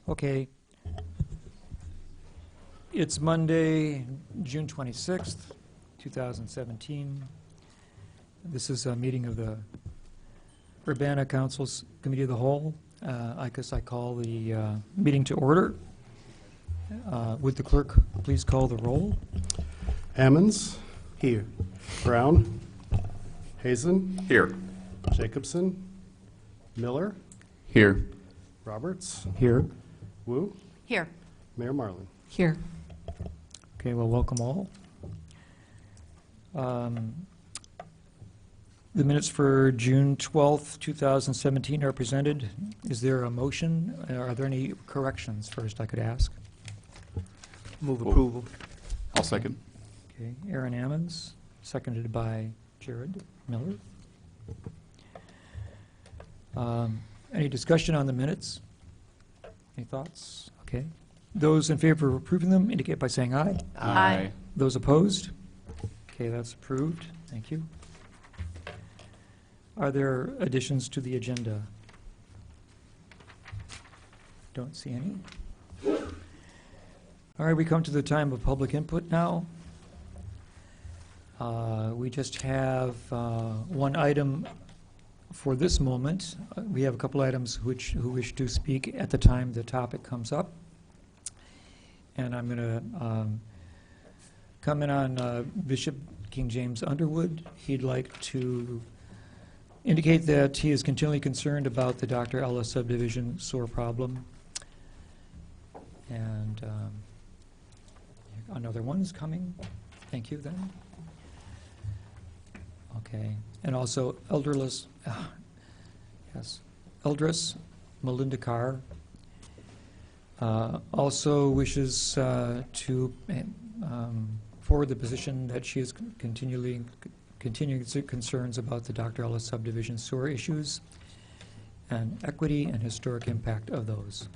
Okay. It's Monday, June 26th, 2017. This is a meeting of the Urbana Council's Committee of the Whole. I guess I call the meeting to order. Would the clerk please call the roll? Ammons? Here. Brown? Hazen? Here. Jacobson? Miller? Here. Roberts? Here. Wu? Here. Mayor Marlin? Here. Okay, well, welcome all. The minutes for June 12th, 2017 are presented. Is there a motion? Are there any corrections first I could ask? Move approval. I'll second. Okay, Aaron Ammons, seconded by Jared Miller. Any discussion on the minutes? Any thoughts? Okay. Those in favor of approving them indicate by saying aye. Aye. Those opposed? Okay, that's approved. Thank you. Are there additions to the agenda? Don't see any. All right, we come to the time of public input now. We just have one item for this moment. We have a couple items who wish to speak at the time the topic comes up. And I'm going to comment on Bishop King James Underwood. He'd like to indicate that he is continually concerned about the Dr. Ellis subdivision sewer problem. And another one is coming. Thank you, then. Okay. And also Eldris Melinda Carr also wishes to forward the position that she is continuing concerns about the Dr. Ellis subdivision sewer issues and equity and historic impact of those.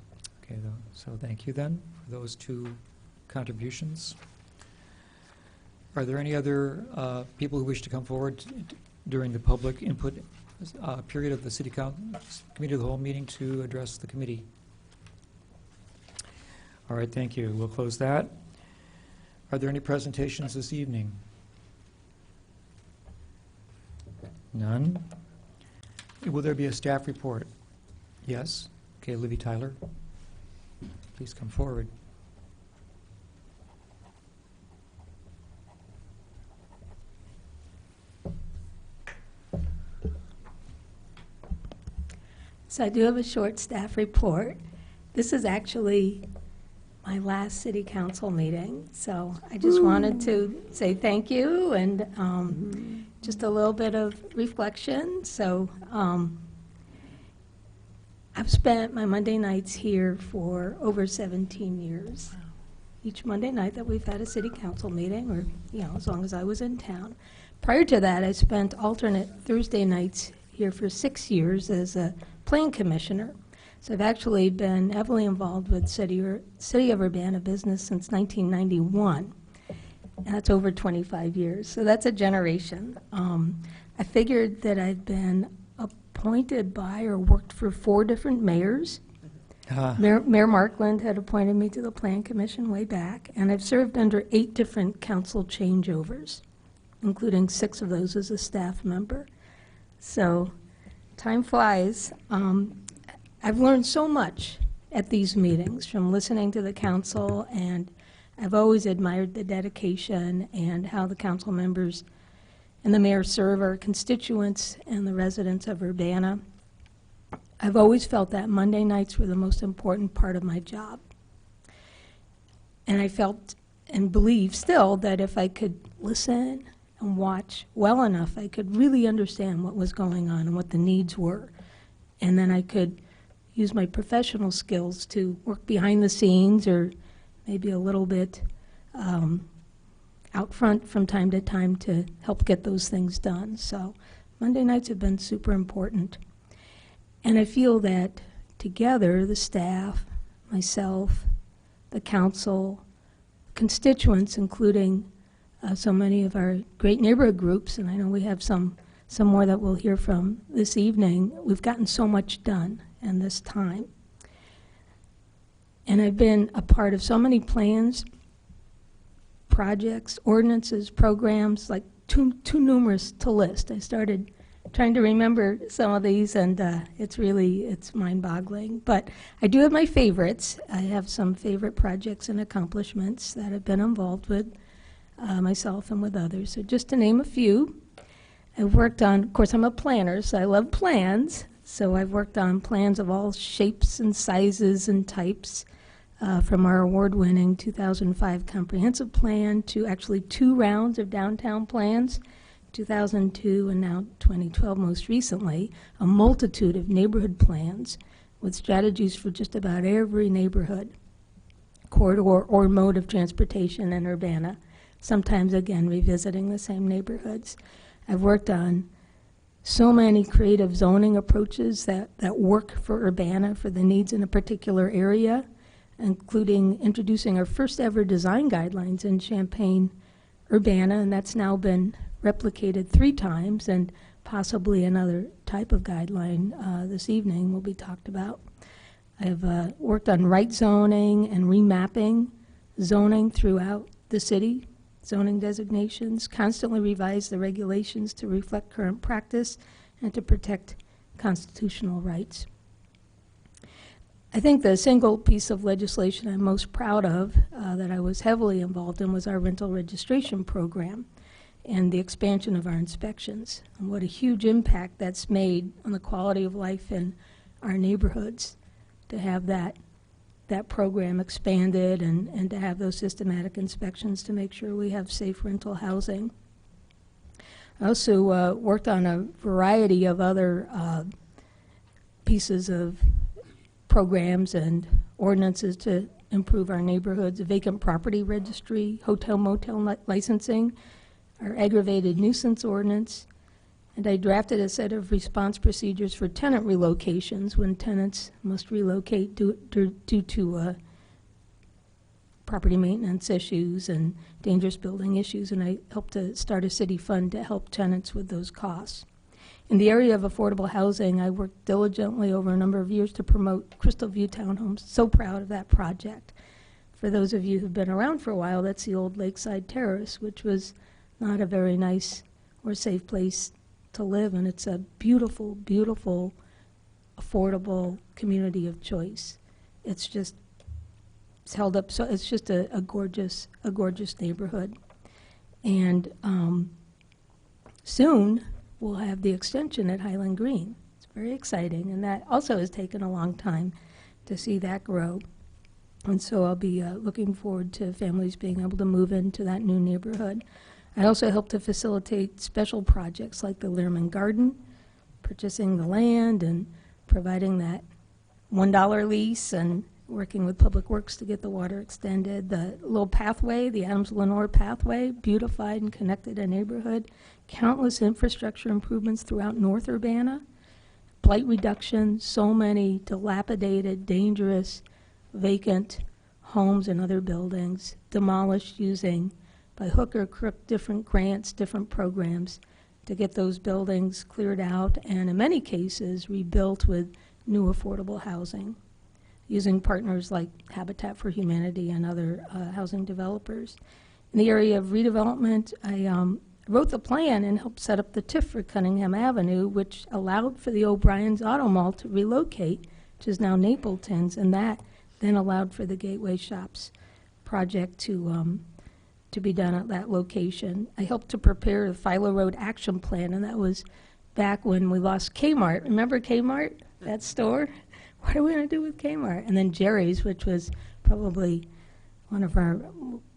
Okay, so thank you then for those two contributions. Are there any other people who wish to come forward during the public input period of the City Council Committee of the Whole meeting to address the committee? All right, thank you. We'll close that. Are there any presentations this evening? None. Will there be a staff report? Yes. Okay, Livy Tyler, please come forward. So I do have a short staff report. This is actually my last city council meeting, so I just wanted to say thank you and just a little bit of reflection. So I've spent my Monday nights here for over 17 years. Each Monday night that we've had a city council meeting, or as long as I was in town. Prior to that, I spent alternate Thursday nights here for 6 years as a plan commissioner. So I've actually been heavily involved with City of Urbana business since 1991. And that's over 25 years. So that's a generation. I figured that I've been appointed by or worked for 4 different mayors. Mayor Markland had appointed me to the Plan Commission way back, and I've served under 8 different council changeovers, including 6 of those as a staff member. So time flies. I've learned so much at these meetings from listening to the council, and I've always admired the dedication and how the council members and the mayor serve our constituents and the residents of Urbana. I've always felt that Monday nights were the most important part of my job. And I felt and believe still that if I could listen and watch well enough, I could really understand what was going on and what the needs were. And then I could use my professional skills to work behind the scenes or maybe a little bit out front from time to time to help get those things done. So Monday nights have been super important. And I feel that together, the staff, myself, the council, constituents, including so many of our great neighborhood groups, and I know we have some more that we'll hear from this evening, we've gotten so much done in this time. And I've been a part of so many plans, projects, ordinances, programs, like too numerous to list. I started trying to remember some of these, and it's mind-boggling. But I do have my favorites. I have some favorite projects and accomplishments that I've been involved with, myself and with others. So just to name a few, I've worked on, of course, I'm a planner, so I love plans. So I've worked on plans of all shapes and sizes and types, from our award-winning 2005 comprehensive plan to actually 2 rounds of downtown plans, 2002 and now 2012 most recently, a multitude of neighborhood plans with strategies for just about every neighborhood, corridor, or mode of transportation in Urbana, sometimes, again, revisiting the same neighborhoods. I've worked on so many creative zoning approaches that work for Urbana, for the needs in a particular area, including introducing our first ever design guidelines in Champaign, Urbana, and that's now been replicated 3 times, and possibly another type of guideline this evening will be talked about. I've worked on right zoning and remapping zoning throughout the city, zoning designations, constantly revise the regulations to reflect current practice and to protect constitutional rights. I think the single piece of legislation I'm most proud of that I was heavily involved in was our rental registration program and the expansion of our inspections, and what a huge impact that's made on the quality of life in our neighborhoods to have that program expanded and to have those systematic inspections to make sure we have safe rental housing. I also worked on a variety of other pieces of programs and ordinances to improve our neighborhoods, a vacant property registry, hotel-motel licensing, our aggravated nuisance ordinance, and I drafted a set of response procedures for tenant relocations when tenants must relocate due to property maintenance issues and dangerous building issues, and I helped to start a city fund to help tenants with those costs. In the area of affordable housing, I worked diligently over a number of years to promote Crystal View Townhomes. So proud of that project. For those of you who've been around for a while, that's the old Lakeside Terrace, which was not a very nice or safe place to live, and it's a beautiful, beautiful, affordable community of choice. It's held up, so it's just a gorgeous neighborhood. And soon we'll have the extension at Highland Green. It's very exciting, and that also has taken a long time to see that grow. And so I'll be looking forward to families being able to move into that new neighborhood. I also help to facilitate special projects like the Learman Garden, purchasing the land and providing that $1 lease and working with Public Works to get the water extended. The little pathway, the Adams-Lenore pathway, beautified and connected a neighborhood. Countless infrastructure improvements throughout North Urbana. Blight reduction, so many dilapidated, dangerous, vacant homes and other buildings demolished using, by hook or crook, different grants, different programs to get those buildings cleared out and in many cases rebuilt with new affordable housing using partners like Habitat for Humanity and other housing developers. In the area of redevelopment, I wrote the plan and helped set up the TIF for Cunningham Avenue, which allowed for the O'Brien's Auto Mall to relocate, which is now Napleton's, and that then allowed for the Gateway Shops project to be done at that location. I helped to prepare the Philo Road Action Plan, and that was back when we lost Kmart. Remember Kmart, that store? What are we going to do with Kmart? And then Jerry's, which was probably one of our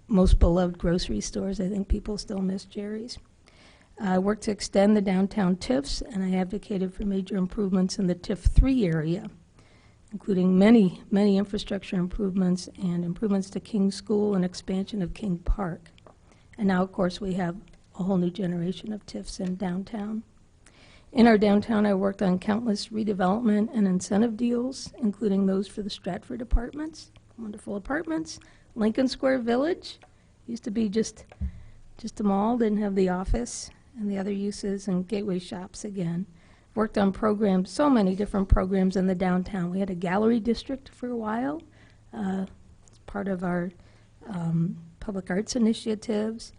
most beloved grocery stores. I think people still miss Jerry's. I worked to extend the downtown TIFs, and I advocated for major improvements in the TIF 3 area, including many, many infrastructure improvements and improvements to King School and expansion of King Park. And now, of course, we have a whole new generation of TIFs in downtown. In our downtown, I worked on countless redevelopment and incentive deals, including those for the Stratford apartments, wonderful apartments. Lincoln Square Village used to be just a mall, didn't have the office and the other uses, and Gateway Shops again. Worked on programs, so many different programs in the downtown. We had a gallery district for a while, It's part of our public arts initiatives,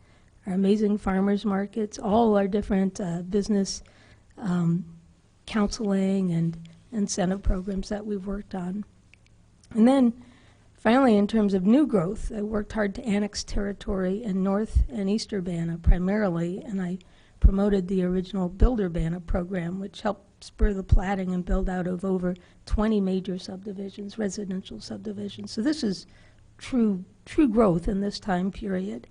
our amazing farmers markets, all our different business counseling and incentive programs that we've worked on. And then finally, in terms of new growth, I worked hard to annex territory in North and East Urbana primarily, and I promoted the original Build Urbana program, which helped spur the platting and build out of over 20 major subdivisions, residential subdivisions. So this is true growth in this time period.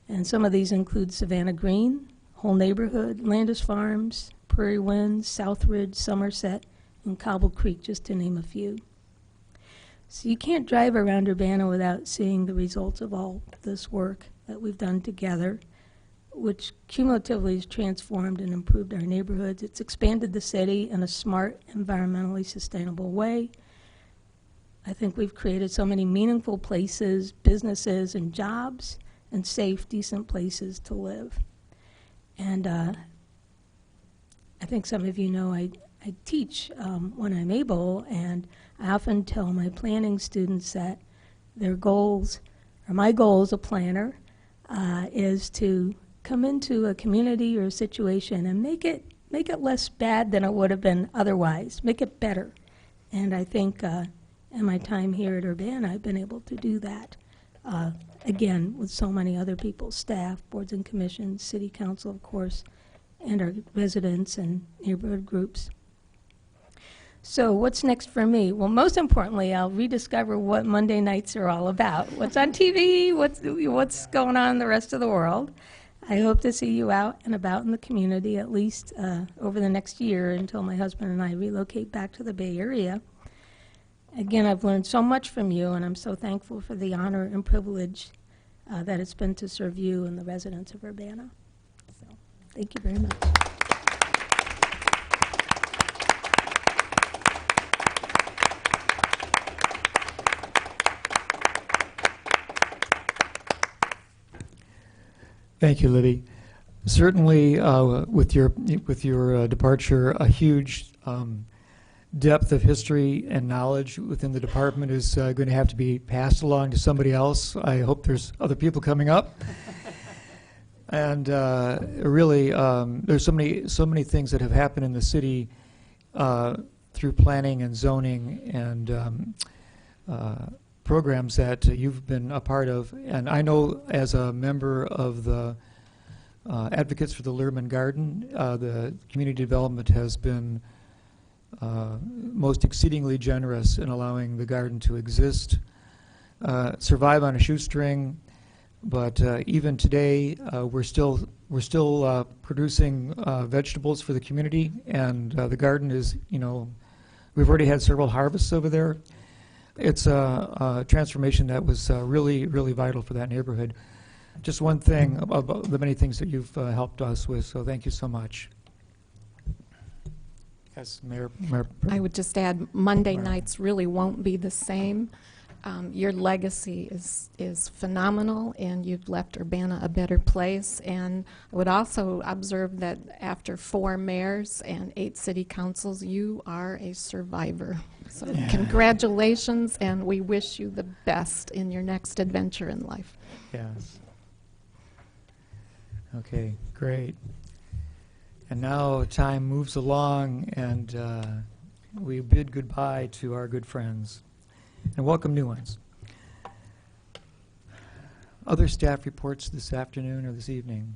And some of these include Savannah Green, whole neighborhood, Landis Farms, Prairie Winds, Southridge, Somerset, and Cobble Creek, just to name a few. So you can't drive around Urbana without seeing the results of all this work that we've done together, which cumulatively has transformed and improved our neighborhoods. It's expanded the city in a smart, environmentally sustainable way. I think we've created so many meaningful places, businesses, and jobs, and safe, decent places to live. And I think some of you know I teach when I'm able, and I often tell my planning students that their goals, or my goal as a planner, is to come into a community or a situation and make it less bad than it would have been otherwise, make it better. And I think in my time here at Urbana, I've been able to do that, again, with so many other people, staff, boards and commissions, city council, of course, and our residents and neighborhood groups. So what's next for me? Well, most importantly, I'll rediscover what Monday nights are all about. What's on TV, what's going on in the rest of the world. I hope to see you out and about in the community at least over the next year until my husband and I relocate back to the Bay Area. Again, I've learned so much from you, and I'm so thankful for the honor and privilege that it's been to serve you and the residents of Urbana. So, thank you very much. Thank you, Libby. Certainly, with your departure, a huge depth of history and knowledge within the department is going to have to be passed along to somebody else. I hope there's other people coming up. And really, there's so many things that have happened in the city through planning and zoning and programs that you've been a part of. And I know as a member of the Advocates for the Lehrman Garden, the community development has been most exceedingly generous in allowing the garden to exist, survive on a shoestring. But even today, we're still producing vegetables for the community, and the garden is, we've already had several harvests over there. It's a transformation that was really, really vital for that neighborhood. Just one thing about the many things that you've helped us with, so thank you so much. Yes, Mayor. I would just add, Monday nights really won't be the same. Your legacy is phenomenal, and you've left Urbana a better place. And I would also observe that after 4 mayors and 8 city councils, you are a survivor. So congratulations, and we wish you the best in your next adventure in life. Yes. Okay, great. And now time moves along, and we bid goodbye to our good friends and welcome new ones. Other staff reports this afternoon or this evening?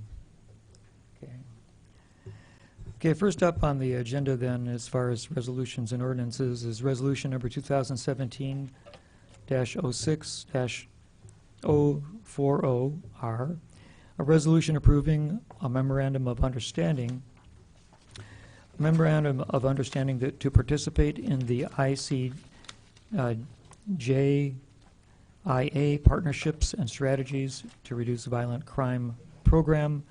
Okay, first up on the agenda then, as far as resolutions and ordinances, is resolution number 2017-06-040R, a resolution approving a memorandum of understanding that to participate in the ICJIA Partnerships and Strategies to Reduce Violent Crime Program,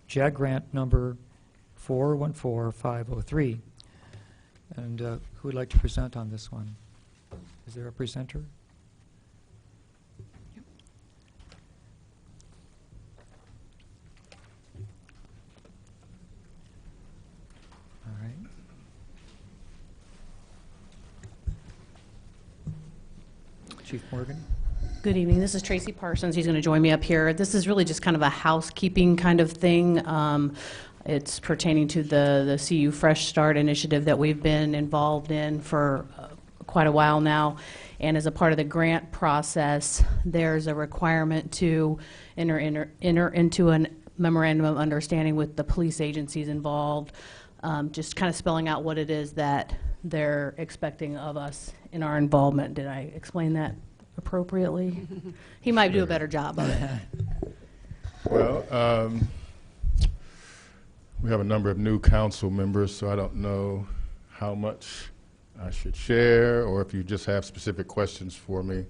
JAG Grant number 414503. And who would like to present on this one? Is there a presenter? All right. Chief Morgan. Good evening. This is Tracy Parsons. He's going to join me up here. This is really just kind of a housekeeping kind of thing. It's pertaining to the CU Fresh Start initiative that we've been involved in for quite a while now. And as a part of the grant process, there's a requirement to enter into a memorandum of understanding with the police agencies involved, just kind of spelling out what it is that they're expecting of us in our involvement. Did I explain that appropriately? He might do a better job of it. Well, we have a number of new council members, so I don't know how much I should share, or if you just have specific questions for me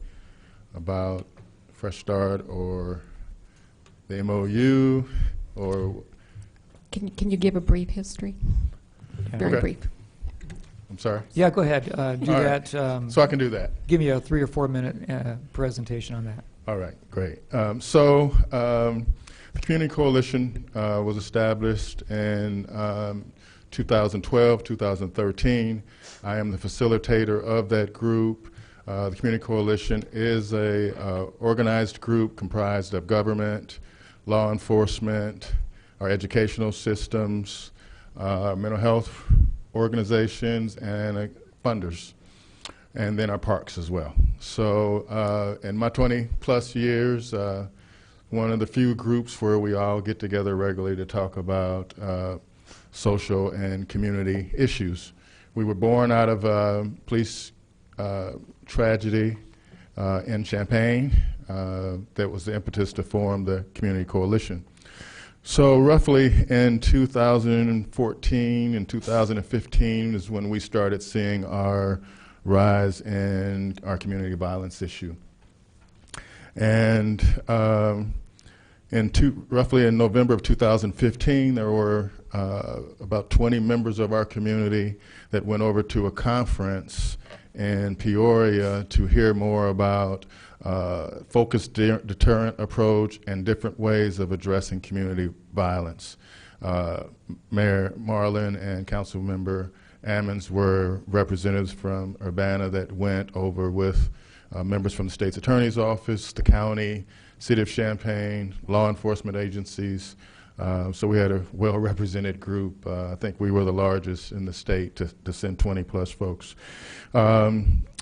about Fresh Start or the MOU, or... Can you give a brief history? Very Okay. brief. I'm sorry? Yeah, go ahead. Do All right. that. So I can do that. Give me a 3 or 4 minute presentation on that. All right, great. The Community Coalition was established in 2012, 2013. I am the facilitator of that group. The Community Coalition is a organized group comprised of government, law enforcement, our educational systems, mental health organizations, and funders, and then our parks as well. So in my 20-plus years, one of the few groups where we all get together regularly to talk about social and community issues. We were born out of a police tragedy in Champaign. That was the impetus to form the Community Coalition. So roughly in 2014 and 2015 is when we started seeing our rise in our community violence issue. And roughly in November of 2015, there were about 20 members of our community that went over to a conference in Peoria to hear more about focused deterrent approach and different ways of addressing community violence. Mayor Marlin and Councilmember Ammons were representatives from Urbana that went over with members from the state's attorney's office, the county, city of Champaign, law enforcement agencies. So we had a well-represented group. I think we were the largest in the state to send 20-plus folks.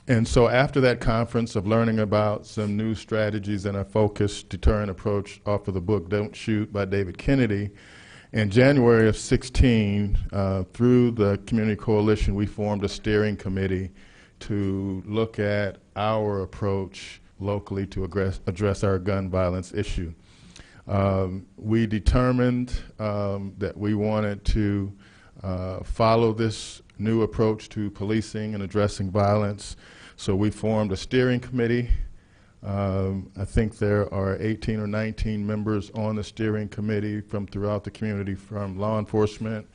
And so after that conference of learning about some new strategies and a focused deterrent approach off of the book Don't Shoot by David Kennedy, in January of 16, through the Community Coalition, we formed a steering committee to look at our approach locally to address our gun violence issue. We determined that we wanted to follow this new approach to policing and addressing violence, so we formed a steering committee. I think there are 18 or 19 members on the steering committee from throughout the community, from law enforcement,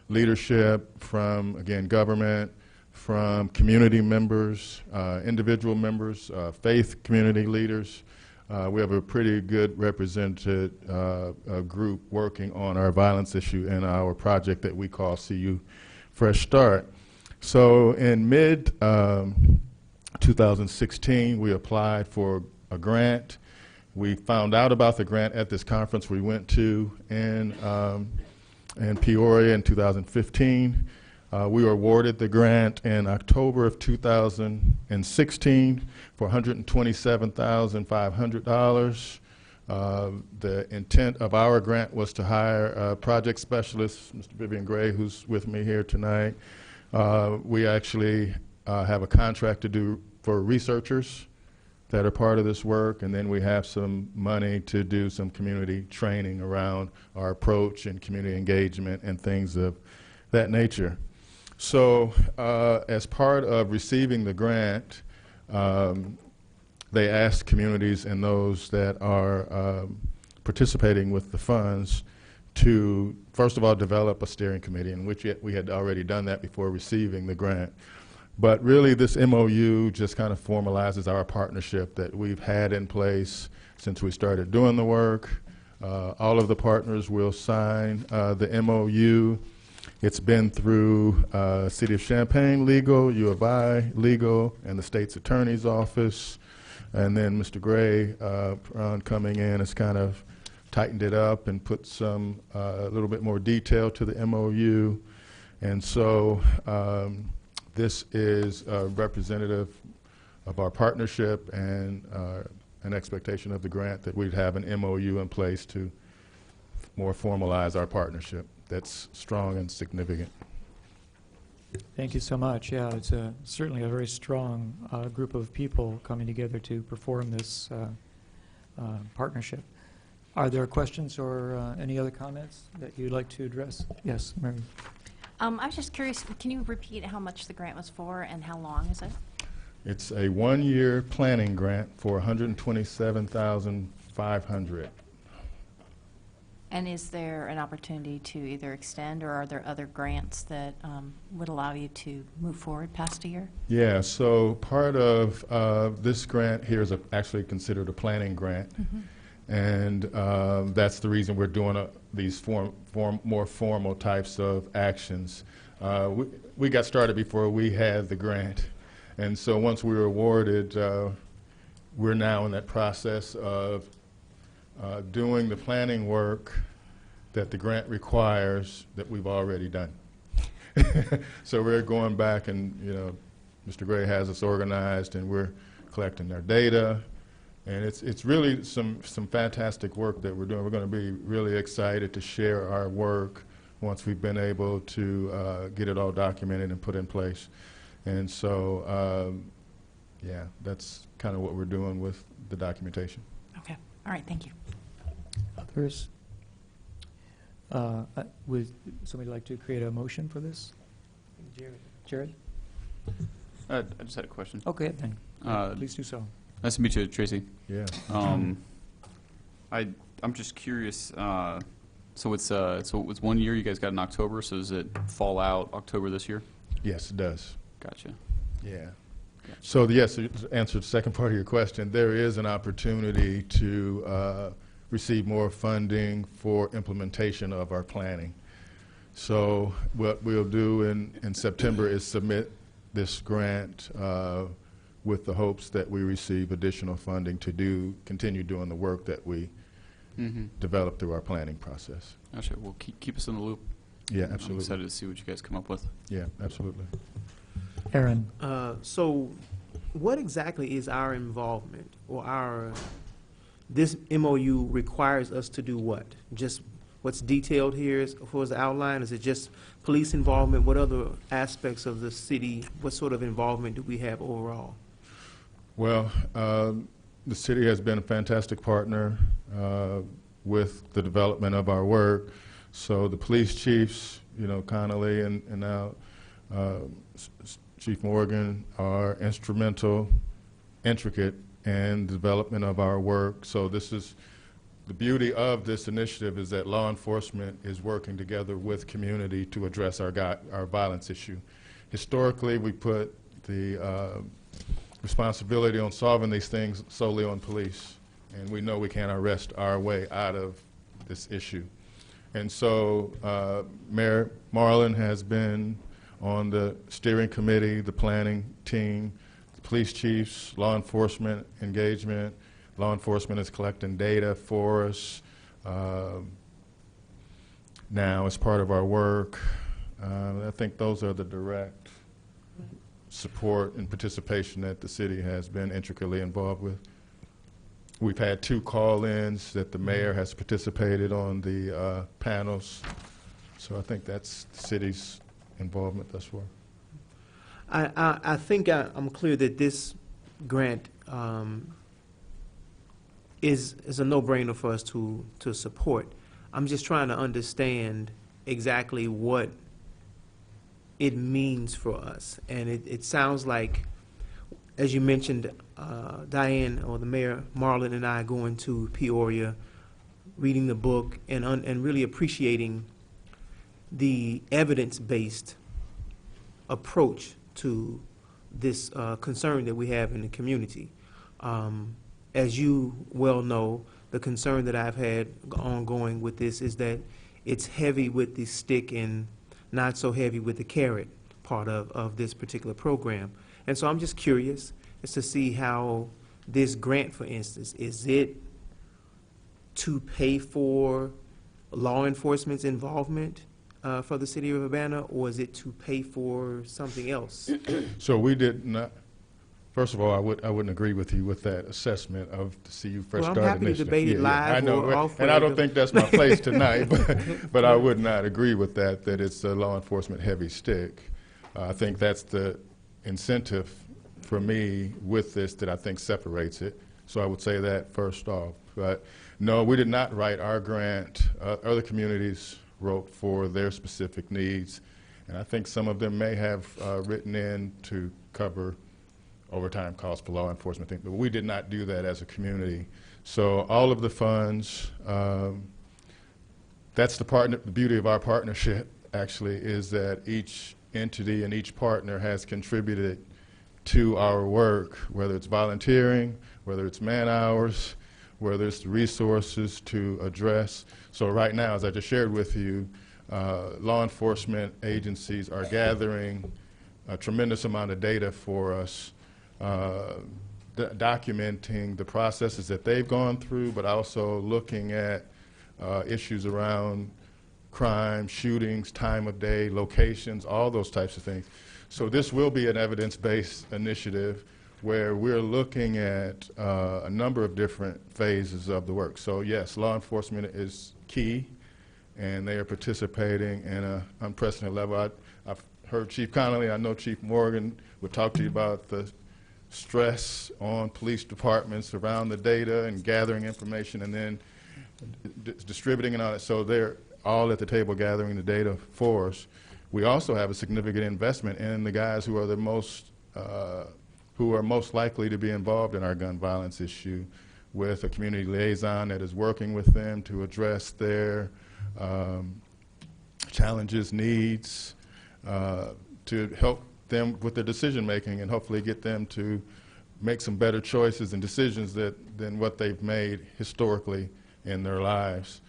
leadership, from, again, government, from community members, individual members, faith community leaders. We have a pretty good represented group working on our violence issue in our project that we call CU Fresh Start. So in mid-2016, we applied for a grant. We found out about the grant at this conference we went to in Peoria in 2015. We were awarded the grant in October of 2016 for $127,500. The intent of our grant was to hire a project specialist, Mr. Vivian Gray, who's with me here tonight. We actually have a contract to do for researchers that are part of this work, and then we have some money to do some community training around our approach and community engagement and things of that nature. So as part of receiving the grant, they asked communities and those that are participating with the funds to, first of all, develop a steering committee, in which we had already done that before receiving the grant. But really, this MOU just kind of formalizes our partnership that we've had in place since we started doing the work. All of the partners will sign the MOU. It's been through City of Champaign Legal, U of I Legal, and the state's attorney's office. And then Mr. Gray, coming in, has kind of tightened it up and put some, a little bit more detail to the MOU. And so this is representative of our partnership and an expectation of the grant that we'd have an MOU in place to more formalize our partnership. That's strong and significant. Thank you so much. Yeah, it's certainly a very strong group of people coming together to perform this partnership. Are there questions or any other comments that you'd like to address? Yes, Mary. I was just curious, can you repeat how much the grant was for and how long is it? It's a one-year planning grant for $127,500. And is there an opportunity to either extend, or are there other grants that would allow you to move forward past a year? Yeah, so part of this grant here is actually considered a planning grant. And that's the reason we're doing these more formal types of actions. We got started before we had the grant. And so once we were awarded, we're now in that process of doing the planning work that the grant requires that we've already done. So we're going back and, you know, Mr. Gray has us organized and we're collecting their data. And it's really some fantastic work that we're doing. We're going to be really excited to share our work once we've been able to get it all documented and put in place. And so, yeah, that's kind of what we're doing with the documentation. Okay. All right. Thank you. Others? Would somebody like to create a motion for this? Jared? I just had a question. Okay, then. Please do so. Nice to meet you, Tracy. Yeah. I'm just curious. So it's 1 year. You guys got in October. So does it fall out October this year? Yes, it does. Gotcha. Yeah. So yes, to answer the second part of your question, there is an opportunity to receive more funding for implementation of our planning. So what we'll do in September is submit this grant with the hopes that we receive additional funding to continue doing the work that we develop through our planning process. Gotcha. Well, keep us in the loop. Yeah, I'm absolutely. excited to see what you guys come up with. Yeah, absolutely. Aaron? So what exactly is our involvement, or this MOU requires us to do what? Just what's detailed here for the outline? Is it just police involvement? What other aspects of the city, what sort of involvement do we have overall? Well, the city has been a fantastic partner with the development of our work. So the police chiefs, you know, Connolly and now Chief Morgan are instrumental, intricate in the development of our work. So this is the beauty of this initiative, is that law enforcement is working together with community to address our violence issue. Historically, we put the responsibility on solving these things solely on police, and we know we can't arrest our way out of this issue. And so Mayor Marlin has been on the steering committee, the planning team, the police chiefs, law enforcement engagement. Law enforcement is collecting data for us now as part of our work. I think those are the direct support and participation that the city has been intricately involved with. We've had 2 call-ins that the mayor has participated on the panels. So I think that's the city's involvement thus far. I think I'm clear that this grant is a no-brainer for us to support. I'm just trying to understand exactly what it means for us. And it sounds like, as you mentioned, Diane, or the Mayor Marlin, and I going to Peoria, reading the book, and really appreciating the evidence-based approach to this concern that we have in the community. As you well know, the concern that I've had ongoing with this is that it's heavy with the stick and not so heavy with the carrot part of this particular program. And so I'm just curious as to see how this grant, for instance, is it to pay for law enforcement's involvement for the city of Urbana, or is it to pay for something else? So we did not, first of all, I wouldn't agree with you with that assessment of the CU Fresh Well, I'm Start happy to initiative. debate it Yeah, I live know, or off and I don't record. think that's my place tonight, but I would not agree with that it's a law enforcement heavy stick. I think that's the incentive for me with this that I think separates it. So I would say that first off. But no, we did not write our grant. Other communities wrote for their specific needs. And I think some of them may have written in to cover overtime costs for law enforcement things, but we did not do that as a community. So all of the funds, that's the beauty of our partnership, actually, is that each entity and each partner has contributed to our work, whether it's volunteering, whether it's man hours, whether it's the resources to address. So right now, as I just shared with you, law enforcement agencies are gathering a tremendous amount of data for us, documenting the processes that they've gone through, but also looking at issues around crime, shootings, time of day, locations, all those types of things. So this will be an evidence-based initiative where we're looking at a number of different phases of the work. So yes, law enforcement is key, and they are participating in an unprecedented level. I've heard Chief Connolly, I know Chief Morgan would talk to you about the stress on police departments around the data and gathering information and then distributing and all that. So they're all at the table gathering the data for us. We also have a significant investment in the guys who are the most likely to be involved in our gun violence issue, with a community liaison that is working with them to address their challenges, needs, to help them with their decision making and hopefully get them to make some better choices and decisions than what they've made historically in their lives.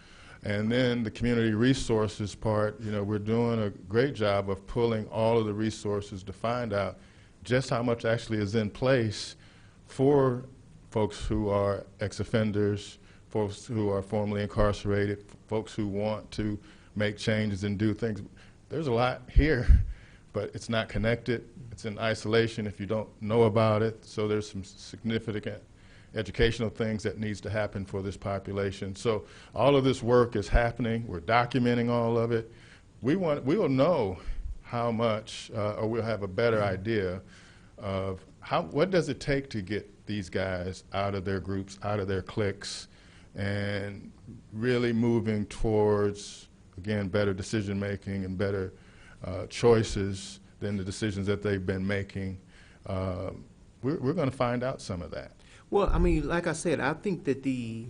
And then the community resources part, we're doing a great job of pulling all of the resources to find out just how much actually is in place for folks who are ex-offenders, folks who are formerly incarcerated, folks who want to make changes and do things. There's a lot here, but it's not connected. It's in isolation if you don't know about it. So there's some significant educational things that needs to happen for this population. So all of this work is happening. We're documenting all of it. We will know how much, or we'll have a better idea of what does it take to get these guys out of their groups, out of their cliques, and really moving towards, again, better decision making and better choices than the decisions that they've been making. We're going to find out some of that. Well, I mean, like I said, I think that the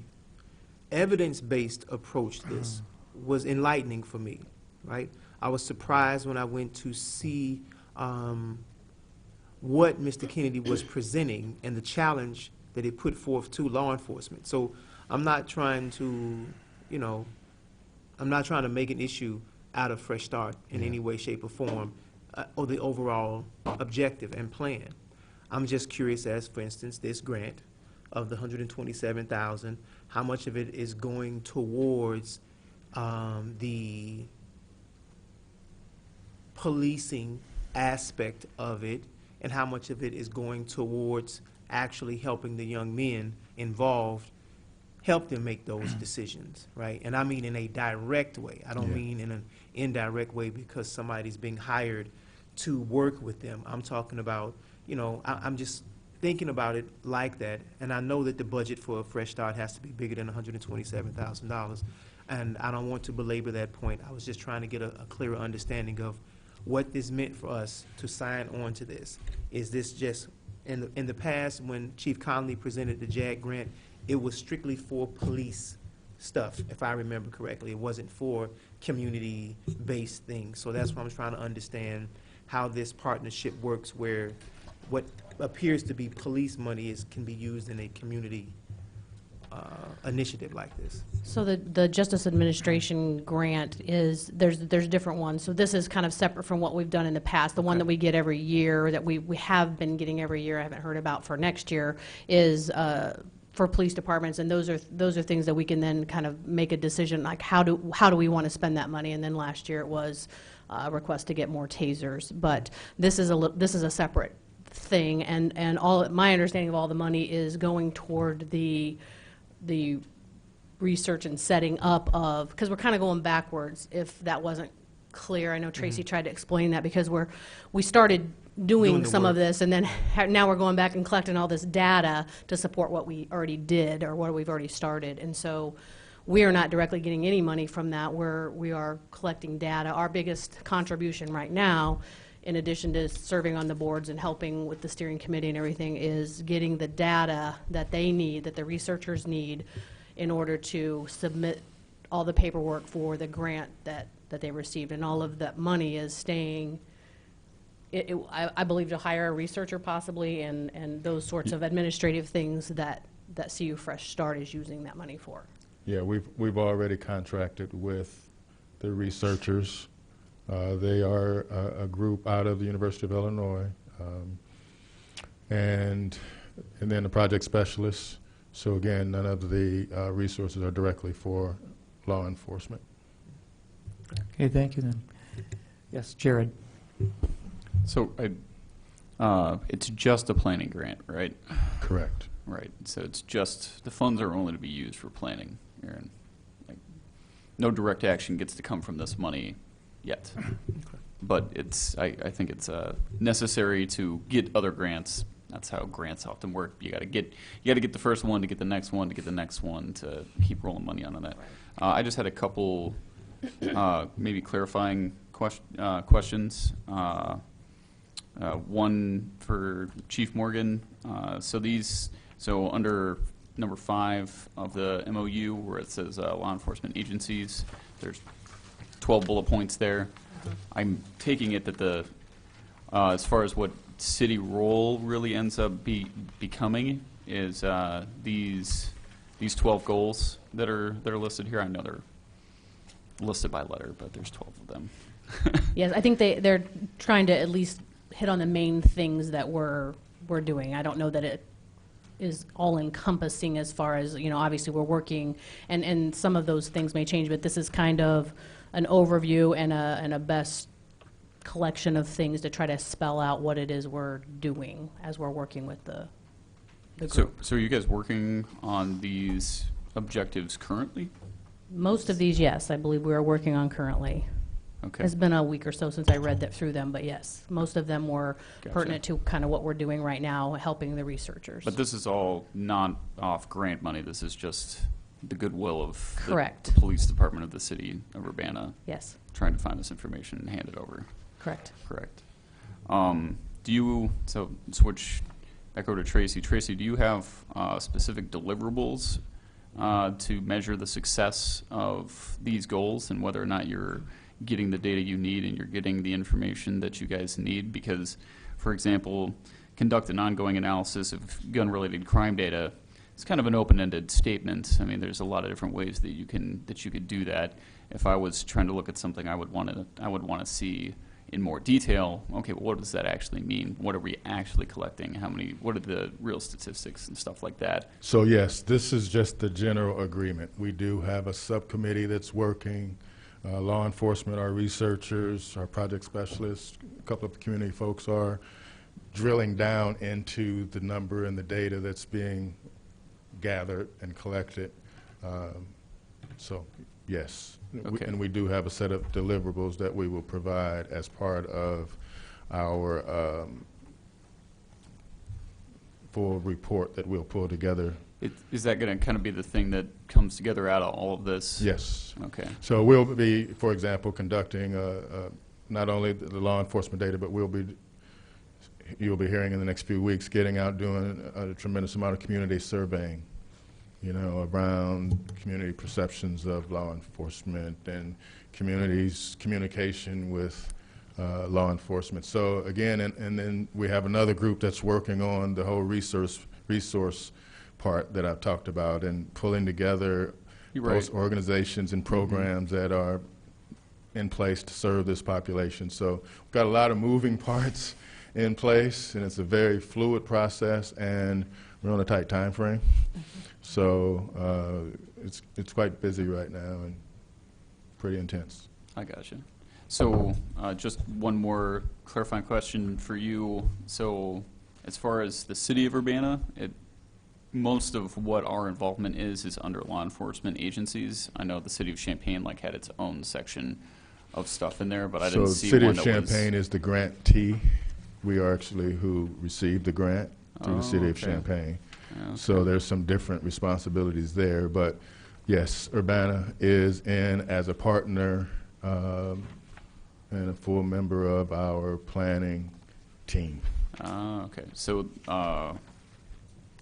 evidence-based approach to this was enlightening for me, right? I was surprised when I went to see what Mr. Kennedy was presenting and the challenge that he put forth to law enforcement. So I'm not trying to, I'm not trying to make an issue out of Fresh Start in any way, shape, or form, or the overall objective and plan. I'm just curious as, for instance, this grant of the $127,000, how much of it is going towards the policing aspect of it, and how much of it is going towards actually helping the young men involved, help them make those decisions, right? And I mean in a direct way. I don't mean in an indirect way because somebody's being hired to work with them. I'm talking about, I'm just thinking about it like that, and I know that the budget for a Fresh Start has to be bigger than $127,000, and I don't want to belabor that point. I was just trying to get a clearer understanding of what this meant for us to sign on to this. Is this just, in the past, when Chief Connolly presented the JAG grant, it was strictly for police stuff, if I remember correctly. It wasn't for community-based things. So that's why I'm trying to understand how this partnership works, where what appears to be police money can be used in a community initiative like this? So the Justice Administration grant is, there's different ones. So this is kind of separate from what we've done in the past. The one that we get every year, that we have been getting every year, I haven't heard about for next year, is for police departments, and those are things that we can then kind of make a decision, like how do we want to spend that money? And then last year it was a request to get more tasers. But this is a separate thing, and all my understanding of all the money is going toward the research and setting up of, because we're kind of going backwards, if that wasn't clear. I know Tracy tried to explain that, because we started doing some of this, and then now we're going back and collecting all this data to support what we already did or what we've already started. And so we are not directly getting any money from that. We are collecting data. Our biggest contribution right now, in addition to serving on the boards and helping with the steering committee and everything, is getting the data that they need, that the researchers need, in order to submit all the paperwork for the grant that they received. And all of that money is staying, I believe, to hire a researcher possibly, and those sorts of administrative things that CU Fresh Start is using that money for. Yeah, we've already contracted with the researchers. They are a group out of the University of Illinois, and then the project specialists. So again, none of the resources are directly for law enforcement. Okay, thank you then. Yes, Jared. So it's just a planning grant, right? Correct. Right. So it's just, the funds are only to be used for planning, Aaron. Like, no direct action gets to come from this money yet. But I think it's necessary to get other grants. That's how grants often work. You got to get the first one to get the next one to get the next one to keep rolling money on that. I just had a couple maybe clarifying questions. One for Chief Morgan. So under number 5 of the MOU, where it says law enforcement agencies, there's 12 bullet points there. I'm taking it that as far as what city role really ends up becoming is these 12 goals that are listed here. I know they're listed by letter, but there's 12 of them. Yes, I think they're trying to at least hit on the main things that we're doing. I don't know that it is all encompassing as far as, obviously we're working, and some of those things may change, but this is kind of an overview and a best collection of things to try to spell out what it is we're doing as we're working with the group. So are you guys working on these objectives currently? Most of these, yes, I believe we are working on currently. Okay. It's been a week or so since I read that through them, but yes, most of them were Gotcha. pertinent to kind of what we're doing right now, helping the researchers. But this is all not off grant money. This is just the goodwill of Correct. the police department of the city of Urbana Yes, trying to find this information and hand it over. correct. Correct. So switch back over to Tracy. Tracy, do you have specific deliverables to measure the success of these goals and whether or not you're getting the data you need and you're getting the information that you guys need? Because, for example, conduct an ongoing analysis of gun-related crime data. It's kind of an open-ended statement. I mean, there's a lot of different ways that you could do that. If I was trying to look at something, I would want to see in more detail. Okay, well, what does that actually mean? What are we actually collecting? What are the real statistics and stuff like that? So yes, this is just the general agreement. We do have a subcommittee that's working. Law enforcement, our researchers, our project specialists, a couple of community folks are drilling down into the number and the data that's being gathered and collected. So yes, Okay. and we do have a set of deliverables that we will provide as part of our full report that we'll pull together. Is that going to kind of be the thing that comes together out of all of this? Yes. Okay. So we'll be, for example, conducting not only the law enforcement data, but you'll be hearing in the next few weeks, getting out doing a tremendous amount of community surveying, around community perceptions of law enforcement and communities' communication with law enforcement. So again, and then we have another group that's working on the whole resource part that I've talked about, and pulling together You're right. those organizations and programs that are in place to serve this population. So we've got a lot of moving parts in place, and it's a very fluid process, and we're on a tight time frame. So it's quite busy right now and pretty intense. I gotcha. So, just one more clarifying question for you. So, as far as the city of Urbana, most of what our involvement is under law enforcement agencies. I know the city of Champaign had its own section of stuff in there, but I didn't see City one of that was. Champaign is the grantee. We are actually who received the grant through the city of okay. Champaign. Yeah, So there's some different responsibilities there, but yes, Urbana is in as a partner and a full member of our planning team. Okay. So,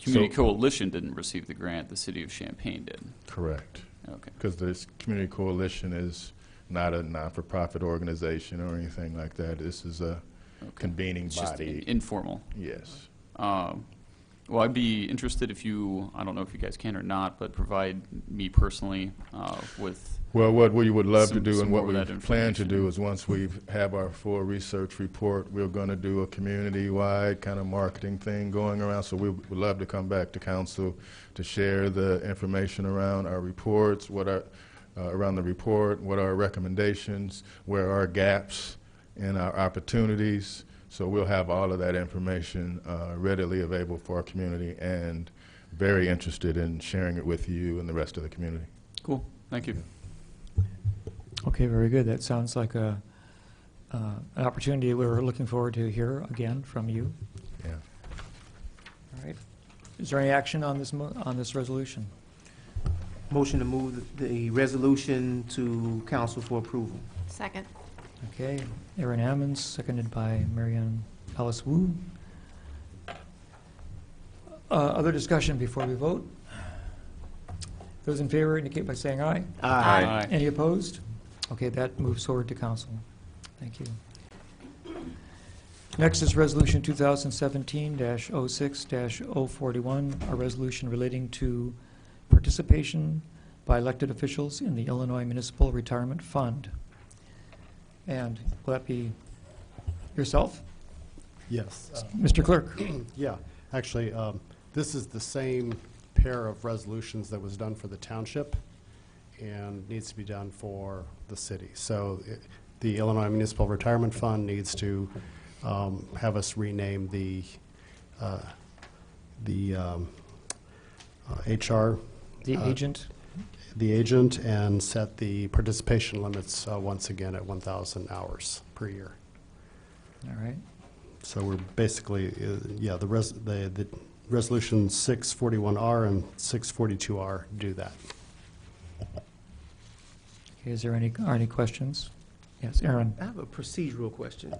Community Coalition didn't receive the grant. The city of Champaign did. Correct. Okay. Because this Community Coalition is not a not-for-profit organization or anything like that. This is a convening It's just body. informal. Yes. Well, I'd be interested if you, I don't know if you guys can or not, but provide me personally with. Well, what we would love to Some- do some and what more we of that plan to do information. is once we have our full research report, we're going to do a community-wide kind of marketing thing going around. So we would love to come back to council to share the information around our reports, what are around the report, what are our recommendations, where are gaps in our opportunities. So we'll have all of that information readily available for our community, and very interested in sharing it with you and the rest of the community. Cool. Thank you. Okay, very good. That sounds like an opportunity we're looking forward to hear again from you. Yeah. All right. Is there any action on this resolution? Motion to move the resolution to council for approval. Second. Okay, Aaron Ammons, seconded by Marianne Alice Wu. Other discussion before we vote? Those in favor indicate by saying aye. Aye. Any opposed? Okay, that moves forward to council. Thank you. Next is Resolution 2017-06-041, a resolution relating to participation by elected officials in the Illinois Municipal Retirement Fund. And will that be yourself? Yes. Mr. Clerk? Yeah, actually, this is the same pair of resolutions that was done for the township and needs to be done for the city. So the Illinois Municipal Retirement Fund needs to have us rename the HR, The agent? the agent, and set the participation limits once again at 1,000 hours per year. All right. So we're basically, the resolution 641R and 642R do that. Okay, is there any questions? Yes, Aaron? I have a procedural question,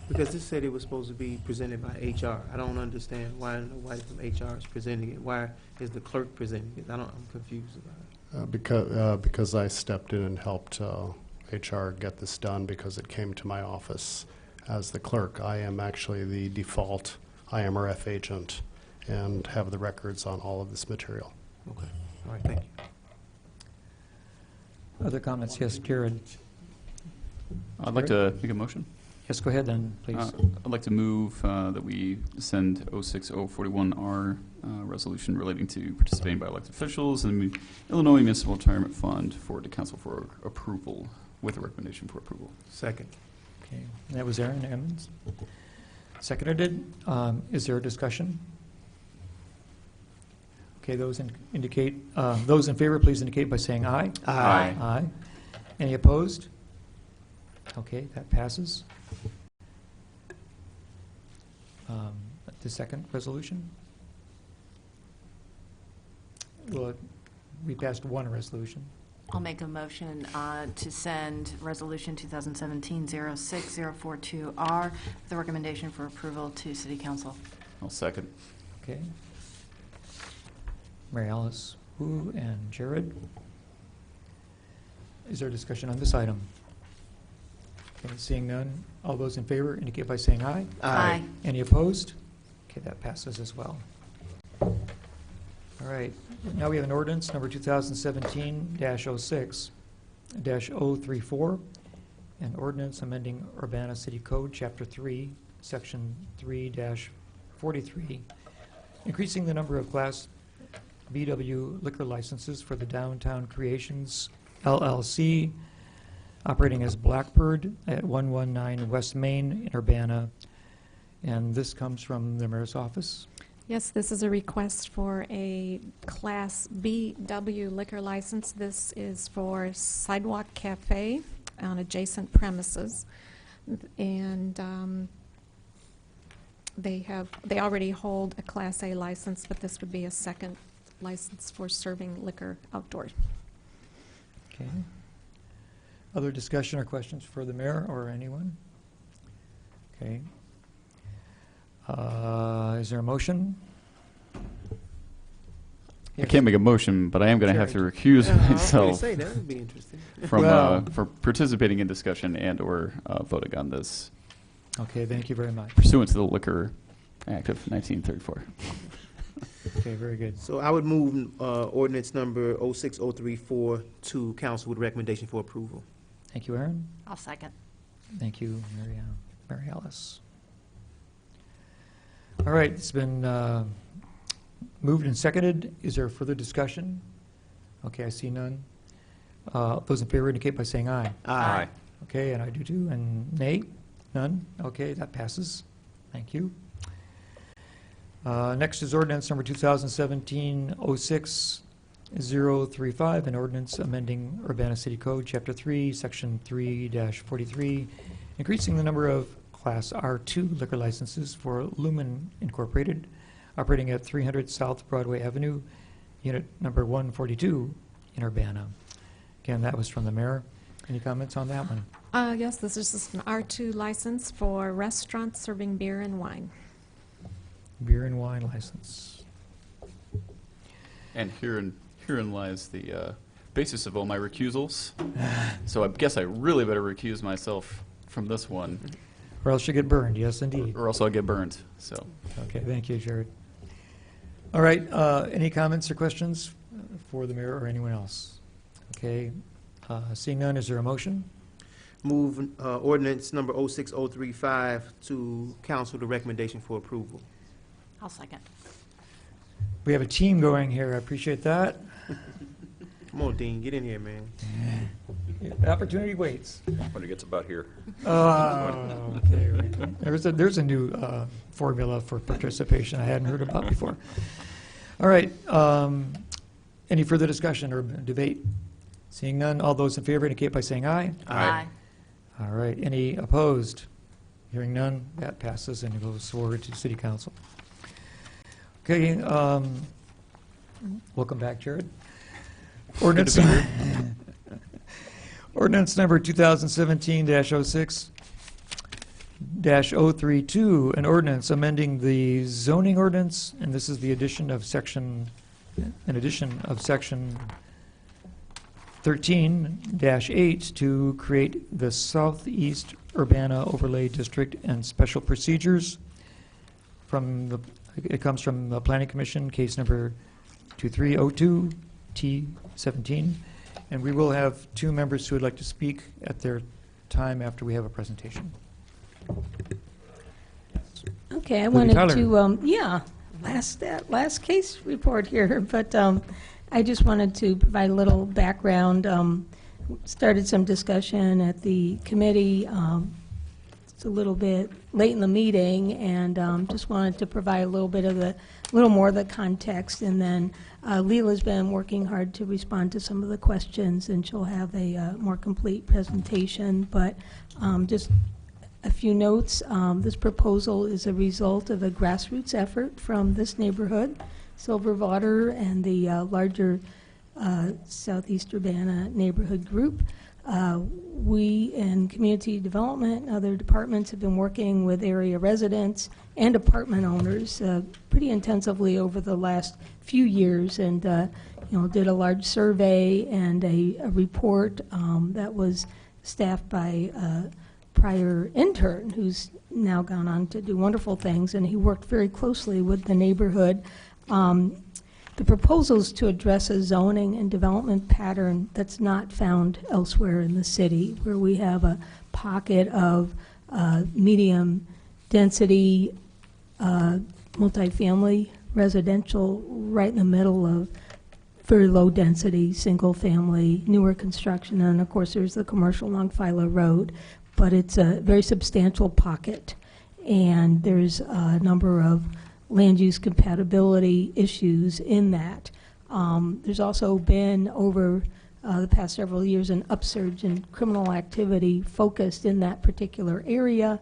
because this said it was supposed to be presented by HR. I don't understand why nobody from HR is presenting it. Why is the clerk presenting it? I'm confused about it. Because I stepped in and helped HR get this done because it came to my office as the clerk. I am actually the default IMRF agent and have the records on all of this material. Okay. All right, thank you. Other comments? Yes, Jared? I'd like to make a motion. Yes, go ahead then, please. I'd like to move that we send 06041R resolution relating to participating by elected officials in the Illinois Municipal Retirement Fund forward to council for approval, with a recommendation for approval. Second. Okay, that was Aaron Ammons. Seconded it. Is there a discussion? Okay, those in favor, please indicate by saying aye. Aye. Aye. Any opposed? Okay, that passes. The second resolution? Well, we passed one resolution. I'll make a motion to send Resolution 2017-06042R, the recommendation for approval to City Council. I'll second. Okay. Mary Alice Wu and Jared. Is there a discussion on this item? Okay, seeing none, all those in favor indicate by saying aye. Aye. Any opposed? Okay, that passes as well. All right, now we have an ordinance number 2017-06-034, an ordinance amending Urbana City Code, Chapter 3, Section 3-43, increasing the number of Class BW liquor licenses for the Downtown Creations LLC, operating as Blackbird at 119 West Main in Urbana. And this comes from the mayor's office. Yes, this is a request for a Class BW liquor license. This is for Sidewalk Cafe on adjacent premises. And they already hold a Class A license, but this would be a second license for serving liquor outdoors. Okay. Other discussion or questions for the mayor or anyone? Okay. Is there a motion? I can't make a motion, but I am going to have to recuse I was gonna myself say, that would be interesting. from Well- for participating in discussion and/or voting on this Okay, thank you very much. pursuant to the Liquor Act of 1934. Okay, very good. So I would move ordinance number 06034 to council with recommendation for approval. Thank you, Aaron. I'll second. Thank you, Mary Alice. All right, it's been moved and seconded. Is there further discussion? Okay, I see none. Those in favor indicate by saying aye. Aye. Okay, and I do too. And nay? None? Okay, that passes. Thank you. Next is ordinance number 2017-06-035, an ordinance amending Urbana City Code, Chapter 3, Section 3-43, increasing the number of Class R2 liquor licenses for Lumen Incorporated, operating at 300 South Broadway Avenue, Unit number 142 in Urbana. Again, that was from the mayor. Any comments on that one? Yes, this is just an R2 license for restaurants serving beer and wine. Beer and wine license. And herein lies the basis of all my recusals. So I guess I really better recuse myself from this one, Or else you get burned, yes, indeed. or else I'll get burned. So Okay, thank you, Jared. All right, any comments or questions for the mayor or anyone else? Okay, seeing none, is there a motion? Move ordinance number 06035 to council with recommendation for approval. I'll second. We have a team going here, I appreciate that. Come on, Dean, get in here, man. Opportunity waits. When it gets about here. Okay, right. There's a new formula for participation I hadn't heard about before. All right, any further discussion or debate? Seeing none, all those in favor indicate by saying aye. Aye. All right, any opposed? Hearing none, that passes and it goes forward to City Council. Okay, welcome back, Jared. Ordinance number 2017-06-032, an ordinance amending the zoning ordinance, and this is the addition of section 13-8 to create the Southeast Urbana Overlay District and special procedures. It comes from the Planning Commission, case number 2302 T17, and we will have two members who would like to speak at their time after we have a presentation. Okay, I Libby wanted Tyler. to, last case report here, but I just wanted to provide a little background. Started some discussion at the committee. It's a little bit late in the meeting, and just wanted to provide a little more of the context, and then Leela's been working hard to respond to some of the questions, and she'll have a more complete presentation, but just a few notes. This proposal is a result of a grassroots effort from this neighborhood, Silverwater, and the larger Southeast Urbana neighborhood group. We in community development and other departments have been working with area residents and apartment owners pretty intensively over the last few years, and did a large survey and a report that was staffed by a prior intern who's now gone on to do wonderful things, and he worked very closely with the neighborhood. The the proposals to address a zoning and development pattern that's not found elsewhere in the city, where we have a pocket of medium density multifamily residential right in the middle of very low density single family newer construction, and of course there's the commercial along Philo Road, but it's a very substantial pocket, and there's a number of land use compatibility issues in that. There's also been over the past several years an upsurge in criminal activity focused in that particular area.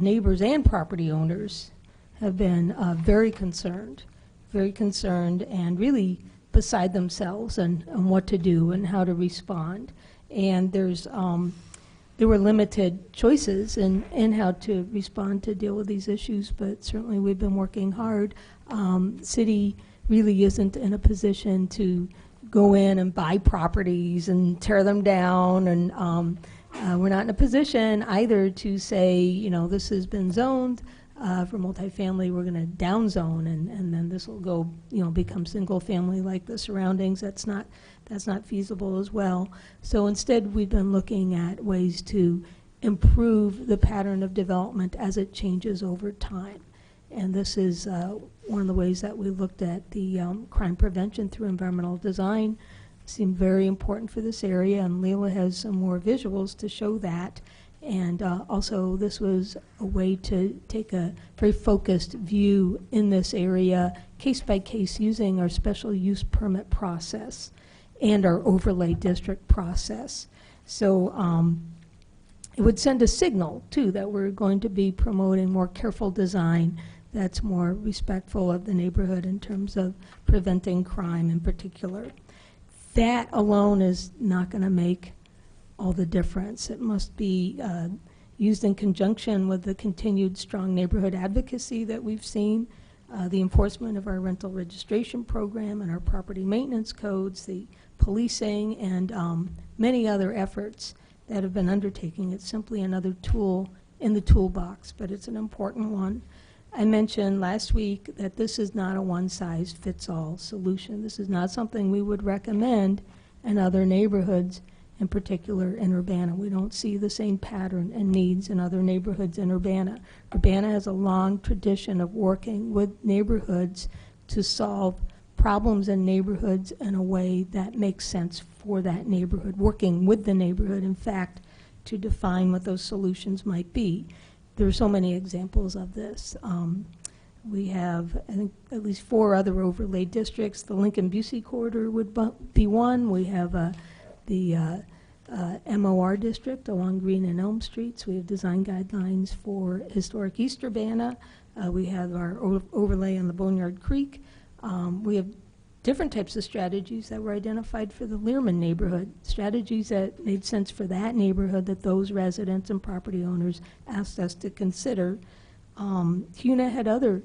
Neighbors and property owners have been very concerned and really beside themselves and what to do and how to respond. And there were limited choices in how to respond to deal with these issues, but certainly we've been working hard. City really isn't in a position to go in and buy properties and tear them down, and we're not in a position either to say, you know, this has been zoned for multifamily, we're going to downzone, and then this will go, you know, become single family like the surroundings. That's not feasible as well. So instead, we've been looking at ways to improve the pattern of development as it changes over time. And this is one of the ways that we looked at the crime prevention through environmental design. It seemed very important for this area, and Leila has some more visuals to show that. And also, this was a way to take a very focused view in this area, case by case, using our special use permit process and our overlay district process. So it would send a signal, too, that we're going to be promoting more careful design that's more respectful of the neighborhood in terms of preventing crime in particular. That alone is not going to make all the difference. It must be used in conjunction with the continued strong neighborhood advocacy that we've seen, the enforcement of our rental registration program and our property maintenance codes, the policing, and many other efforts that have been undertaken. It's simply another tool in the toolbox, but it's an important one. I mentioned last week that this is not a one-size-fits-all solution. This is not something we would recommend in other neighborhoods, in particular in Urbana. We don't see the same pattern and needs in other neighborhoods in Urbana. Urbana has a long tradition of working with neighborhoods to solve problems in neighborhoods in a way that makes sense for that neighborhood, working with the neighborhood, in fact, to define what those solutions might be. There are so many examples of this. We have, I think, at least 4 other overlay districts. The Lincoln-Busey corridor would be one. We have the MOR district along Green and Elm Streets. We have design guidelines for historic East Urbana. We have our overlay on the Boneyard Creek. We have different types of strategies that were identified for the Learman neighborhood, strategies that made sense for that neighborhood that those residents and property owners asked us to consider. CUNA had other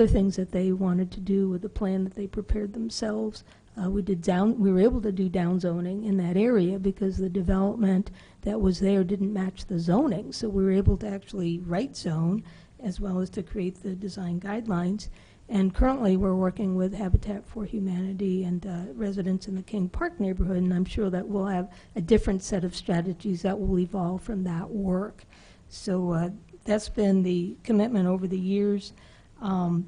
things that they wanted to do with the plan that they prepared themselves. We were able to do downzoning in that area because the development that was there didn't match the zoning. So we were able to actually right zone as well as to create the design guidelines. And currently we're working with Habitat for Humanity and residents in the King Park neighborhood, and I'm sure that we'll have a different set of strategies that will evolve from that work. So that's been the commitment over the years. I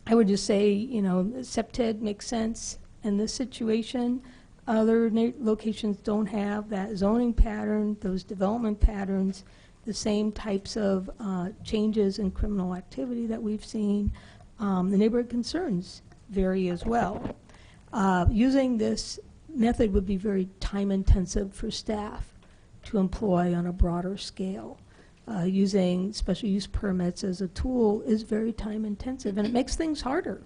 would just say, you know, CPTED makes sense in this situation. Other locations don't have that zoning pattern, those development patterns, the same types of changes in criminal activity that we've seen. The neighborhood concerns vary as well. Using this method would be very time intensive for staff to employ on a broader scale. Using special use permits as a tool is very time intensive, and it makes things harder.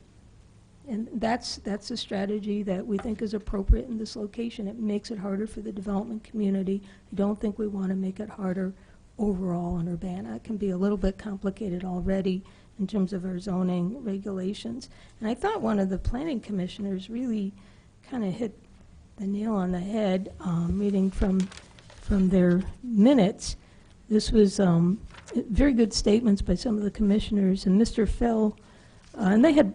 And that's a strategy that we think is appropriate in this location. It makes it harder for the development community. I don't think we want to make it harder overall in Urbana. It can be a little bit complicated already in terms of our zoning regulations. And I thought one of the planning commissioners really kind of hit the nail on the head, reading from their minutes. This was very good statements by some of the commissioners, and Mr. Fell, and they had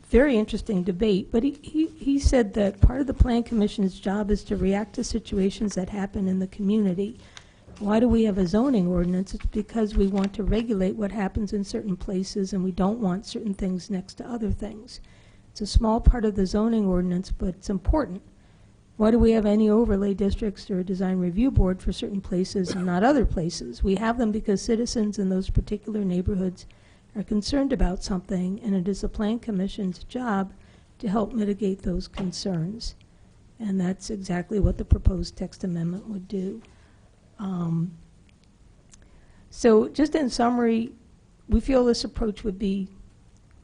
very interesting debate, but he said that part of the Plan Commission's job is to react to situations that happen in the community. Why do we have a zoning ordinance? It's because we want to regulate what happens in certain places, and we don't want certain things next to other things. It's a small part of the zoning ordinance, but it's important. Why do we have any overlay districts or a design review board for certain places and not other places? We have them because citizens in those particular neighborhoods are concerned about something, and it is the Plan Commission's job to help mitigate those concerns. And that's exactly what the proposed text amendment would do. So just in summary, we feel this approach would be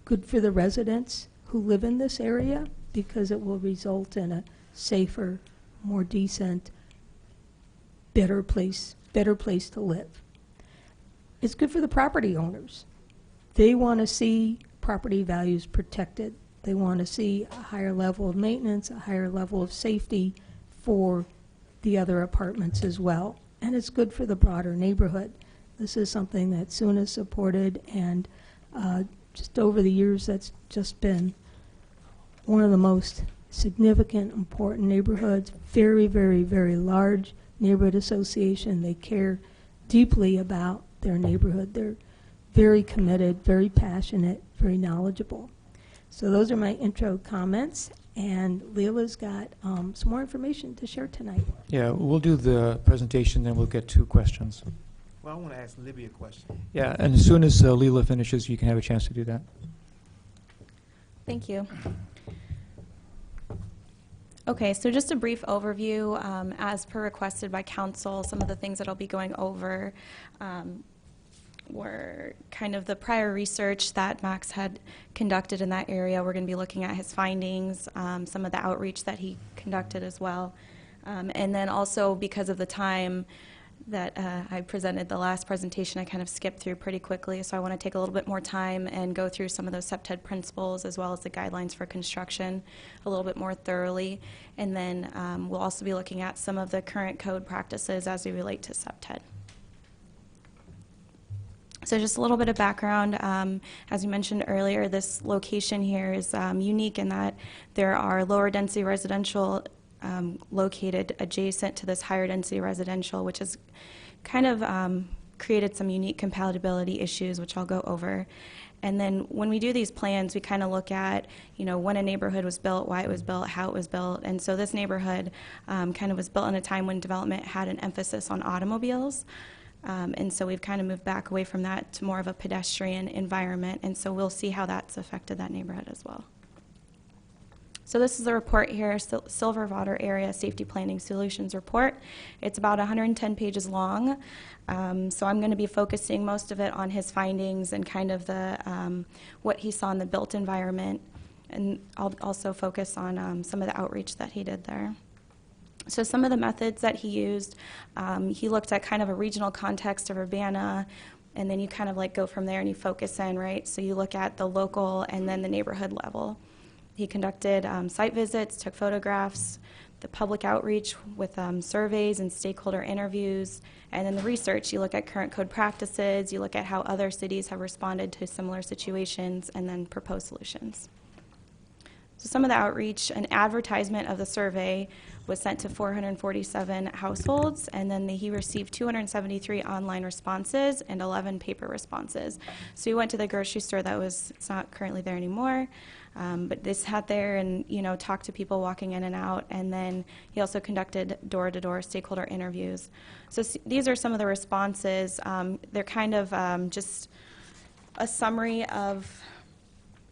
good for the residents who live in this area because it will result in a safer, more decent, better place to live. It's good for the property owners. They want to see property values protected. They want to see a higher level of maintenance, a higher level of safety for the other apartments as well. And it's good for the broader neighborhood. This is something that SUNA supported, and just over the years, that's just been one of the most significant, important neighborhoods. Very, very, very large neighborhood association. They care deeply about their neighborhood. They're very committed, very passionate, very knowledgeable. So those are my intro comments, and Leila's got some more information to share tonight. Yeah, we'll do the presentation, then we'll get to questions. Well, I want to ask Libby a question. Yeah, and as soon as Leila finishes, you can have a chance to do that. Thank you. Okay, so just a brief overview, as per requested by council, some of the things that I'll be going over were kind of the prior research that Max had conducted in that area. We're going to be looking at his findings, some of the outreach that he conducted as well. And then also, because of the time that I presented the last presentation, I kind of skipped through pretty quickly, so I want to take a little bit more time and go through some of those SEPTED principles as well as the guidelines for construction a little bit more thoroughly. And then we'll also be looking at some of the current code practices as they relate to SEPTED. So just a little bit of background. As you mentioned earlier, this location here is unique in that there are lower density residential located adjacent to this higher density residential, which has kind of created some unique compatibility issues, which I'll go over. And then when we do these plans, we kind of look at, you know, when a neighborhood was built, why it was built, how it was built. And so this neighborhood kind of was built in a time when development had an emphasis on automobiles. And so we've kind of moved back away from that to more of a pedestrian environment. And so we'll see how that's affected that neighborhood as well. So this is the report here, Silver Water Area Safety Planning Solutions Report. It's about 110 pages long. So I'm going to be focusing most of it on his findings and kind of the what he saw in the built environment. And I'll also focus on some of the outreach that he did there. So some of the methods that he used, he looked at kind of a regional context of Urbana, and then you kind of like go from there and you focus in, right? So you look at the local and then the neighborhood level. He conducted site visits, took photographs, the public outreach with surveys and stakeholder interviews, and then the research. You look at current code practices, you look at how other cities have responded to similar situations, and then propose solutions. So some of the outreach, an advertisement of the survey was sent to 447 households, and then he received 273 online responses and 11 paper responses. So we went to the grocery store it's not currently there anymore, but they sat there and, you know, talked to people walking in and out, and then he also conducted door-to-door stakeholder interviews. So these are some of the responses. They're kind of just a summary of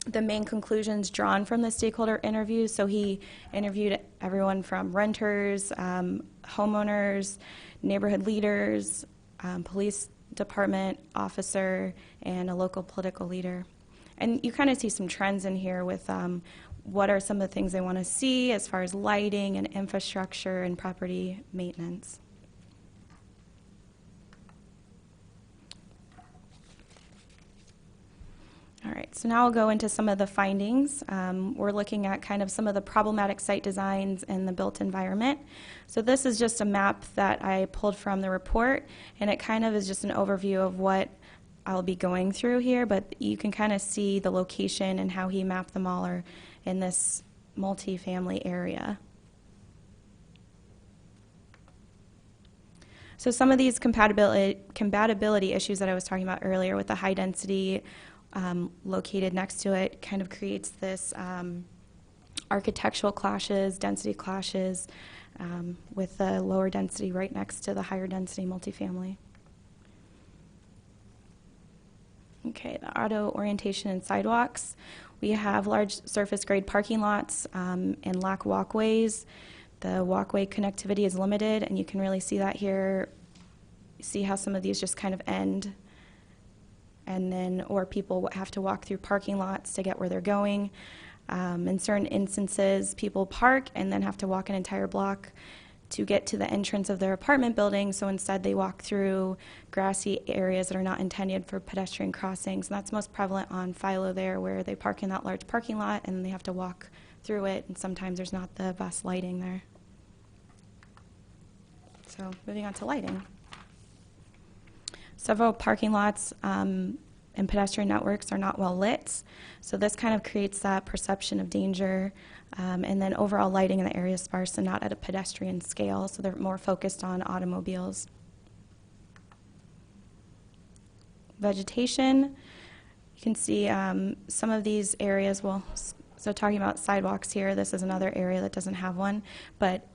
the main conclusions drawn from the stakeholder interviews. So he interviewed everyone from renters, homeowners, neighborhood leaders, police department officer, and a local political leader. And you kind of see some trends in here with what are some of the things they want to see as far as lighting and infrastructure and property maintenance. All right, so now I'll go into some of the findings. We're looking at kind of some of the problematic site designs in the built environment. So this is just a map that I pulled from the report, and it kind of is just an overview of what I'll be going through here, but you can kind of see the location and how he mapped them all are in this multifamily area. So some of these compatibility issues that I was talking about earlier with the high density located next to it kind of creates this architectural clashes, density clashes with the lower density right next to the higher density multifamily. Okay, the auto orientation and sidewalks. We have large surface grade parking lots and lack walkways. The walkway connectivity is limited, and you can really see that here. See how some of these just kind of end, and then, or people have to walk through parking lots to get where they're going. In certain instances, people park and then have to walk an entire block to get to the entrance of their apartment building, so instead they walk through grassy areas that are not intended for pedestrian crossings. And that's most prevalent on Philo there, where they park in that large parking lot and they have to walk through it, and sometimes there's not the best lighting there. So moving on to lighting. Several parking lots and pedestrian networks are not well lit, so this kind of creates that perception of danger. And then overall lighting in the area is sparse and not at a pedestrian scale, so they're more focused on automobiles. Vegetation, you can see some of these areas, well, so talking about sidewalks here, this is another area that doesn't have one, but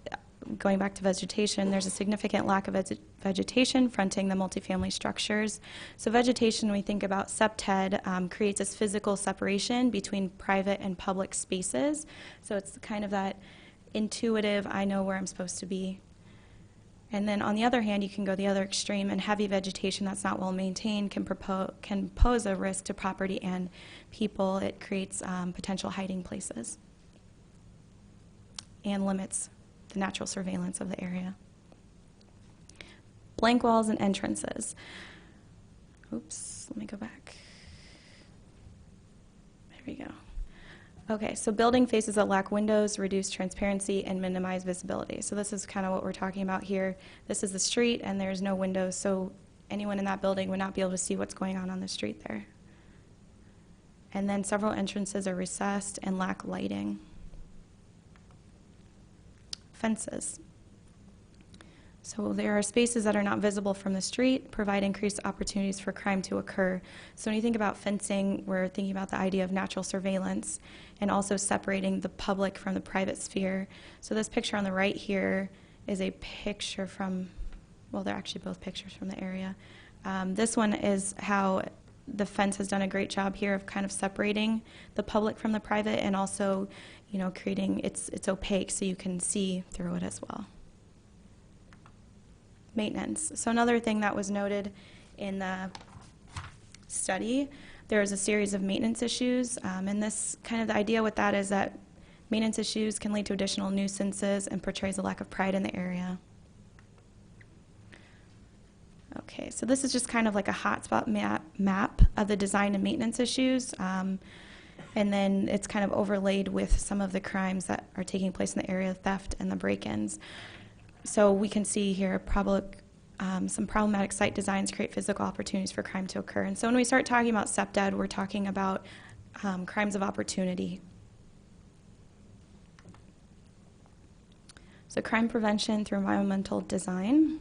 going back to vegetation, there's a significant lack of vegetation fronting the multifamily structures. So vegetation, when we think about SEPTED, creates this physical separation between private and public spaces. So it's kind of that intuitive, I know where I'm supposed to be. And then on the other hand, you can go the other extreme, and heavy vegetation that's not well maintained can pose a risk to property and people. It creates potential hiding places and limits the natural surveillance of the area. Blank walls and entrances. Oops, let me go back. There we go. Okay, so building faces that lack windows, reduce transparency, and minimize visibility. So this is kind of what we're talking about here. This is the street, and there's no windows, so anyone in that building would not be able to see what's going on the street there. And then several entrances are recessed and lack lighting. Fences. So there are spaces that are not visible from the street, provide increased opportunities for crime to occur. So when you think about fencing, we're thinking about the idea of natural surveillance and also separating the public from the private sphere. So this picture on the right here is a picture from, well, they're actually both pictures from the area. This one is how the fence has done a great job here of kind of separating the public from the private, and also, you know, creating, it's opaque so you can see through it as well. Maintenance. So another thing that was noted in the study, there is a series of maintenance issues, and this kind of the idea with that is that maintenance issues can lead to additional nuisances and portrays a lack of pride in the area. Okay, so this is just kind of like a hotspot map of the design and maintenance issues, and then it's kind of overlaid with some of the crimes that are taking place in the area, theft and the break-ins. So we can see here some problematic site designs create physical opportunities for crime to occur. And so when we start talking about SEPTED, we're talking about crimes of opportunity. So crime prevention through environmental design.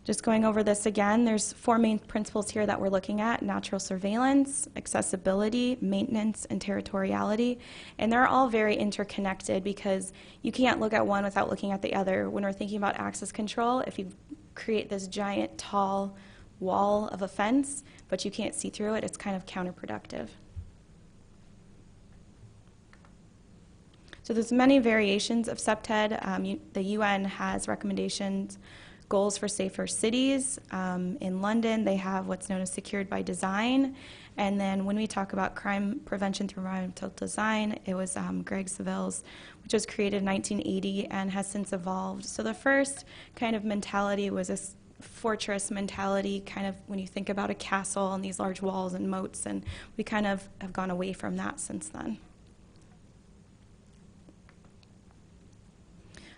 Just going over this again, there's 4 main principles here that we're looking at: natural surveillance, accessibility, maintenance, and territoriality. And they're all very interconnected because you can't look at one without looking at the other. When we're thinking about access control, if you create this giant, tall wall of a fence, but you can't see through it, it's kind of counterproductive. So there's many variations of SEPTED. The UN has recommendations, goals for safer cities. In London, they have what's known as secured by design. And then when we talk about crime prevention through environmental design, it was Greg Saville's, which was created in 1980 and has since evolved. So the first kind of mentality was this fortress mentality, kind of when you think about a castle and these large walls and moats, and we kind of have gone away from that since then.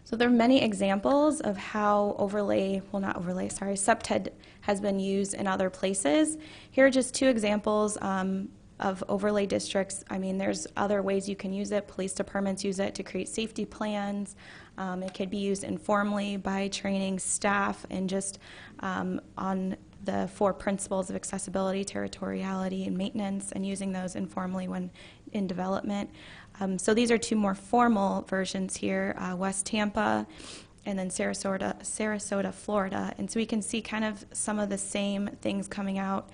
So there are many examples of how SUPTED has been used in other places. Here are just two examples of overlay districts. I mean, there's other ways you can use it. Police departments use it to create safety plans. It could be used informally by training staff and just on the 4 principles of accessibility, territoriality, and maintenance, and using those informally when in development. So these are 2 more formal versions here, West Tampa and then Sarasota, Florida. And so we can see kind of some of the same things coming out.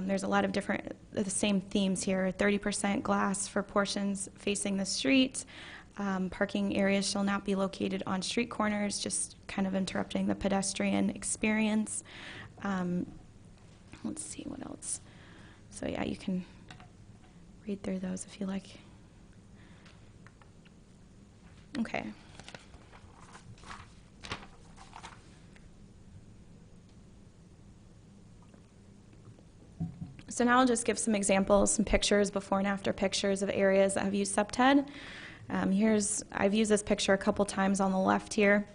There's a lot of the same themes here, 30% glass for portions facing the street. Parking areas shall not be located on street corners, just kind of interrupting the pedestrian experience. Let's see what else. So yeah, you can read through those if you like. Okay. So now I'll just give some examples, some pictures, before and after pictures of areas that have used SUPTED. I've used this picture a couple times on the left here.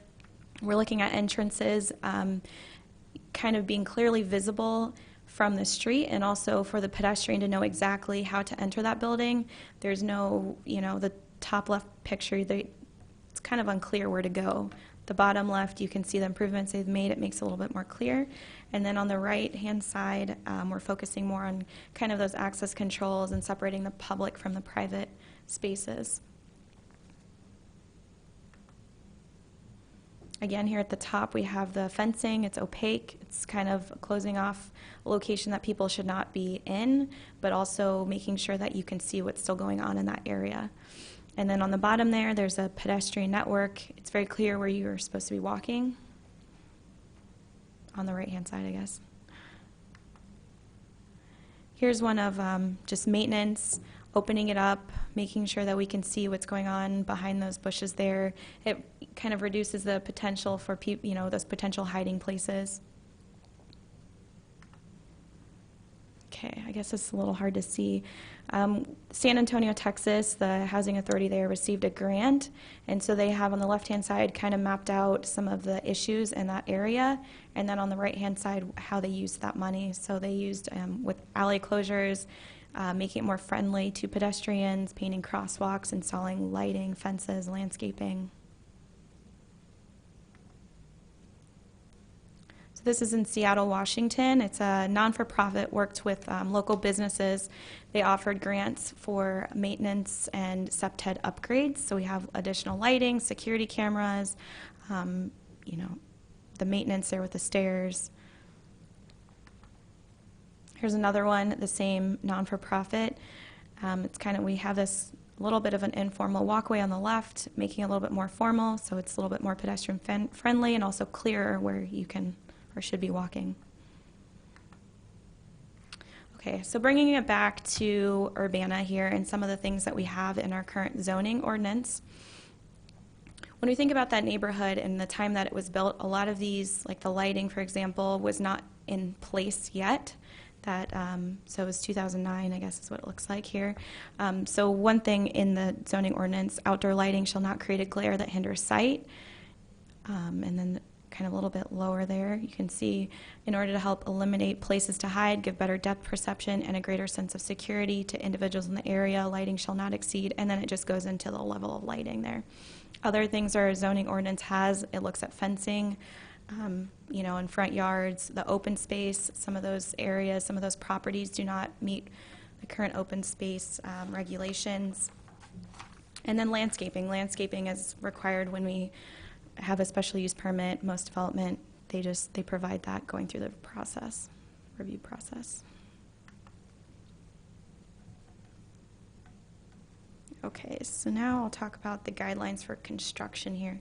We're looking at entrances kind of being clearly visible from the street, and also for the pedestrian to know exactly how to enter that building. There's no, the top left picture, it's kind of unclear where to go. The bottom left, you can see the improvements they've made. It makes it a little bit more clear. And then on the right-hand side, we're focusing more on kind of those access controls and separating the public from the private spaces. Again, here at the top, we have the fencing. It's opaque. It's kind of closing off a location that people should not be in, but also making sure that you can see what's still going on in that area. And then on the bottom there, there's a pedestrian network. It's very clear where you're supposed to be walking. On the right-hand side, I guess. Here's one of just maintenance, opening it up, making sure that we can see what's going on behind those bushes there. It kind of reduces the potential for those potential hiding places. Okay, I guess it's a little hard to see. San Antonio, Texas, the housing authority there received a grant, and so they have on the left-hand side kind of mapped out some of the issues in that area, and then on the right-hand side how they used that money. So they used with alley closures, making it more friendly to pedestrians, painting crosswalks, installing lighting, fences, landscaping. So this is in Seattle, Washington. It's a non-for-profit, worked with local businesses. They offered grants for maintenance and SUPTED upgrades. So we have additional lighting, security cameras, the maintenance there with the stairs. Here's another one, the same non-for-profit. It's kind of, we have this little bit of an informal walkway on the left, making it a little bit more formal, so it's a little bit more pedestrian friendly and also clearer where you can or should be walking. Okay, so bringing it back to Urbana here and some of the things that we have in our current zoning ordinance. When we think about that neighborhood and the time that it was built, a lot of these, like the lighting, for example, was not in place yet. So it was 2009, I guess is what it looks like here. So one thing in the zoning ordinance, outdoor lighting shall not create a glare that hinders sight. And then kind of a little bit lower there, you can see, in order to help eliminate places to hide, give better depth perception and a greater sense of security to individuals in the area, lighting shall not exceed, and then it just goes into the level of lighting there. Other things our zoning ordinance has, it looks at fencing, in front yards, the open space. Some of those areas, some of those properties do not meet the current open space regulations. And then landscaping. Landscaping is required when we have a special use permit. Most development, they provide that going through the review process. Okay, so now I'll talk about the guidelines for construction here.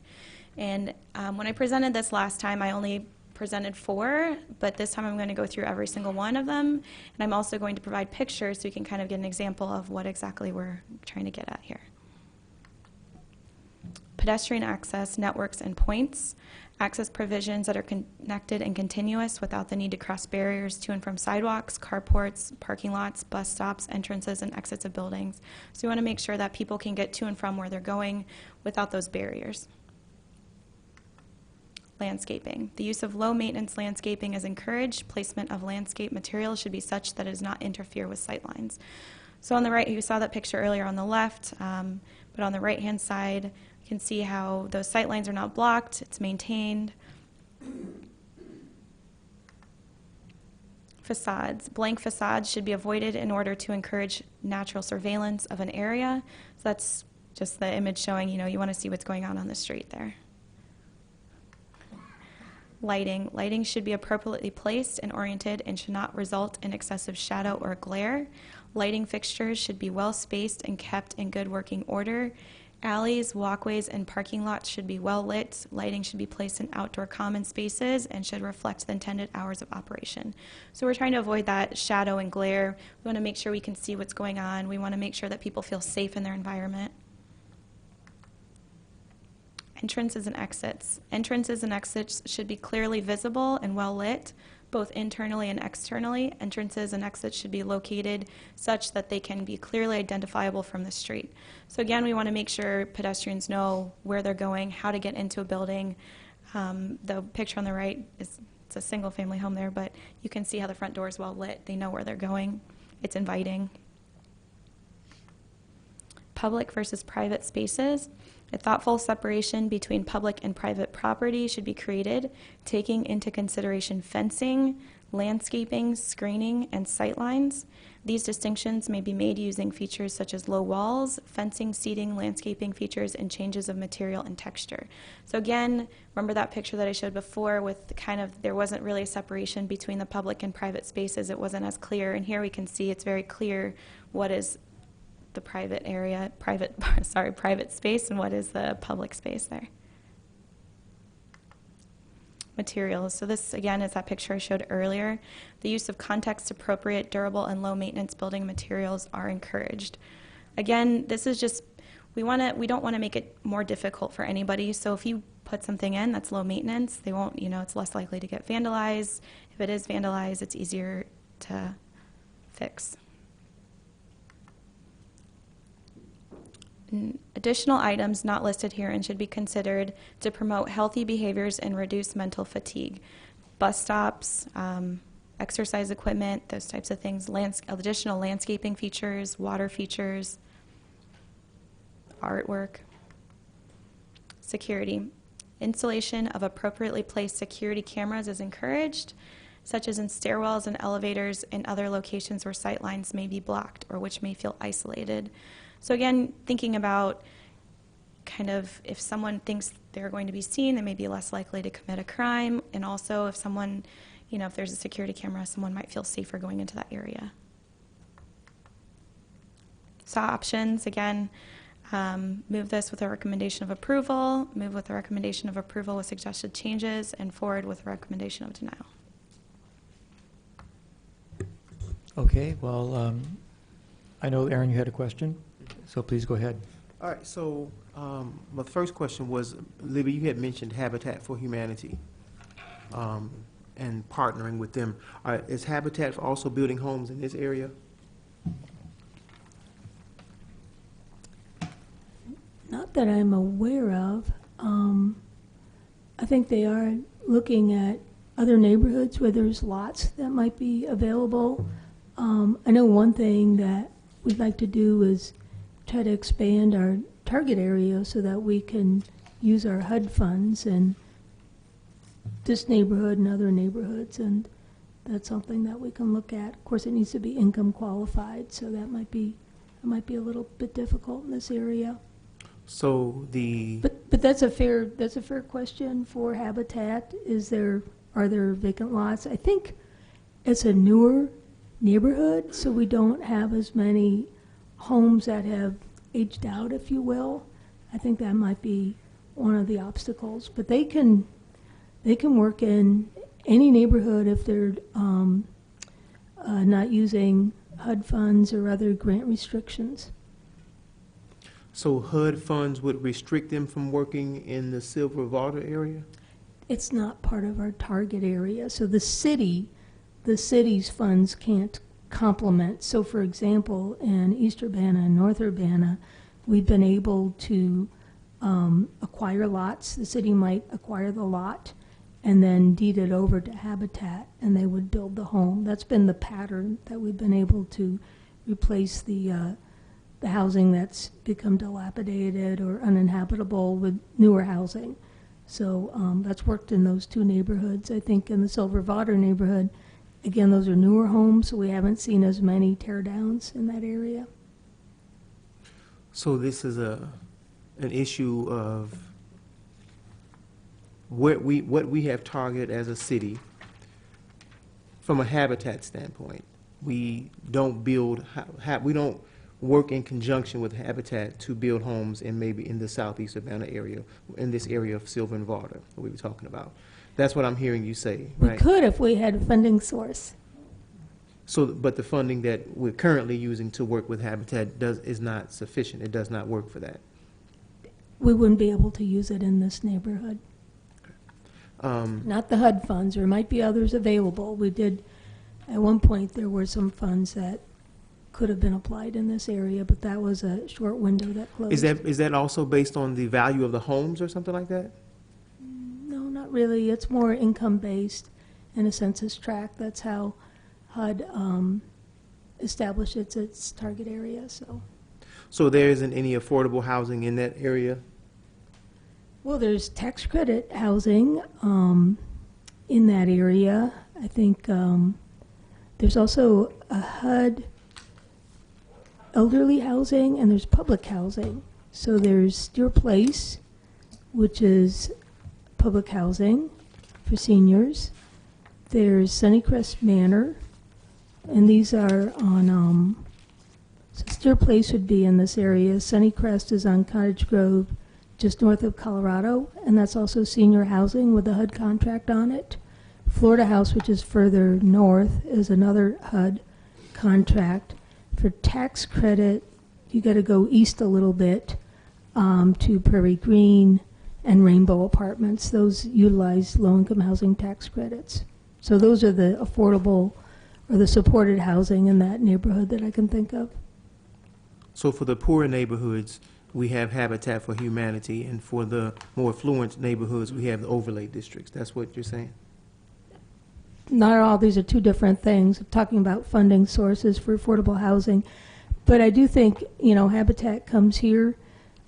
And when I presented this last time, I only presented 4, but this time I'm going to go through every single one of them. And I'm also going to provide pictures so you can kind of get an example of what exactly we're trying to get at here. Pedestrian access, networks, and points. Access provisions that are connected and continuous without the need to cross barriers to and from sidewalks, carports, parking lots, bus stops, entrances, and exits of buildings. So we want to make sure that people can get to and from where they're going without those barriers. landscaping. The use of low-maintenance landscaping is encouraged. Placement of landscape materials should be such that it does not interfere with sightlines. So on the right, you saw that picture earlier on the left, but on the right-hand side, you can see how those sightlines are not blocked. It's maintained. Facades. Blank facades should be avoided in order to encourage natural surveillance of an area. So that's just the image showing, you want to see what's going on the street there. Lighting. Lighting should be appropriately placed and oriented and should not result in excessive shadow or glare. Lighting fixtures should be well spaced and kept in good working order. Alleys, walkways, and parking lots should be well lit. Lighting should be placed in outdoor common spaces and should reflect the intended hours of operation. So we're trying to avoid that shadow and glare. We want to make sure we can see what's going on. We want to make sure that people feel safe in their environment. Entrances and exits. Entrances and exits should be clearly visible and well lit, both internally and externally. Entrances and exits should be located such that they can be clearly identifiable from the street. So again, we want to make sure pedestrians know where they're going, how to get into a building. The picture on the right it's a single family home there, but you can see how the front door is well lit. They know where they're going. It's inviting. Public versus private spaces. A thoughtful separation between public and private property should be created, taking into consideration fencing, landscaping, screening, and sightlines. These distinctions may be made using features such as low walls, fencing, seating, landscaping features, and changes of material and texture. So again, remember that picture that I showed before with there wasn't really a separation between the public and private spaces. It wasn't as clear, and here we can see it's very clear what is the private area, private space, and what is the public space there. Materials. So this, again, is that picture I showed earlier. The use of context-appropriate, durable, and low-maintenance building materials are encouraged. Again, this is just, we don't want to make it more difficult for anybody. So if you put something in that's low maintenance, they won't, it's less likely to get vandalized. If it is vandalized, it's easier to fix. Additional items not listed here and should be considered to promote healthy behaviors and reduce mental fatigue. Bus stops, exercise equipment, those types of things, additional landscaping features, water features, artwork. Security. Installation of appropriately placed security cameras is encouraged, such as in stairwells and elevators and other locations where sight lines may be blocked or which may feel isolated. So again, thinking about if someone thinks they're going to be seen, they may be less likely to commit a crime. And also if someone, if there's a security camera, someone might feel safer going into that area. So options, again, move this with a recommendation of approval, move with a recommendation of approval with suggested changes, and forward with a recommendation of denial. Okay, well, I know, Aaron, you had a question, so please go ahead. All right, so my first question was, Libby, you had mentioned Habitat for Humanity and partnering with them. Is Habitat also building homes in this area? Not that I'm aware of. I think they are looking at other neighborhoods where there's lots that might be available. I know one thing that we'd like to do is try to expand our target area so that we can use our HUD funds in this neighborhood and other neighborhoods, and that's something that we can look at. Of course, it needs to be income qualified, so that might be a little bit difficult in this area. So But that's a fair question for Habitat. Are there vacant lots? I think it's a newer neighborhood, so we don't have as many homes that have aged out, if you will. I think that might be one of the obstacles. But they can work in any neighborhood if they're not using HUD funds or other grant restrictions. So HUD funds would restrict them from working in the Silver Water area? It's not part of our target area. So the city's funds can't complement. So for example, in East Urbana and North Urbana, we've been able to acquire lots. The city might acquire the lot and then deed it over to Habitat, and they would build the home. That's been the pattern that we've been able to replace the housing that's become dilapidated or uninhabitable with newer housing. So that's worked in those two neighborhoods. I think in the Silver Water neighborhood, again, those are newer homes, so we haven't seen as many tear downs in that area. So this is an issue of what we have targeted as a city from a habitat standpoint. We don't build, we don't work in conjunction with Habitat to build homes in maybe in the southeast Savannah area, in this area of Silver and Water that we were talking about. That's what I'm hearing you say, We right? could if we had a funding source. So, but the funding that we're currently using to work with Habitat is not sufficient. It does not work for that. We wouldn't be able to use it in this neighborhood. Not the HUD funds. There might be others available. We did, at one point, there were some funds that could have been applied in this area, but that was a short window that closed. Is that also based on the value of the homes or something like that? No, not really. It's more income-based in a census tract. That's how HUD established its target area, so. So there isn't any affordable housing in that area? Well, there's tax credit housing in that area. I think there's also a HUD elderly housing, and there's public housing. So there's Steer Place, which is public housing for seniors. There's Sunnycrest Manor, and these are on, so Steer Place would be in this area. Sunnycrest is on Cottage Grove, just north of Colorado, and that's also senior housing with a HUD contract on it. Florida House, which is further north, is another HUD contract. For tax credit, you got to go east a little bit to Prairie Green and Rainbow Apartments. Those utilize low-income housing tax credits. So those are the affordable or the supported housing in that neighborhood that I can think of. So for the poorer neighborhoods, we have Habitat for Humanity, and for the more affluent neighborhoods, we have the overlay districts. That's what you're saying? Not all, these are two different things. I'm talking about funding sources for affordable housing. But I do think, you know, Habitat comes here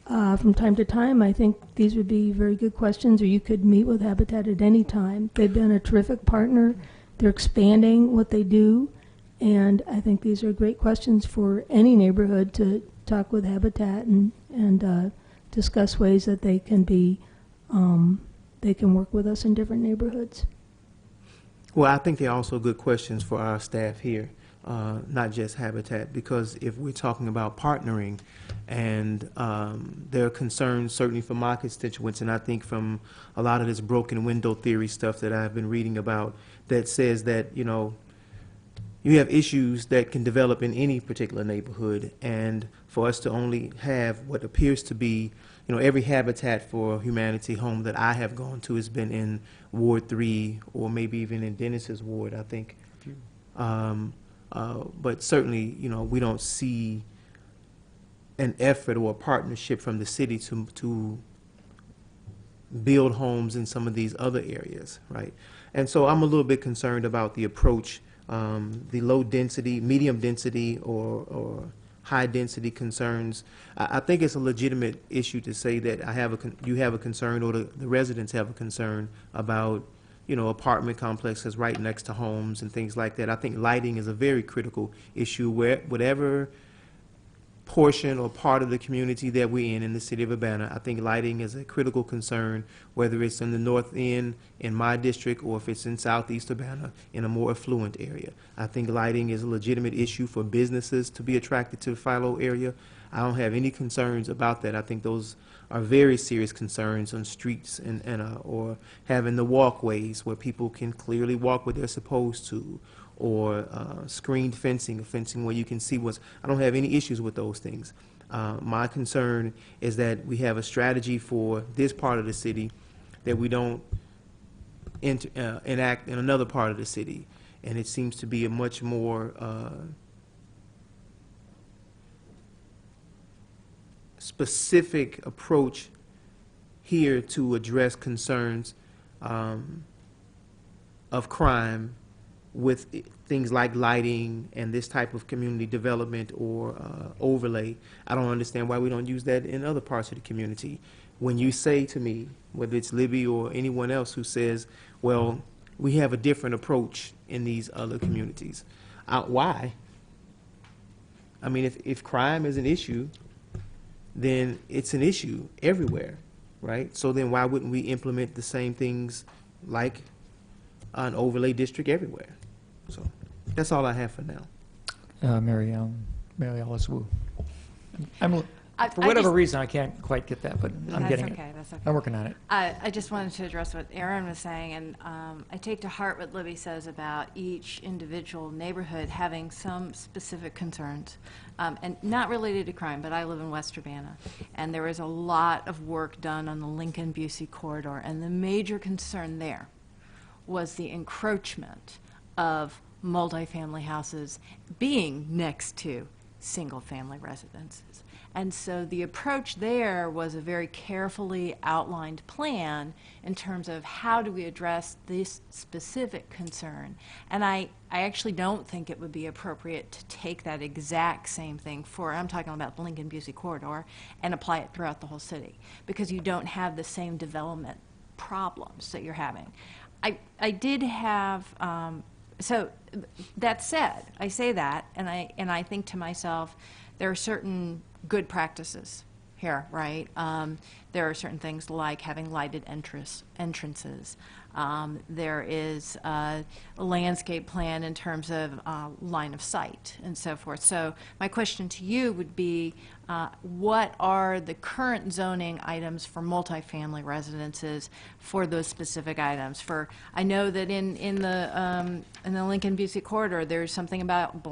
from time to time. I think these would be very good questions, or you could meet with Habitat at any time. They've been a terrific partner. They're expanding what they do, and I think these are great questions for any neighborhood to talk with Habitat and discuss ways that they can be, they can work with us in different neighborhoods. Well, I think they're also good questions for our staff here, not just Habitat, because if we're talking about partnering, and there are concerns certainly from my constituents, and I think from a lot of this broken window theory stuff that I've been reading about, that says that, you know, you have issues that can develop in any particular neighborhood, and for us to only have what appears to be, you know, every Habitat for Humanity home that I have gone to has been in Ward 3 or maybe even in Dennis's ward, I think. But certainly, you know, we don't see an effort or a partnership from the city to build homes in some of these other areas, right? And so I'm a little bit concerned about the approach, the low density, medium density, or high density concerns. I think it's a legitimate issue to say that you have a concern, or the residents have a concern about, you know, apartment complexes right next to homes and things like that. I think lighting is a very critical issue where whatever portion or part of the community that we're in the city of Urbana, I think lighting is a critical concern, whether it's in the north end in my district or if it's in southeast Urbana in a more affluent area. I think lighting is a legitimate issue for businesses to be attracted to the Philo area. I don't have any concerns about that. I think those are very serious concerns on streets or having the walkways where people can clearly walk where they're supposed to, or screened fencing, or fencing where you can see what's. I don't have any issues with those things. My concern is that we have a strategy for this part of the city that we don't enact in another part of the city, and it seems to be a much more specific approach here to address concerns of crime with things like lighting and this type of community development or overlay. I don't understand why we don't use that in other parts of the community. When you say to me, whether it's Libby or anyone else who says, well, we have a different approach in these other communities. Why? I mean, if crime is an issue, then it's an issue everywhere, right? So then why wouldn't we implement the same things like an overlay district everywhere? So that's all I have for now. Mary Alice Wu. For I whatever just- reason, I can't quite get that, but I'm getting it. That's okay. I'm working on it. I just wanted to address what Aaron was saying, and I take to heart what Libby says about each individual neighborhood having some specific concerns, and not related to crime, but I live in West Urbana, and there is a lot of work done on the Lincoln-Busey corridor, and the major concern there was the encroachment of multifamily houses being next to single-family residences. And so the approach there was a very carefully outlined plan in terms of how do we address this specific concern. And I actually don't think it would be appropriate to take that exact same thing I'm talking about the Lincoln-Busey corridor, and apply it throughout the whole city, because you don't have the same development problems that you're having. I did have, so that said, I say that, and I think to myself, there are certain good practices here, right? There are certain things like having lighted entrances. There is a landscape plan in terms of line of sight and so forth. So my question to you would be, what are the current zoning items for multifamily residences for those specific items? I know that in the Lincoln-Busey corridor, there's something about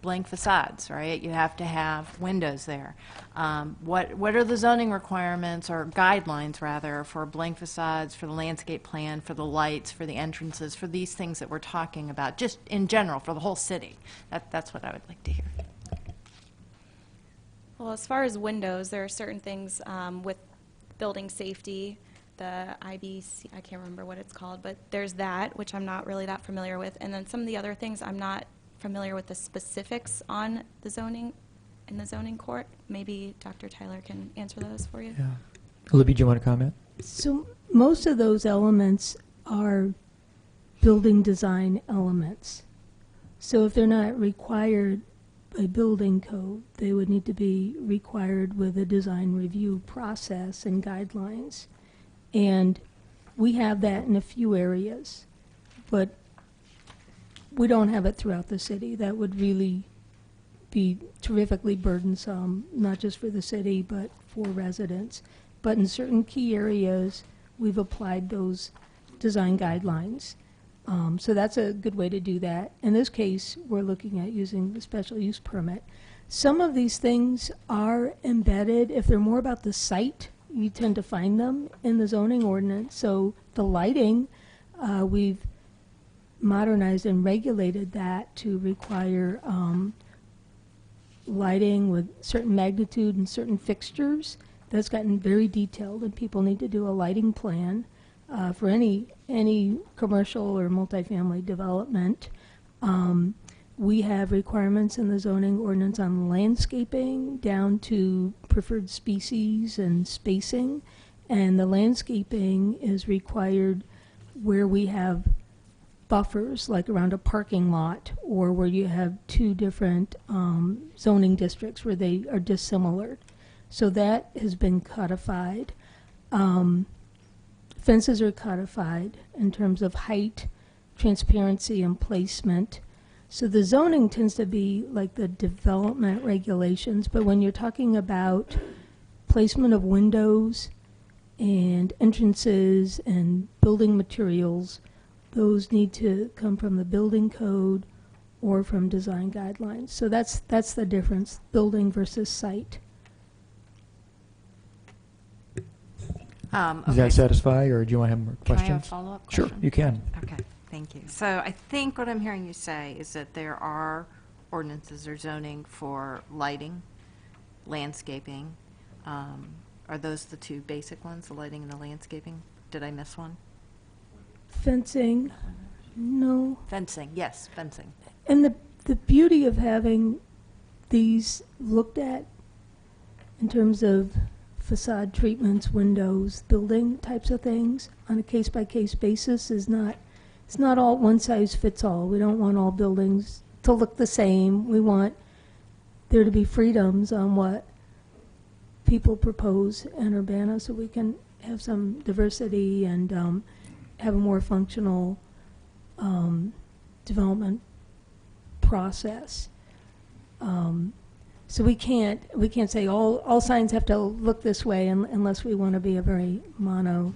blank facades, right? You have to have windows there. What are the zoning requirements, or guidelines rather, for blank facades, for the landscape plan, for the lights, for the entrances, for these things that we're talking about, just in general for the whole city? That's what I would like to hear. Well, as far as windows, there are certain things with building safety, the IBC, I can't remember what it's called, but there's that, which I'm not really that familiar with. And then some of the other things, I'm not familiar with the specifics on the zoning, in the zoning court. Maybe Dr. Tyler can answer those for you. Yeah. Libby, do you want to comment? So most of those elements are building design elements. So if they're not required by building code, they would need to be required with a design review process and guidelines. And we have that in a few areas, but we don't have it throughout the city. That would really be terrifically burdensome, not just for the city, but for residents. But in certain key areas, we've applied those design guidelines. So that's a good way to do that. In this case, we're looking at using the special use permit. Some of these things are embedded. If they're more about the site, you tend to find them in the zoning ordinance. So the lighting, we've modernized and regulated that to require lighting with certain magnitude and certain fixtures. That's gotten very detailed, and people need to do a lighting plan for any commercial or multifamily development. We have requirements in the zoning ordinance on landscaping down to preferred species and spacing, and the landscaping is required where we have buffers, like around a parking lot, or where you have two different zoning districts where they are dissimilar. So that has been codified. Fences are codified in terms of height, transparency, and placement. So the zoning tends to be like the development regulations, but when you're talking about placement of windows and entrances and building materials, those need to come from the building code or from design guidelines. So that's the difference, building versus site. Does that satisfy, or do you want to have more Can I have a questions? follow-up Sure, question? you can. Okay, thank you. So I think what I'm hearing you say is that there are ordinances or zoning for lighting, landscaping. Are those the two basic ones, the lighting and the landscaping? Did I miss one? Fencing, No. Fencing, yes, fencing. And the beauty of having these looked at in terms of facade treatments, windows, building types of things on a case-by-case basis is not, it's not all one size fits all. We don't want all buildings to look the same. We want there to be freedoms on what people propose in Urbana so we can have some diversity and have a more functional development process. So we can't say all signs have to look this way unless we want to be a very mono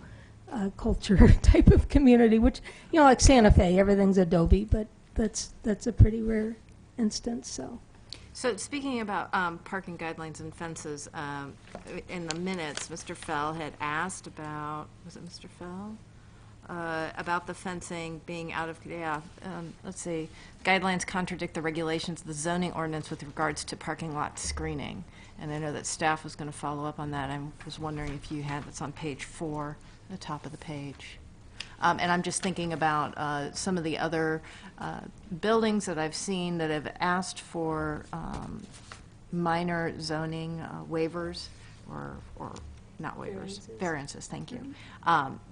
culture type of community, which, you know, like Santa Fe, everything's Adobe, but that's a pretty rare instance. So speaking about parking guidelines and fences, in the minutes, Mr. Fell had asked about, was it Mr. Fell? About the fencing being out of, let's see, guidelines contradict the regulations of the zoning ordinance with regards to parking lot screening. And I know that staff was going to follow up on that. I was wondering if you had, it's on page 4, the top of the page. And I'm just thinking about some of the other buildings that I've seen that have asked for minor zoning waivers or not waivers, variances, thank you.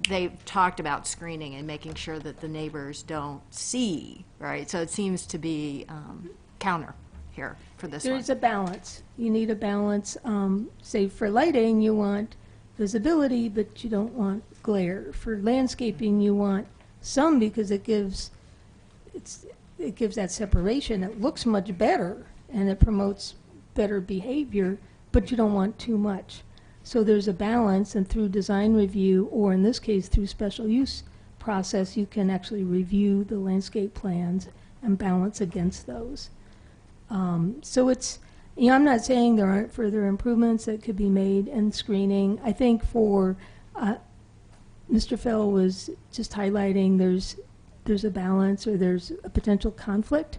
They've talked about screening and making sure that the neighbors don't see, right? So it seems to be counter here for this one. There's a balance. You need a balance. Say for lighting, you want visibility, but you don't want glare. For landscaping, you want some because it gives that separation. It looks much better and it promotes better behavior, but you don't want too much. So there's a balance, and through design review, or in this case through special use process, you can actually review the landscape plans and balance against those. So it's, you know, I'm not saying there aren't further improvements that could be made in screening. I think for Mr. Fell was just highlighting there's a balance or there's a potential conflict,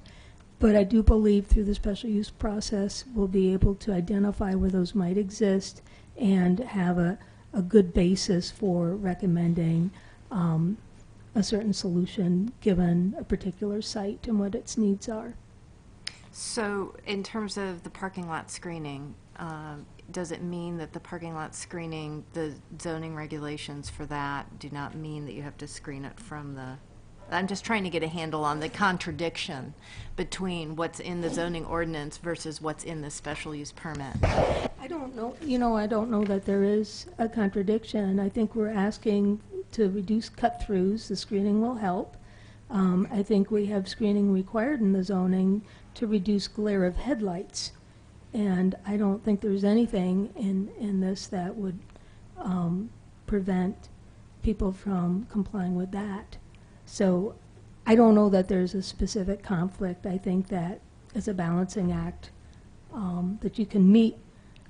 but I do believe through the special use process we'll be able to identify where those might exist and have a good basis for recommending a certain solution given a particular site and what its needs are. So in terms of the parking lot screening, does it mean that the parking lot screening, the zoning regulations for that do not mean that you have to screen it from the, I'm just trying to get a handle on the contradiction between what's in the zoning ordinance versus what's in the special use permit. I don't know, you know, I don't know that there is a contradiction. I think we're asking to reduce cut-throughs. The screening will help. I think we have screening required in the zoning to reduce glare of headlights. And I don't think there's anything in this that would prevent people from complying with that. So I don't know that there's a specific conflict. I think that it's a balancing act, that you can meet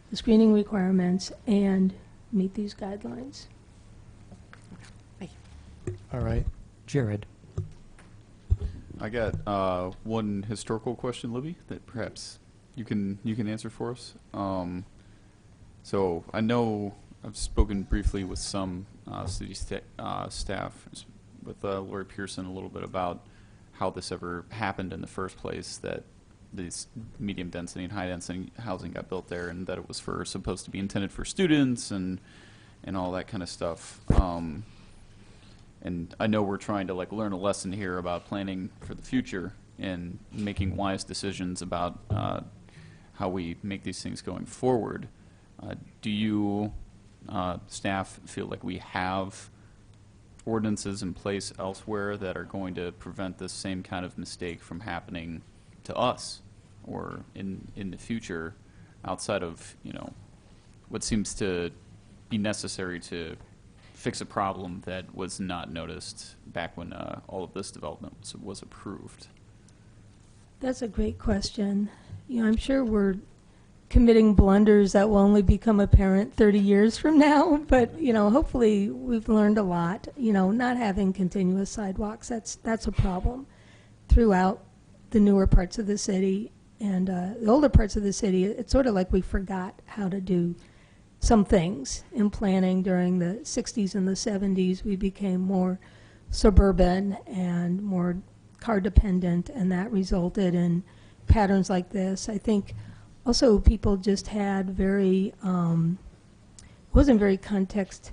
the screening requirements and meet these guidelines. Thank you. All right. Jared. I got one historical question, Libby, that perhaps you can answer for us. So I know I've spoken briefly with some city staff, with Lori Pearson, a little bit about how this ever happened in the first place, that these medium density and high density housing got built there, and that it was supposed to be intended for students and all that kind of stuff. And I know we're trying to learn a lesson here about planning for the future and making wise decisions about how we make these things going forward. Do you, staff, feel like we have ordinances in place elsewhere that are going to prevent this same kind of mistake from happening to us or in the future, outside of, you know, what seems to be necessary to fix a problem that was not noticed back when all of this development was approved? That's a great question. You know, I'm sure we're committing blunders that will only become apparent 30 years from now, but, you know, hopefully we've learned a lot. You know, not having continuous sidewalks, that's a problem throughout the newer parts of the city. And the older parts of the city, it's sort of like we forgot how to do some things in planning during the 60s and the 70s. We became more suburban and more car dependent, and that resulted in patterns like this. I think also people just had wasn't very context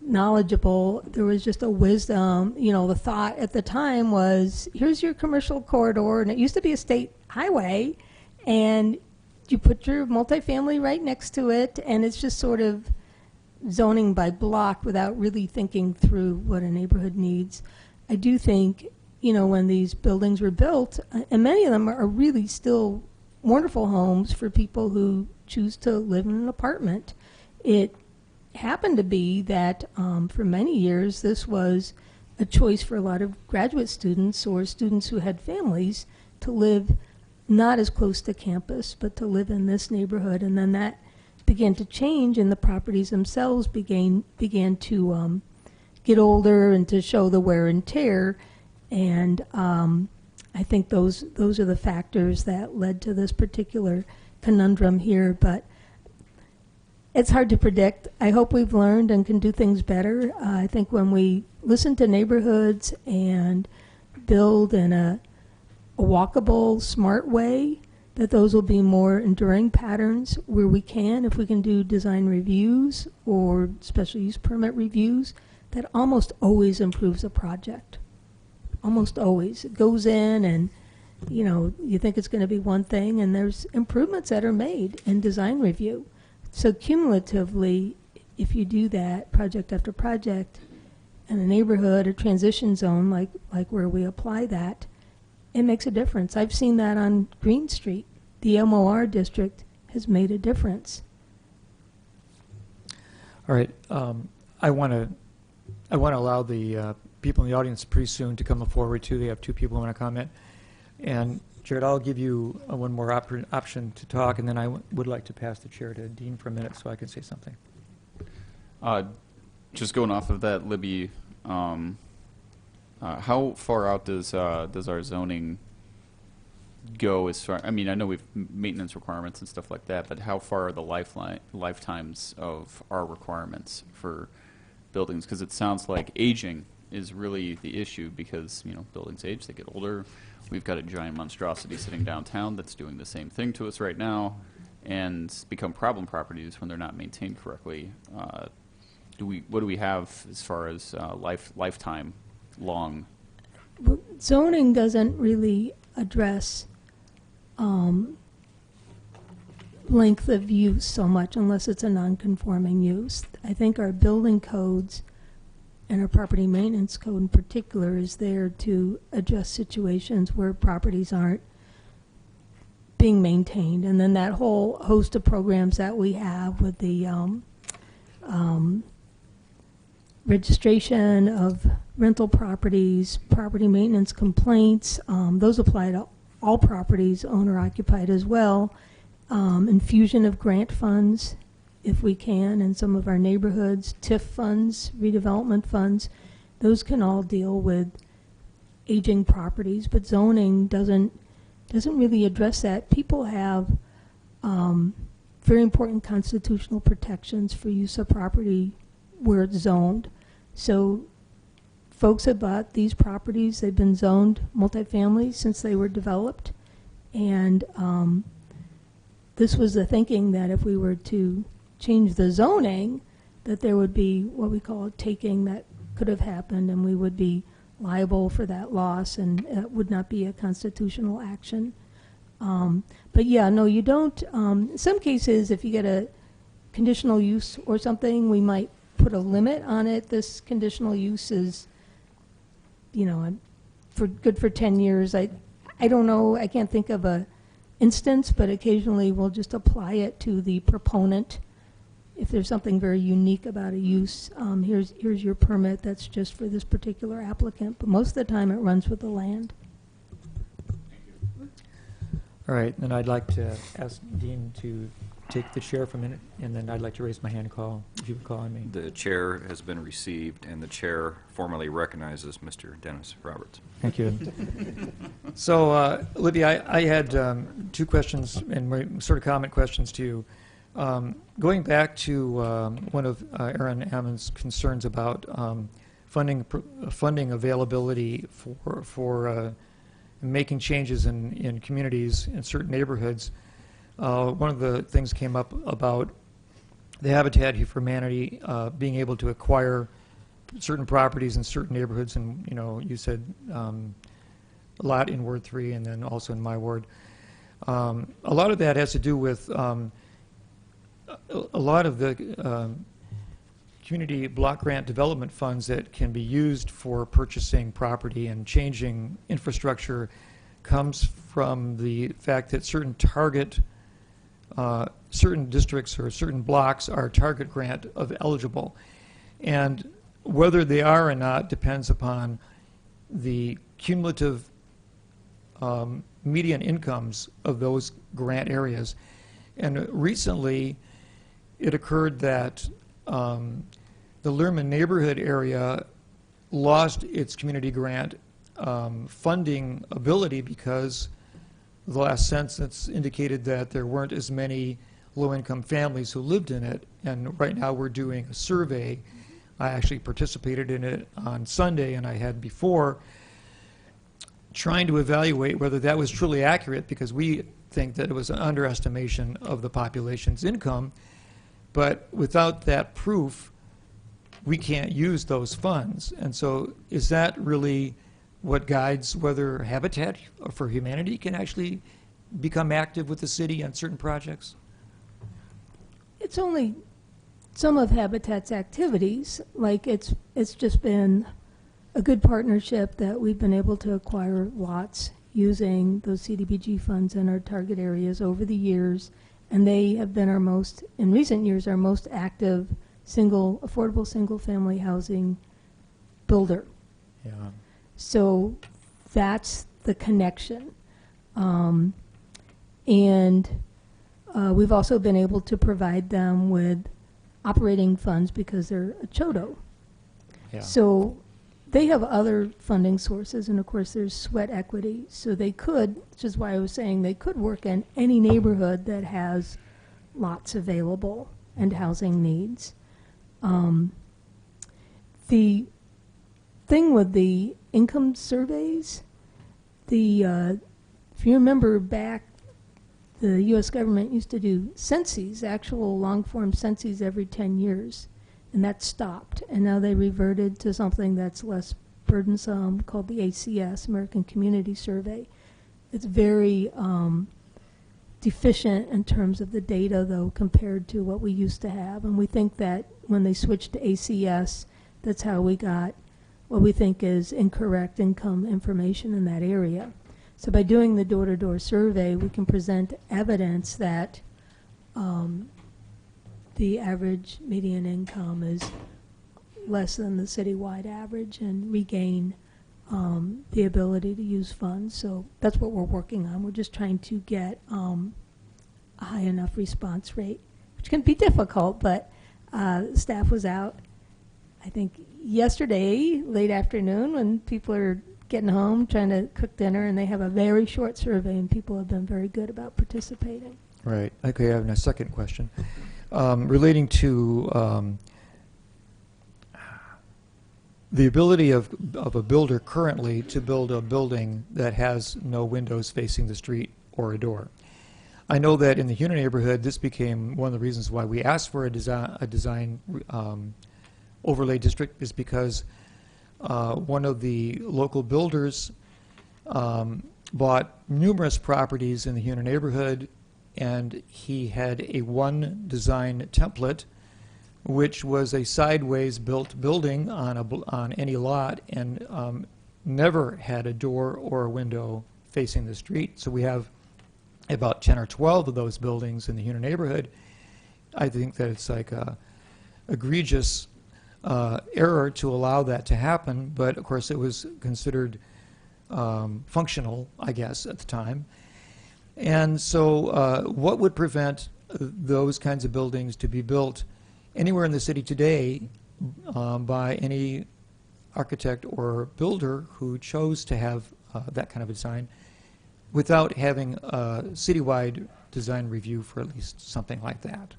knowledgeable. There was just a wisdom, the thought at the time was, here's your commercial corridor, and it used to be a state highway, and you put your multifamily right next to it, and it's just sort of zoning by block without really thinking through what a neighborhood needs. I do think, when these buildings were built, and many of them are really still wonderful homes for people who choose to live in an apartment. It happened to be that for many years this was a choice for a lot of graduate students or students who had families to live not as close to campus, but to live in this neighborhood. And then that began to change, and the properties themselves began to get older and to show the wear and tear. And I think those are the factors that led to this particular conundrum here. But it's hard to predict. I hope we've learned and can do things better. I think when we listen to neighborhoods and build in a walkable, smart way, that those will be more enduring patterns where we can, if we can do design reviews or special use permit reviews, that almost always improves a project. Almost always. It goes in and, you think it's going to be one thing, and there's improvements that are made in design review. So cumulatively, if you do that project after project in a neighborhood, a transition zone like where we apply that, it makes a difference. I've seen that on Green Street. The MOR district has made a difference. All right. I want to allow the people in the audience pretty soon to come forward too. They have two people who want to comment. And Jared, I'll give you one more option to talk, and then I would like to pass the chair to Dean for a minute so I can say something. Just going off of that, Libby, how far out does our zoning go as far? I mean, I know we've maintenance requirements and stuff like that, but how far are the lifetimes of our requirements for buildings? Because it sounds like aging is really the issue, because buildings age, they get older. We've got a giant monstrosity sitting downtown that's doing the same thing to us right now, and become problem properties when they're not maintained correctly. What do we have as far as lifetime long? Well, zoning doesn't really address length of use so much unless it's a non-conforming use. I think our building codes and our property maintenance code in particular is there to address situations where properties aren't being maintained. And then that whole host of programs that we have with the registration of rental properties, property maintenance complaints, those apply to all properties, owner-occupied as well. Infusion of grant funds, if we can, in some of our neighborhoods, TIF funds, redevelopment funds, those can all deal with aging properties, but zoning doesn't really address that. People have very important constitutional protections for use of property where it's zoned. So folks have bought these properties, they've been zoned multifamily since they were developed, and this was the thinking that if we were to change the zoning, that there would be what we call a taking that could have happened, and we would be liable for that loss, and it would not be a constitutional action. But yeah, no, you don't. In some cases, if you get a conditional use or something, we might put a limit on it. This conditional use is, good for 10 years. I don't know. I can't think of a instance, but occasionally we'll just apply it to the proponent. If there's something very unique about a use, here's your permit that's just for this particular applicant. But most of the time it runs with the land. All right, then I'd like to ask Dean to take the chair for a minute, and then I'd like to raise my hand and call, if you would call on me. The chair has been received, and the chair formally recognizes Mr. Dennis Roberts. Thank you. So, Libby, I had two questions, and sort of comment questions to you. Going back to one of Aaron Ammon's concerns about funding availability for making changes in communities in certain neighborhoods. One of the things came up about the Habitat for Humanity being able to acquire certain properties in certain neighborhoods, and you said a lot in Ward 3 and then also in my ward. A lot of that has to do with a lot of the community block grant development funds that can be used for purchasing property and changing infrastructure comes from the fact that certain districts or certain blocks are target grant eligible. And whether they are or not depends upon the cumulative median incomes of those grant areas. And recently, it occurred that the Learman neighborhood area lost its community grant funding ability because the last census indicated that there weren't as many low-income families who lived in it. And right now we're doing a survey. I actually participated in it on Sunday, and I had before, trying to evaluate whether that was truly accurate, because we think that it was an underestimation of the population's income. But without that proof, we can't use those funds. And so is that really what guides whether Habitat for Humanity can actually become active with the city on certain projects? It's only some of Habitat's activities. Like it's just been a good partnership that we've been able to acquire lots using those CDBG funds in our target areas over the years, and they have been in recent years, our most active affordable single-family housing builder. Yeah. So that's the connection. We've also been able to provide them with operating funds because they're a CHODO. Yeah. So they have other funding sources, and of course there's sweat equity. So they could, which is why I was saying they could work in any neighborhood that has lots available and housing needs. The thing with the income surveys, if you remember back, the U.S. government used to do censuses, actual long-form censuses every 10 years, and that stopped. And now they reverted to something that's less burdensome called the ACS, American Community Survey. It's very deficient in terms of the data, though, compared to what we used to have. And we think that when they switched to ACS, that's how we got what we think is incorrect income information in that area. So by doing the door-to-door survey, we can present evidence that the average median income is less than the citywide average and regain the ability to use funds. So that's what we're working on. We're just trying to get a high enough response rate, which can be difficult, but staff was out, I think, yesterday, late afternoon, when people are getting home, trying to cook dinner, and they have a very short survey, and people have been very good about participating. Right. Okay, I have a second question. Relating to the ability of a builder currently to build a building that has no windows facing the street or a door. I know that in the Huner neighborhood, this became one of the reasons why we asked for a design overlay district, is because one of the local builders bought numerous properties in the Huner neighborhood, and he had a one design template, which was a sideways built building on any lot, and never had a door or a window facing the street. So we have about 10 or 12 of those buildings in the Huner neighborhood. I think that it's like a egregious error to allow that to happen, but of course it was considered functional, I guess, at the time. And so what would prevent those kinds of buildings to be built anywhere in the city today by any architect or builder who chose to have that kind of a design without having a citywide design review for at least something like that?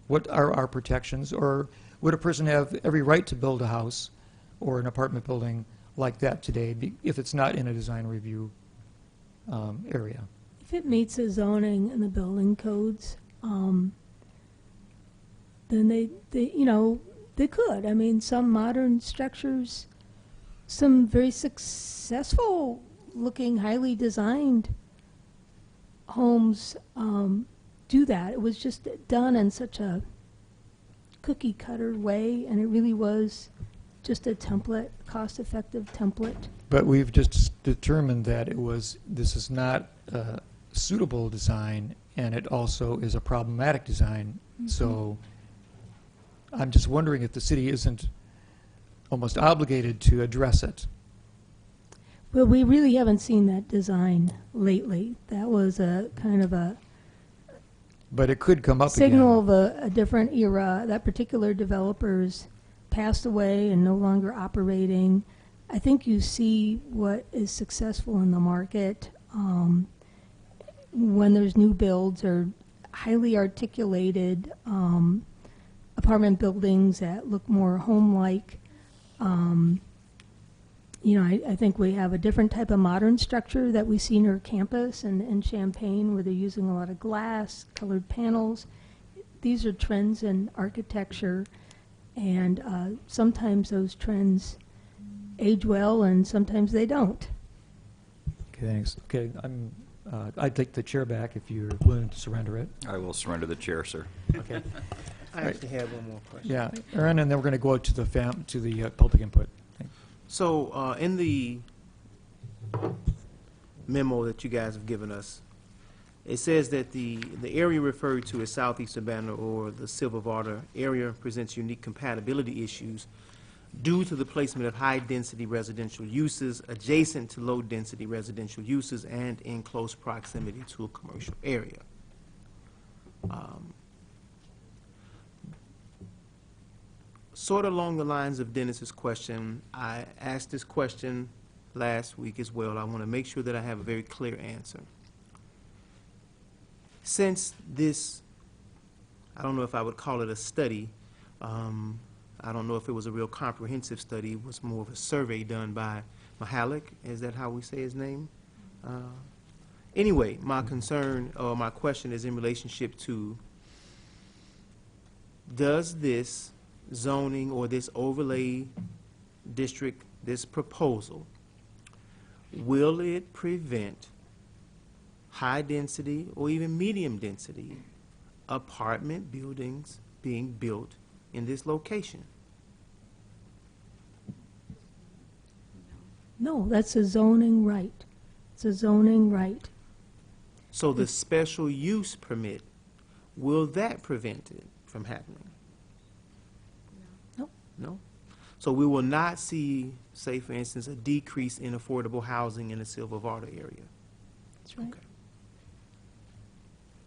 What are our protections? Or would a person have every right to build a house or an apartment building like that today if it's not in a design review area? If it meets the zoning and the building codes, then they could. I mean, some modern structures, some very successful looking, highly designed homes do that. It was just done in such a cookie cutter way, and it really was just a template, cost-effective template. But we've just determined that this is not a suitable design, and it also is a problematic design. So I'm just wondering if the city isn't almost obligated to address it. Well, we really haven't seen that design lately. That was a kind of a But it could come up signal again. of a different era. That particular developer's passed away and no longer operating. I think you see what is successful in the market when there's new builds or highly articulated apartment buildings that look more home-like. I think we have a different type of modern structure that we see near campus and in Champaign, where they're using a lot of glass, colored panels. These are trends in architecture, and sometimes those trends age well, and sometimes they don't. Okay, thanks. Okay, I'd take the chair back if you're willing to surrender it. I will surrender the chair, sir. Okay. I actually have one more question. Yeah, Aaron, and then we're going to go out to the public input. So, in the memo that you guys have given us, it says that the area referred to as Southeast Savannah or the Silver Water area presents unique compatibility issues due to the placement of high-density residential uses adjacent to low-density residential uses and in close proximity to a commercial area. Sort of along the lines of Dennis's question, I asked this question last week as well. I want to make sure that I have a very clear answer. Since this, I don't know if I would call it a study, I don't know if it was a real comprehensive study, it was more of a survey done by Mahalik, is that how we say his name? Anyway, my concern, or my question is in relationship to, does this zoning or this overlay district, this proposal, will it prevent high-density or even medium-density apartment buildings being built in this location? No, that's a zoning right. It's a zoning right. So the special use permit, will that prevent it from happening? No. No? So we will not see, say for instance, a decrease in affordable housing in the Silver Water area? That's right.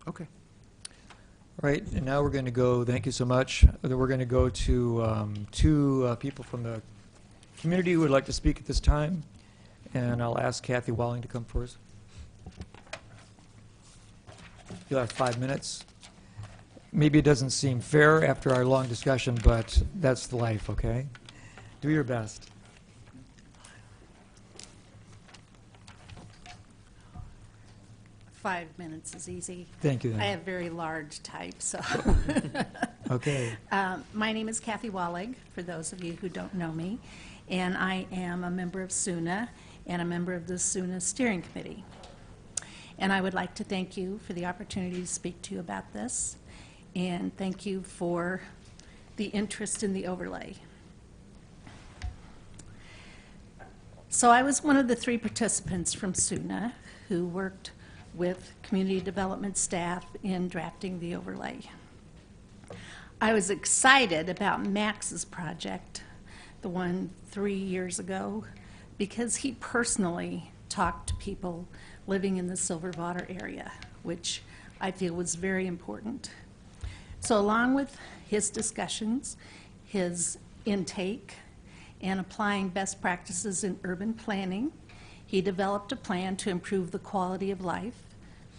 Okay. Right, and now we're going to go, thank you so much. We're going to go to two people from the community who would like to speak at this time. And I'll ask Kathy Walling to come first. You'll have 5 minutes. Maybe it doesn't seem fair after our long discussion, but that's the life, okay? Do your best. 5 minutes is easy. Thank you. Then. I have very large type, so. Okay. My name is Kathy Wallig, for those of you who don't know me, and I am a member of SUNA and a member of the SUNA Steering Committee. And I would like to thank you for the opportunity to speak to you about this, and thank you for the interest in the overlay. So I was one of the 3 participants from SUNA who worked with community development staff in drafting the overlay. I was excited about Max's project, the one 3 years ago, because he personally talked to people living in the Silver Water area, which I feel was very important. So along with his discussions, his intake, and applying best practices in urban planning, he developed a plan to improve the quality of life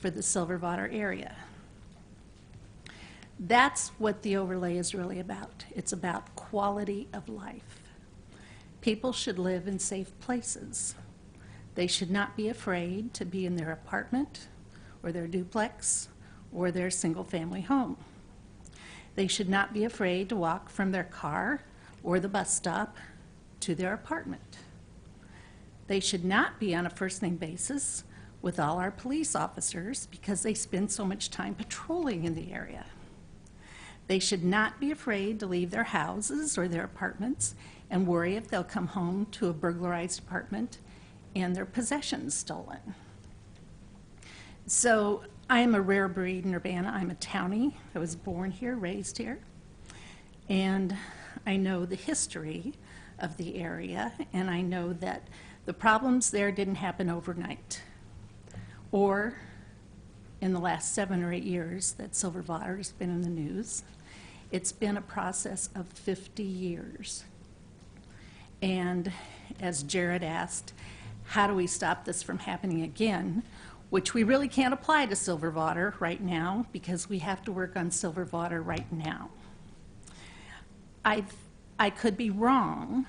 for the Silver Water area. That's what the overlay is really about. It's about quality of life. People should live in safe places. They should not be afraid to be in their apartment or their duplex or their single-family home. They should not be afraid to walk from their car or the bus stop to their apartment. They should not be on a first-name basis with all our police officers because they spend so much time patrolling in the area. They should not be afraid to leave their houses or their apartments and worry if they'll come home to a burglarized apartment and their possessions stolen. So I am a rare breed in Urbana. I'm a townie. I was born here, raised here, and I know the history of the area, and I know that the problems there didn't happen overnight, or in the last 7 or 8 years that Silver Water has been in the news. It's been a process of 50 years. And as Jared asked, how do we stop this from happening again? Which we really can't apply to Silver Water right now because we have to work on Silver Water right now. I could be wrong,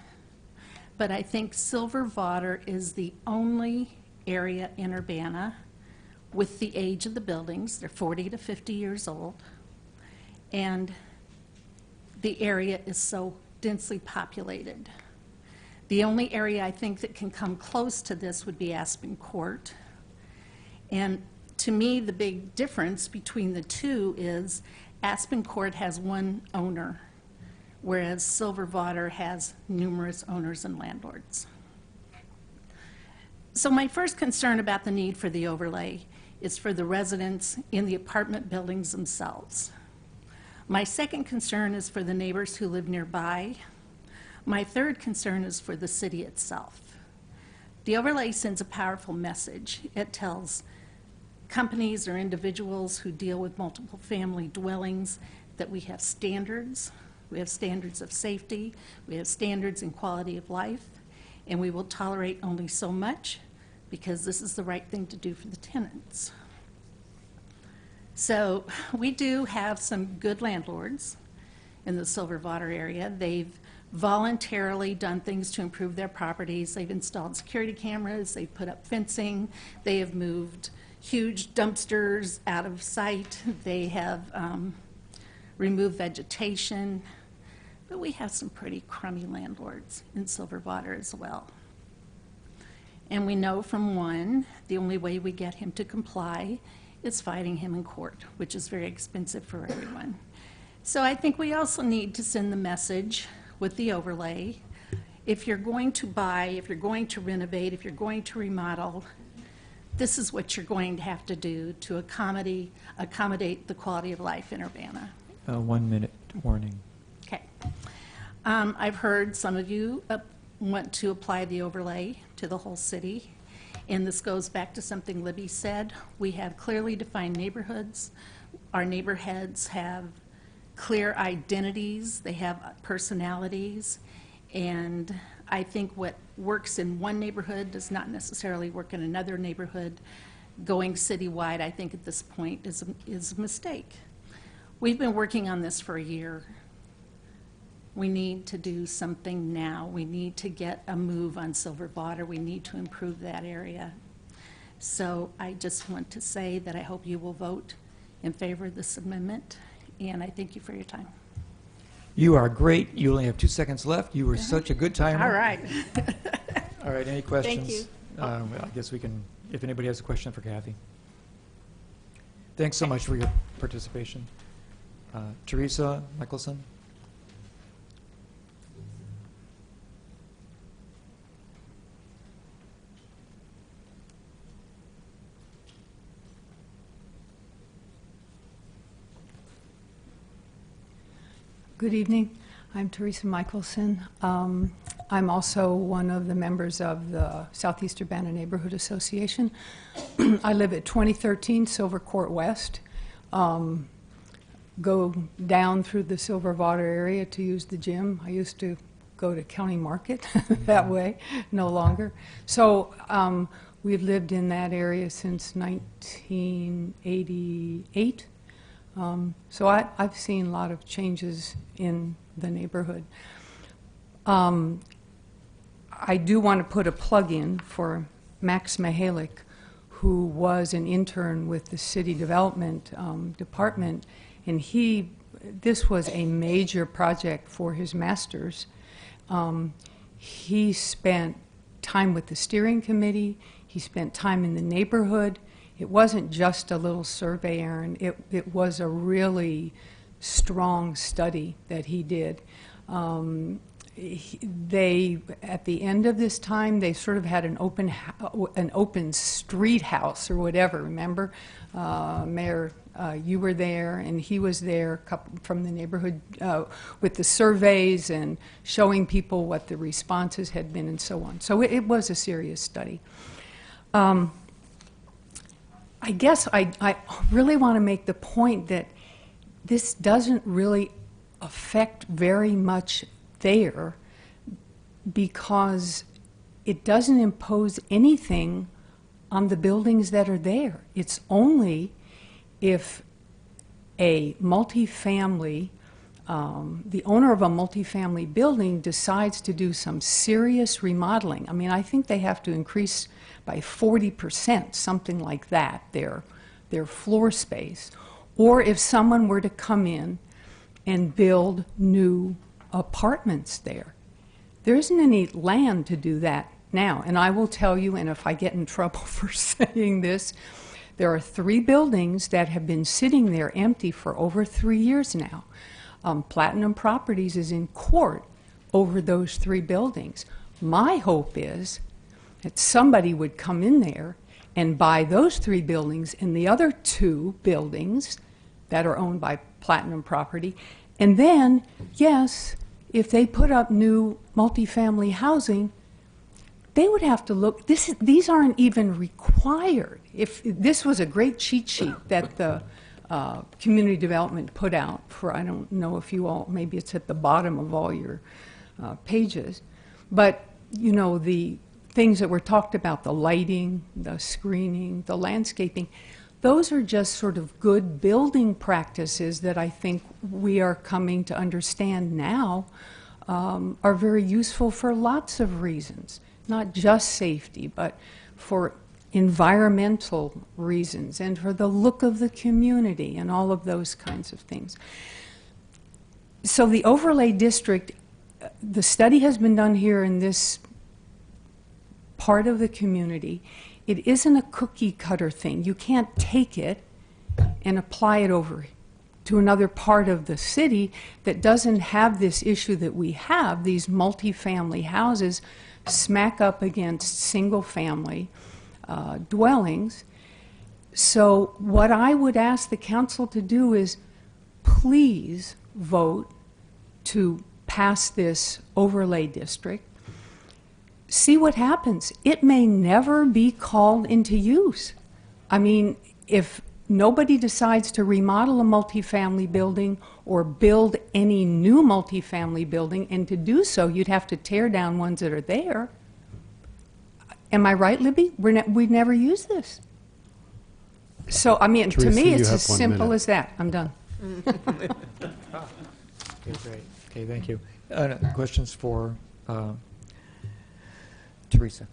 but I think Silver Water is the only area in Urbana with the age of the buildings. They're 40 to 50 years old, and the area is so densely populated. The only area I think that can come close to this would be Aspen Court. And to me, the big difference between the two is Aspen Court has one owner, whereas Silver Water has numerous owners and landlords. So my first concern about the need for the overlay is for the residents in the apartment buildings themselves. My second concern is for the neighbors who live nearby. My third concern is for the city itself. The overlay sends a powerful message. It tells companies or individuals who deal with multiple family dwellings that we have standards. We have standards of safety. We have standards in quality of life. And we will tolerate only so much because this is the right thing to do for the tenants. So we do have some good landlords in the Silver Water area. They've voluntarily done things to improve their properties. They've installed security cameras. They've put up fencing. They have moved huge dumpsters out of sight. They have removed vegetation. But we have some pretty crummy landlords in Silver Water as well. And we know from one, the only way we get him to comply is fighting him in court, which is very expensive for everyone. So I think we also need to send the message with the overlay. If you're going to buy, if you're going to renovate, if you're going to remodel, this is what you're going to have to do to accommodate the quality of life in Urbana. 1 minute warning. Okay. I've heard some of you want to apply the overlay to the whole city, and this goes back to something Libby said. We have clearly defined neighborhoods. Our neighborhoods have clear identities. They have personalities, and I think what works in one neighborhood does not necessarily work in another neighborhood. Going citywide, I think at this point is a mistake. We've been working on this for a year. We need to do something now. We need to get a move on Silver Water. We need to improve that area. So I just want to say that I hope you will vote in favor of this amendment, and I thank you for your time. You are great. You only have 2 seconds left. You were such a good timer. All right. All right, any questions? Thank you. Well, I guess we can, if anybody has a question for Kathy. Thanks so much for your participation. Teresa Michelson? Good evening. I'm Teresa Michelson. I'm also one of the members of the Southeast Urbana Neighborhood Association. I live at 2013 Silver Court West. Go down through the Silver Water area to use the gym. I used to go to County Market that way, no longer. So we've lived in that area since 1988. So I've seen a lot of changes in the neighborhood. I do want to put a plug in for Max Mihalik, who was an intern with the City Development Department, and this was a major project for his master's. He spent time with the steering committee. He spent time in the neighborhood. It wasn't just a little survey, Aaron. It was a really strong study that he did. They, at the end of this time, they sort of had an open street house or whatever. Remember, Mayor, you were there, and he was there from the neighborhood with the surveys and showing people what the responses had been and so on. So it was a serious study. I guess I really want to make the point that this doesn't really affect very much there because it doesn't impose anything on the buildings that are there. It's only if a multifamily, the owner of a multifamily building decides to do some serious remodeling. I mean, I think they have to increase by 40%, something like that, their floor space. Or if someone were to come in and build new apartments there. There isn't any land to do that now. And I will tell you, and if I get in trouble for saying this, there are 3 buildings that have been sitting there empty for over 3 years now. Platinum Properties is in court over those 3 buildings. My hope is that somebody would come in there and buy those 3 buildings and the other 2 buildings that are owned by Platinum Property. And then, yes, if they put up new multifamily housing, they would have to look. These aren't even required. If this was a great cheat sheet that the community development put out for, I don't know if you all, maybe it's at the bottom of all your pages, but you know, the things that were talked about, the lighting, the screening, the landscaping, those are just sort of good building practices that I think we are coming to understand now are very useful for lots of reasons, not just safety, but for environmental reasons and for the look of the community and all of those kinds of things. So the overlay district, the study has been done here in this part of the community. It isn't a cookie cutter thing. You can't take it and apply it over to another part of the city that doesn't have this issue that we have, these multifamily houses smack up against single family dwellings. So what I would ask the council to do is please vote to pass this overlay district. See what happens. It may never be called into use. I mean, if nobody decides to remodel a multifamily building or build any new multifamily building, and to do so, you'd have to tear down ones that are there. Am I right, Libby? We'd never use this. So, I mean, Teresa, to me, you it's have as 1 simple minute. as that. I'm done. Okay, great. Okay, thank you. Questions for Teresa?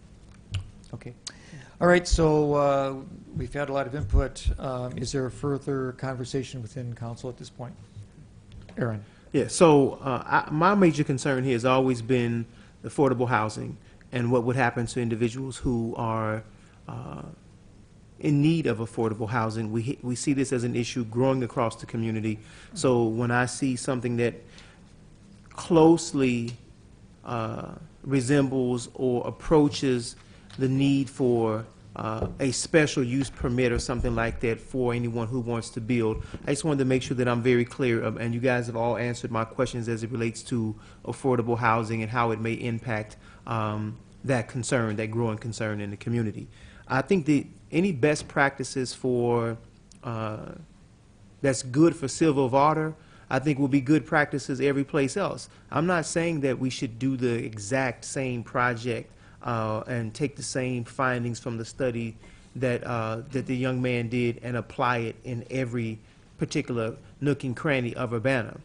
Okay. All right, so we've had a lot of input. Is there a further conversation within council at this point? Aaron? Yeah, so my major concern here has always been affordable housing and what would happen to individuals who are in need of affordable housing. We see this as an issue growing across the community. So when I see something that closely resembles or approaches the need for a special use permit or something like that for anyone who wants to build. I just wanted to make sure that I'm very clear, and you guys have all answered my questions as it relates to affordable housing and how it may impact that concern, that growing concern in the community. I think any best practices for that's good for Silverwater, I think will be good practices every place else. I'm not saying that we should do the exact same project and take the same findings from the study that that the young man did and apply it in every particular nook and cranny of Urbana.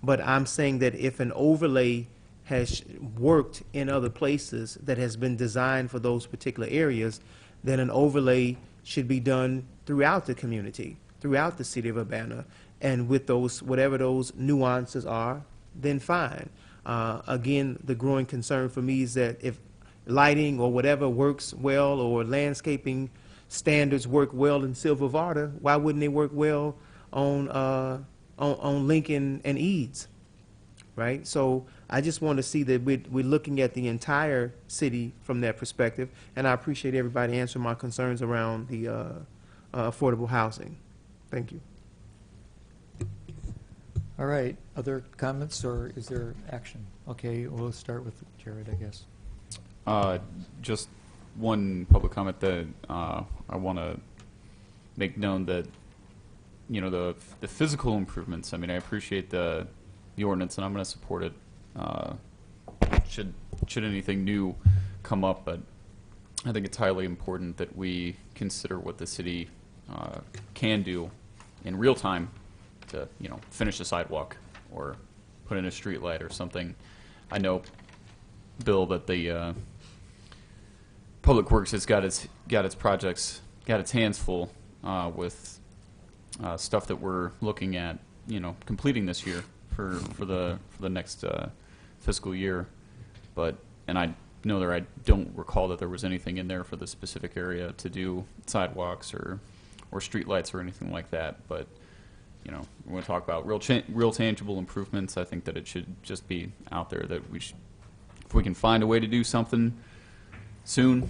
But I'm saying that if an overlay has worked in other places that has been designed for those particular areas, then an overlay should be done throughout the community, throughout the city of Urbana. And with those, whatever those nuances are, then fine. Again, the growing concern for me is that if lighting or whatever works well, or landscaping standards work well in Silver Varda, why wouldn't they work well on Lincoln and Eads, right? So I just want to see that we're looking at the entire city from that perspective, and I appreciate everybody answering my concerns around the affordable housing. Thank you. All right, other comments, or is there action? Okay, we'll start with Jared, I guess. Just one public comment that I want to make known that, you know, the physical improvements. I mean, I appreciate the ordinance, and I'm going to support it. Should anything new come up, but I think it's highly important that we consider what the city can do in real time to, you know, finish a sidewalk or put in a street light or something. I know, Bill, that the Public Works has got its projects, got its hands full with stuff that we're looking at, you know, completing this year for the next fiscal year. And I know I don't recall that there was anything in there for the specific area to do sidewalks or street lights or anything like that. But, you know, we're going to talk about real tangible improvements. I think that it should just be out there that if we can find a way to do something soon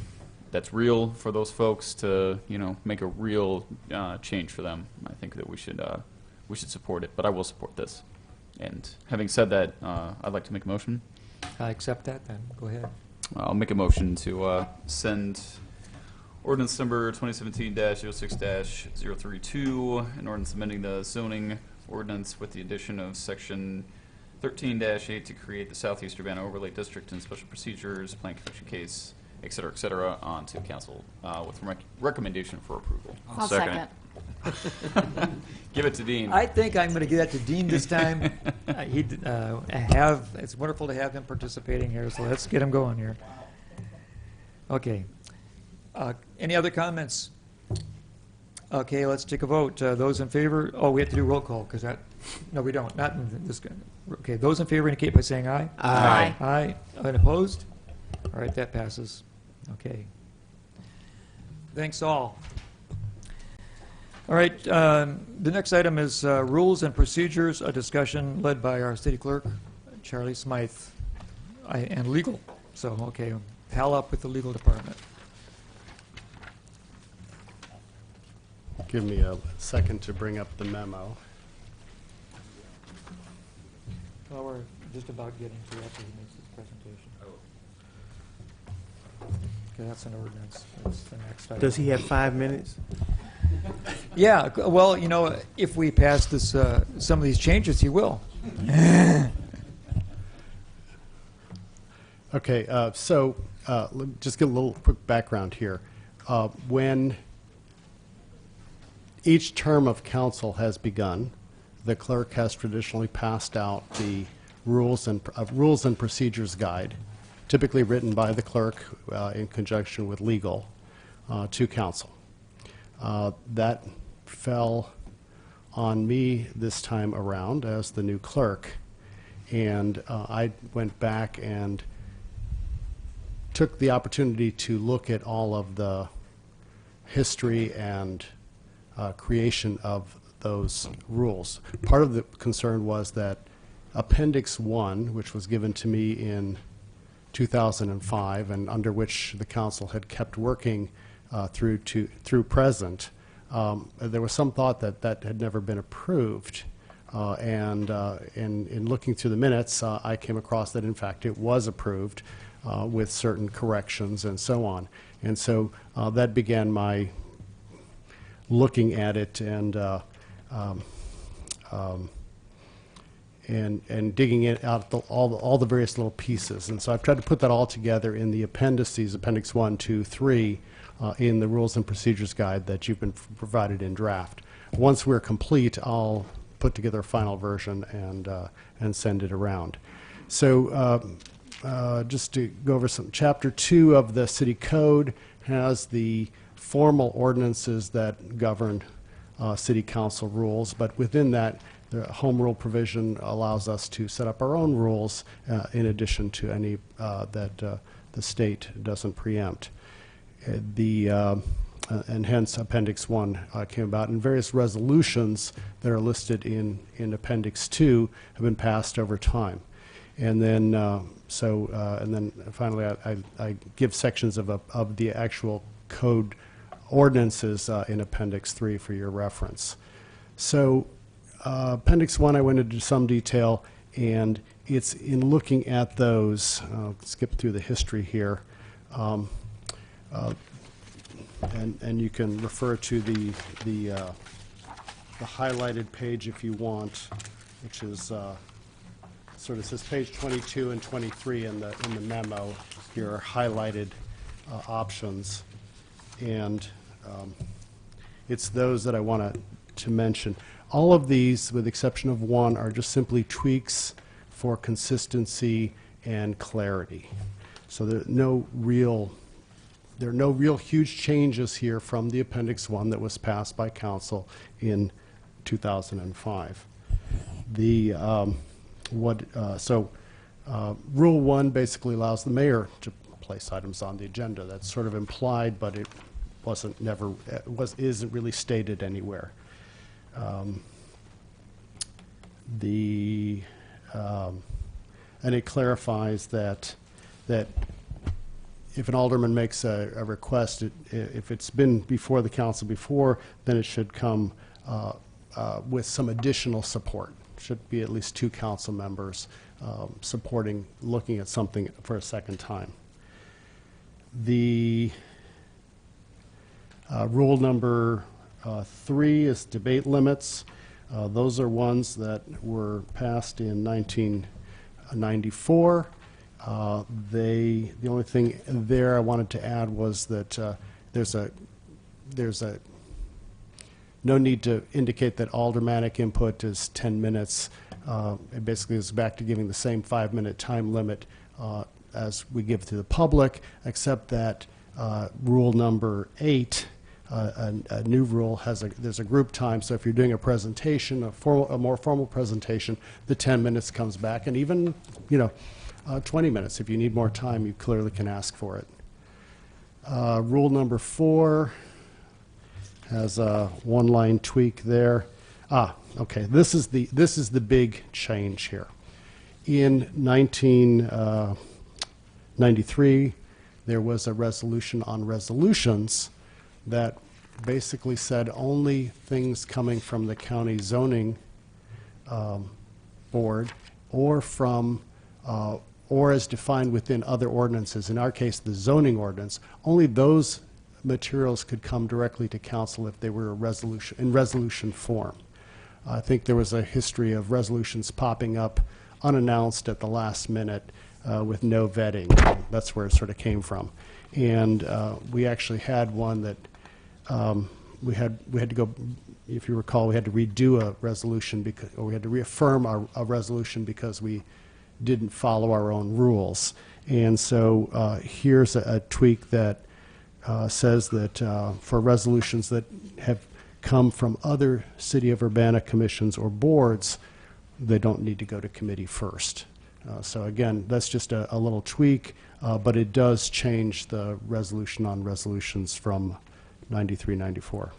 that's real for those folks to, you know, make a real change for them, I think that we should support it. But I will support this. And having said that, I'd like to make a motion. I accept that, then. Go ahead. I'll make a motion to send ordinance number 2017-06-032, an ordinance amending the zoning ordinance with the addition of section 13-8 to create the Southeast Urbana Overlay District and special procedures, plan commission case, et cetera, on to council with recommendation for approval. I'll second it. Give it to Dean. I think I'm going to give that to Dean this time. It's wonderful to have him participating here, so let's get him going here. Okay. Any other comments? Okay, let's take a vote. Those in favor? Oh, we have to do roll call because no, we don't. Not in this. Okay, those in favor indicate by saying aye. Aye. Aye. Unopposed? All right, that passes. Okay. Thanks all. All right, the next item is rules and procedures, a discussion led by our city clerk, Charlie Smythe, and legal. So, okay, pal up with the legal department. Give me a second to bring up the memo. Well, we're just about getting to after he makes his presentation. Okay, that's an ordinance. That's the next item. Does he have 5 minutes? Yeah, well, you know, if we pass this, some of these changes, he will. Okay, so let me just get a little quick background here. When each term of council has begun, the clerk has traditionally passed out the rules and procedures guide, typically written by the clerk in conjunction with legal, to council. That fell on me this time around as the new clerk, and I went back and took the opportunity to look at all of the history and creation of those rules. Part of the concern was that Appendix 1, which was given to me in 2005 and under which the council had kept working through present, there was some thought that that had never been approved. And in looking through the minutes, I came across that, in fact, it was approved with certain corrections and so on. And so that began my looking at it and digging it out all the various little pieces. And so I've tried to put that all together in the appendices, Appendix 1, 2, 3, in the Rules and Procedures Guide that you've been provided in draft. Once we're complete, I'll put together a final version and send it around. Just to go over some, Chapter 2 of the City Code has the formal ordinances that govern city council rules, but within that, the home rule provision allows us to set up our own rules in addition to any that the state doesn't preempt. And hence Appendix 1 came about, and various resolutions that are listed in Appendix 2 have been passed over time. And then, and then finally, I give sections of the actual code ordinances in Appendix 3 for your reference. So Appendix 1, I went into some detail, and it's in looking at those, I'll skip through the history here, and you can refer to the highlighted page if you want, which is sort of says page 22 and 23 in the memo. Here are highlighted options, and it's those that I want to mention. All of these, with the exception of one, are just simply tweaks for consistency and clarity. So there are no real huge changes here from the Appendix 1 that was passed by council in 2005. Rule 1 basically allows the mayor to place items on the agenda. That's sort of implied, but it isn't really stated anywhere. And it clarifies that if an alderman makes a request, if it's been before the council before, then it should come with some additional support. Should be at least 2 council members supporting looking at something for a second time. The rule number 3 is debate limits. Those are ones that were passed in 1994. The only thing there I wanted to add was that there's no need to indicate that aldermanic input is 10 minutes. It basically is back to giving the same 5-minute time limit as we give to the public, except that rule number 8, a new rule, there's a group time. So if you're doing a presentation, a more formal presentation, the 10 minutes comes back, and even 20 minutes. If you need more time, you clearly can ask for it. Rule number 4 has a one-line tweak there. Okay. This is the big change here. In 1993, there was a resolution on resolutions that basically said only things coming from the county zoning board or from or as defined within other ordinances, in our case the zoning ordinance, only those materials could come directly to council if they were in resolution form. I think there was a history of resolutions popping up unannounced at the last minute with no vetting. That's where it sort of came from. And we actually had one that we had to go, if you recall, we had to redo a resolution or we had to reaffirm a resolution because we didn't follow our own rules. And so here's a tweak that says that for resolutions that have come from other City of Urbana commissions or boards, they don't need to go to committee first. So again, that's just a little tweak, but it does change the resolution on resolutions from 93, 94.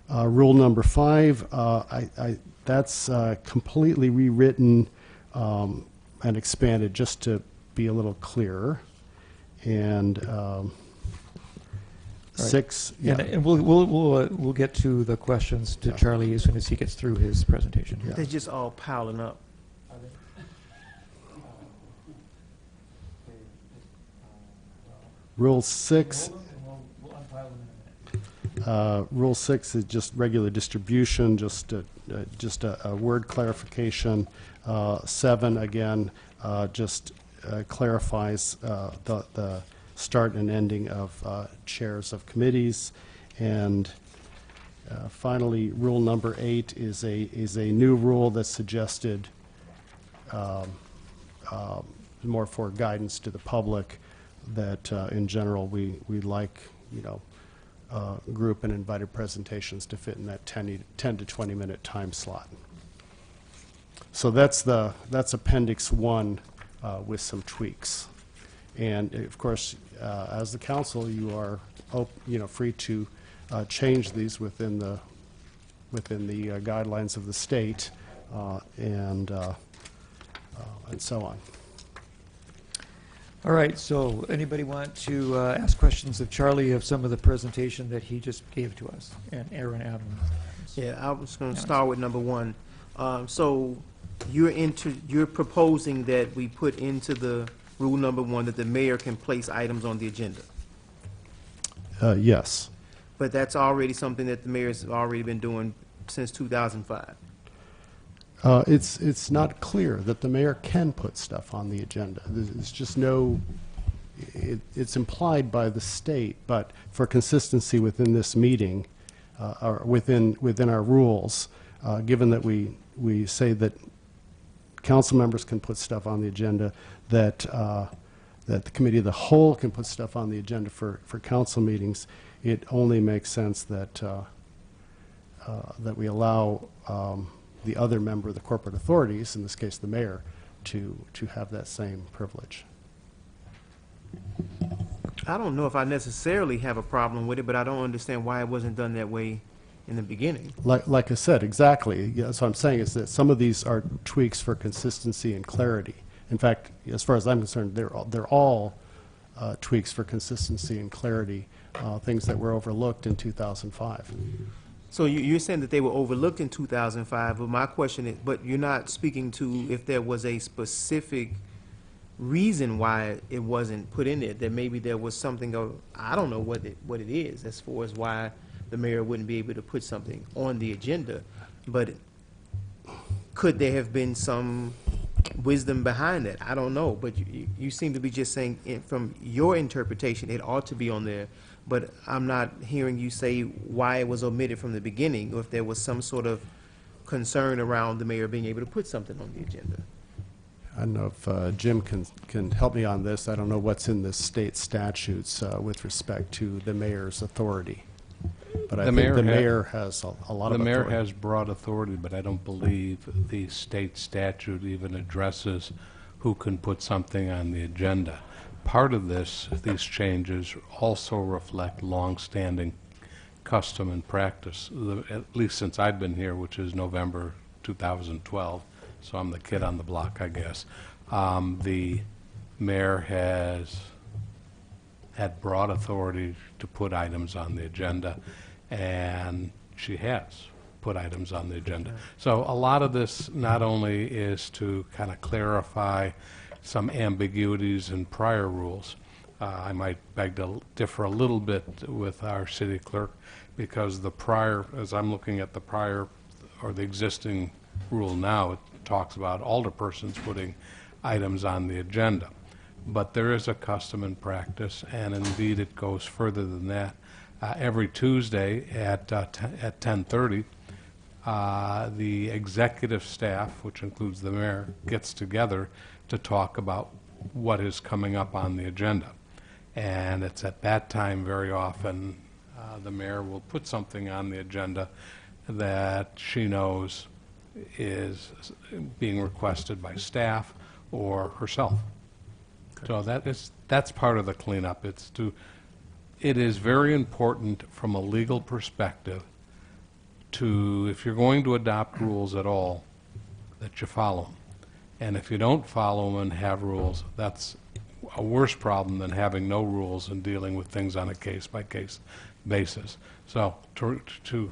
Rule number 5, that's completely rewritten and expanded just to be a little clearer. And 6, yeah. And we'll get to the questions to Charlie as soon as he gets through his presentation. They're just all piling up. Rule 6. Rule 6 is just regular distribution, just a word clarification. 7 again just clarifies the start and ending of chairs of committees. And finally, rule number 8 is a new rule that's suggested more for guidance to the public that in general we like, you know, group and invited presentations to fit in that 10 to 20 minute time slot. So that's Appendix 1 with some tweaks. And of course, as the council, you are free to change these within the guidelines of the state and so on. All right, so anybody want to ask questions of Charlie of some of the presentation that he just gave to us, and Aaron Adams? Yeah, I was going to start with number 1. So you're proposing that we put into the rule number 1 that the mayor can place items on the agenda. Yes. But that's already something that the mayor's already been doing since 2005. It's not clear that the mayor can put stuff on the agenda. There's just no, it's implied by the state, but for consistency within this meeting, or within our rules, given that we say that council members can put stuff on the agenda, that the committee of the whole can put stuff on the agenda for council meetings, it only makes sense that that we allow the other member of the corporate authorities, in this case the mayor, to have that same privilege. I don't know if I necessarily have a problem with it, but I don't understand why it wasn't done that way in the beginning. Like I said, exactly. Yeah, that's what I'm saying, is that some of these are tweaks for consistency and clarity. In fact, as far as I'm concerned, they're all tweaks for consistency and clarity, things that were overlooked in 2005. So you're saying that they were overlooked in 2005, but my question is, but you're not speaking to if there was a specific reason why it wasn't put in there, that maybe there was something, I don't know what it is, as far as why the mayor wouldn't be able to put something on the agenda, but could there have been some wisdom behind that? I don't know, but you seem to be just saying, from your interpretation, it ought to be on there, but I'm not hearing you say why it was omitted from the beginning, or if there was some sort of concern around the mayor being able to put something on the agenda. I don't know if Jim can help me on this. I don't know what's in the state statutes with respect to the mayor's authority. But I think the mayor has a lot of authority. The mayor has broad authority, but I don't believe the state statute even addresses who can put something on the agenda. Part of these changes also reflect longstanding custom and practice, at least since I've been here, which is November 2012, so I'm the kid on the block, I guess. The mayor has had broad authority to put items on the agenda, and she has put items on the agenda. So a lot of this not only is to kind of clarify some ambiguities in prior rules. I might beg to differ a little bit with our city clerk, because the prior, as I'm looking at the prior, or the existing rule now, it talks about alderpersons putting items on the agenda. But there is a custom and practice, and indeed it goes further than that. Every Tuesday at 10:30, the executive staff, which includes the mayor, gets together to talk about what is coming up on the agenda. And it's at that time very often the mayor will put something on the agenda that she knows is being requested by staff or herself. So that's part of the cleanup. It is very important from a legal perspective to, if you're going to adopt rules at all, that you follow them. And if you don't follow them and have rules, that's a worse problem than having no rules and dealing with things on a case-by-case basis. So to,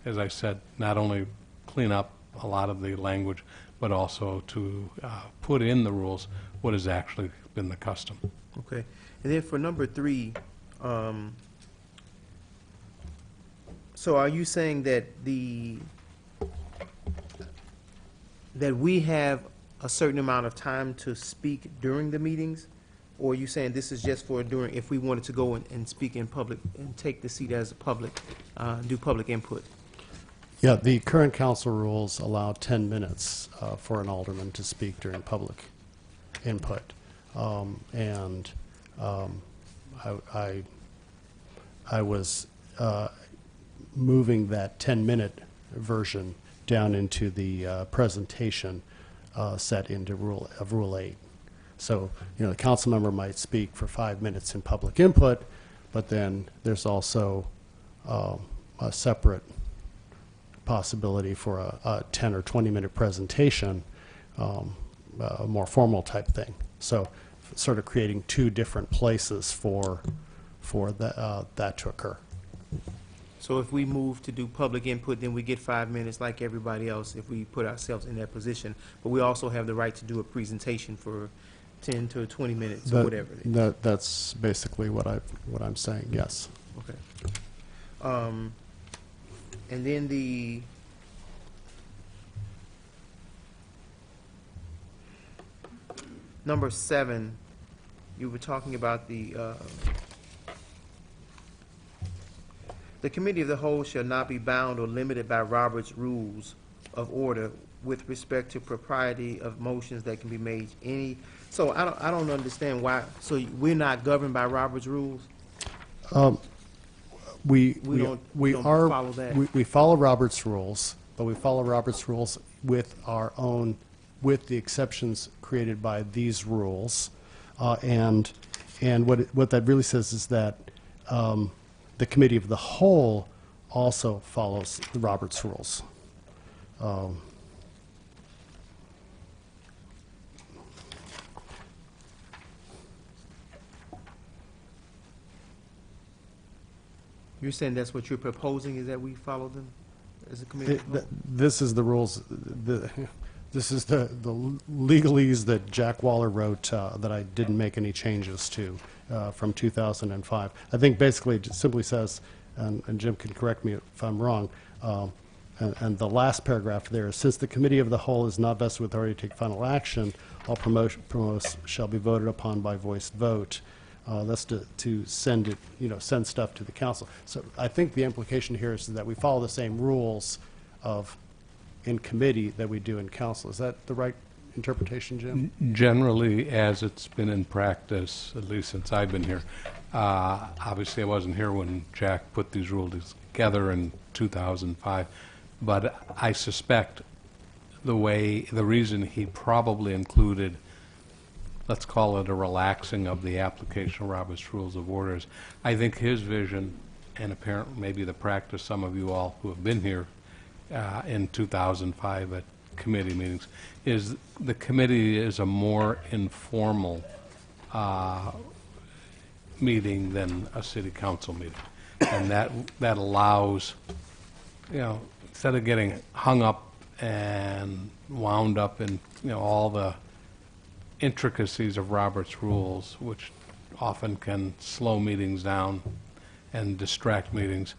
as I said, not only clean up a lot of the language, but also to put in the rules what has actually been the custom. Okay. And then for number 3, so are you saying that that we have a certain amount of time to speak during the meetings? Or are you saying this is just for during, if we wanted to go and speak in public and take the seat as a public, do public input? Yeah, the current council rules allow 10 minutes for an alderman to speak during public input. And I was moving that 10-minute version down into the presentation set into Rule 8. So, the council member might speak for 5 minutes in public input, but then there's also a separate possibility for a 10 or 20-minute presentation, a more formal type thing. So, sort of creating two different places for that to occur. So if we move to do public input, then we get 5 minutes like everybody else if we put ourselves in that position. But we also have the right to do a presentation for 10 to 20 minutes or whatever. That's basically what I'm saying, yes. Okay. And then the number 7, you were talking about the Committee of the Whole shall not be bound or limited by Robert's Rules of Order with respect to propriety of motions that can be made any. So I don't understand why. So we're not governed by Robert's Rules? We don't follow that? We follow Robert's Rules, but we follow Robert's Rules with our own, with the exceptions created by these rules. And what that really says is that the Committee of the Whole also follows the Roberts Rules. You're saying that's what you're proposing, is that we follow them as a committee? of the whole? This is the rules, this is the legalese that Jack Waller wrote that I didn't make any changes to from 2005. I think basically it just simply says, and Jim can correct me if I'm wrong, and the last paragraph there is, since the Committee of the Whole is not vested with authority to take final action, all promotions shall be voted upon by voice vote. That's to send it, send stuff to the council. So I think the implication here is that we follow the same rules in committee that we do in council. Is that the right interpretation, Jim? Generally, as it's been in practice, at least since I've been here, obviously I wasn't here when Jack put these rules together in 2005, but I suspect the reason he probably included, let's call it a relaxing of the application of Robert's Rules of Orders, I think his vision, and apparently maybe the practice, some of you all who have been here in 2005 at committee meetings, is the committee is a more informal meeting than a city council meeting. And that allows, instead of getting hung up and wound up in, all the intricacies of Robert's Rules, which often can slow meetings down and distract meetings,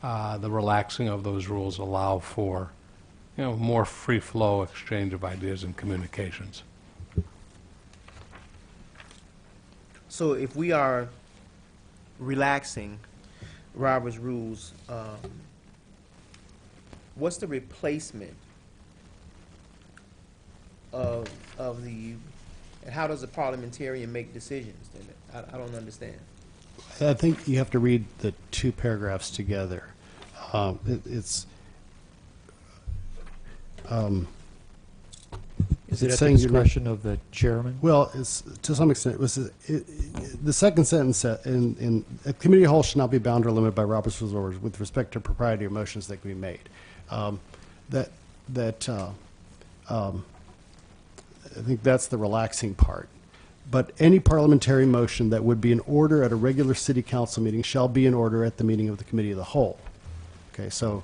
the relaxing of those rules allow for, more free flow exchange of ideas and communications. So if we are relaxing Robert's Rules, what's the replacement of the, and how does a parliamentarian make decisions then? I don't understand. I think you have to read the two paragraphs together. Is it at the saying you're not- discretion of the chairman? Well, it's, to some extent, the second sentence in a committee of the whole should not be bound or limited by Robert's Rules of Order with respect to propriety of motions that can be made. I think that's the relaxing part. But any parliamentary motion that would be in order at a regular city council meeting shall be in order at the meeting of the committee of the whole. Okay, so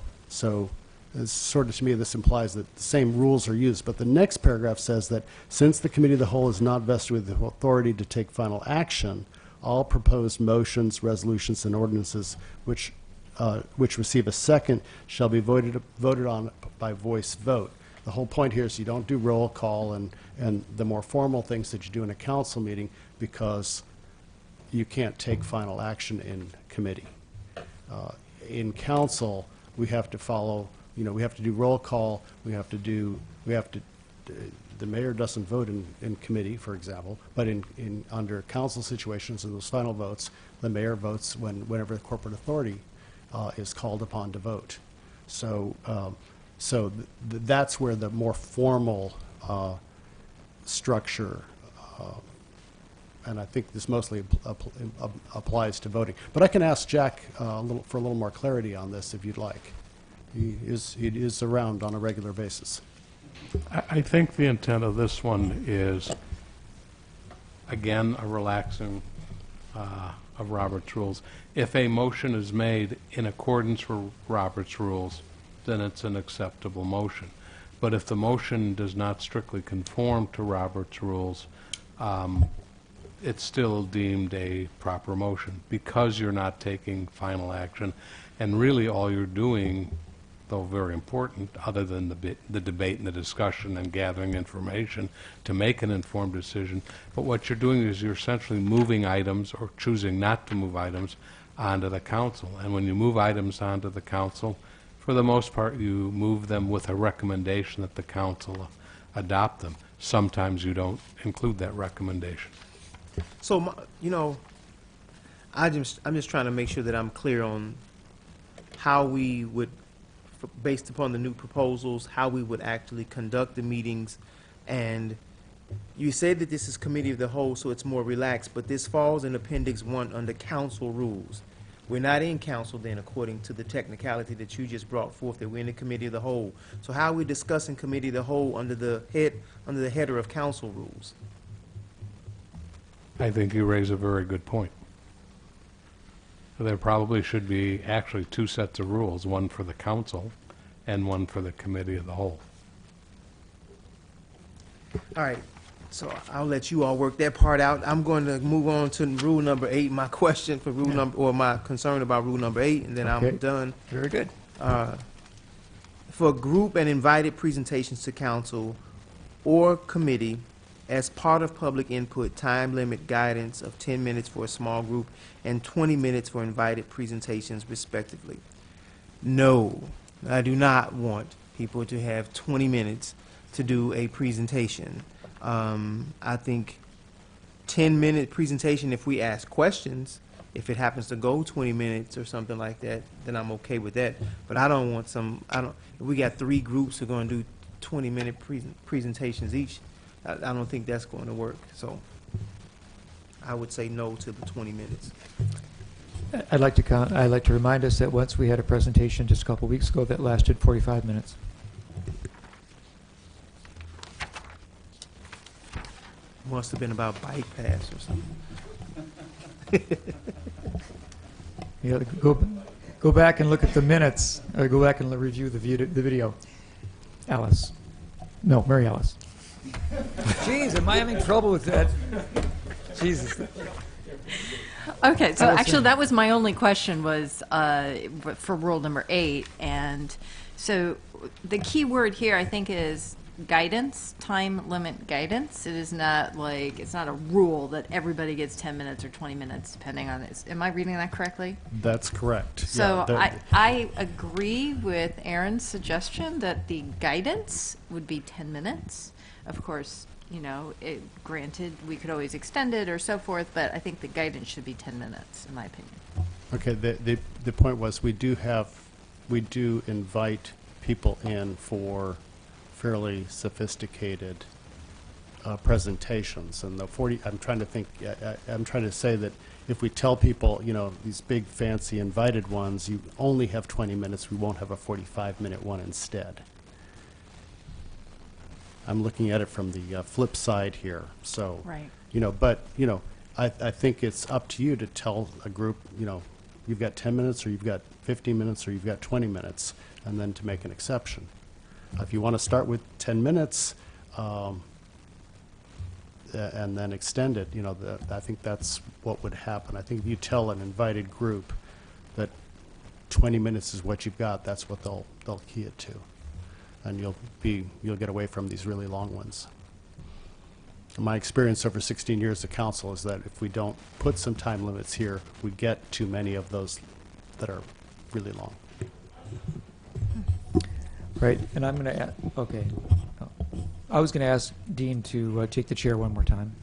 it's sort of, to me, this implies that the same rules are used. But the next paragraph says that since the committee of the whole is not vested with the authority to take final action, all proposed motions, resolutions, and ordinances which receive a second shall be voted on by voice vote. The whole point here is you don't do roll call and the more formal things that you do in a council meeting, because you can't take final action in committee. In council, we have to follow, we have to do roll call, the the mayor doesn't vote in committee, for example, but under council situations, in those final votes, the mayor votes whenever the corporate authority is called upon to vote. So, that's where the more formal structure, and I think this mostly applies to voting. But I can ask Jack for a little more clarity on this if you'd like. He is around on a regular basis. I think the intent of this one is, again, a relaxing of Robert's rules. If a motion is made in accordance with Robert's rules, then it's an acceptable motion. But if the motion does not strictly conform to Robert's rules, it's still deemed a proper motion because you're not taking final action. And really all you're doing, though very important, other than the debate and the discussion and gathering information to make an informed decision, but what you're doing is you're essentially moving items or choosing not to move items onto the council. And when you move items onto the council, for the most part, you move them with a recommendation that the council adopt them. Sometimes you don't include that recommendation. So, I'm just trying to make sure that I'm clear on how we would, based upon the new proposals, how we would actually conduct the meetings. And you said that this is committee of the whole, so it's more relaxed, but this falls in Appendix 1 under council rules. We're not in council then, according to the technicality that you just brought forth, that we're in the committee of the whole. So how are we discussing committee of the whole under the header of council rules? I think you raise a very good point. There probably should be actually two sets of rules, one for the council and one for the committee of the whole. All right, so I'll let you all work that part out. I'm going to move on to rule number 8, my question for rule number, or my concern about rule number 8, and then Okay. I'm done. Very good. For group and invited presentations to council or committee, as part of public input, time limit guidance of 10 minutes for a small group and 20 minutes for invited presentations respectively. No, I do not want people to have 20 minutes to do a presentation. I think 10-minute presentation, if we ask questions, if it happens to go 20 minutes or something like that, then I'm okay with that. But I don't want if we got 3 groups who are going to do 20-minute presentations each, I don't think that's going to work. So I would say no to the 20 minutes. I'd like to remind us that once we had a presentation just a couple weeks ago that lasted 45 minutes. Must have been about bike paths or something. You gotta go back and look at the minutes, or go back and review the video. Alice. No, Mary Alice. Jeez, am I having trouble with that? Jesus. Okay, so Allison. actually, that was my only question was for rule number 8. And so the key word here, I think, is guidance, time limit guidance. It is not like, it's not a rule that everybody gets 10 minutes or 20 minutes, depending on this. Am I reading that correctly? That's correct. So Yeah, I agree with Aaron's suggestion that the guidance would be 10 minutes. Of course, granted, we could always extend it or so forth, but I think the guidance should be 10 minutes, in my opinion. Okay, the point was, we do invite people in for fairly sophisticated presentations, and I'm trying to say that if we tell people, these big fancy invited ones, you only have 20 minutes, we won't have a 45-minute one instead. I'm looking at it from the flip side here, so. Right. I think it's up to you to tell a group, you've got 10 minutes, or you've got 15 minutes, or you've got 20 minutes, and then to make an exception. If you want to start with 10 minutes and then extend it, I think that's what would happen. I think if you tell an invited group that 20 minutes is what you've got, that's what they'll key it to. And you'll get away from these really long ones. My experience over 16 years of council is that if we don't put some time limits here, we get too many of those that are really long. Right, and I'm going to add, okay. I was going to ask Dean to take the chair one more time.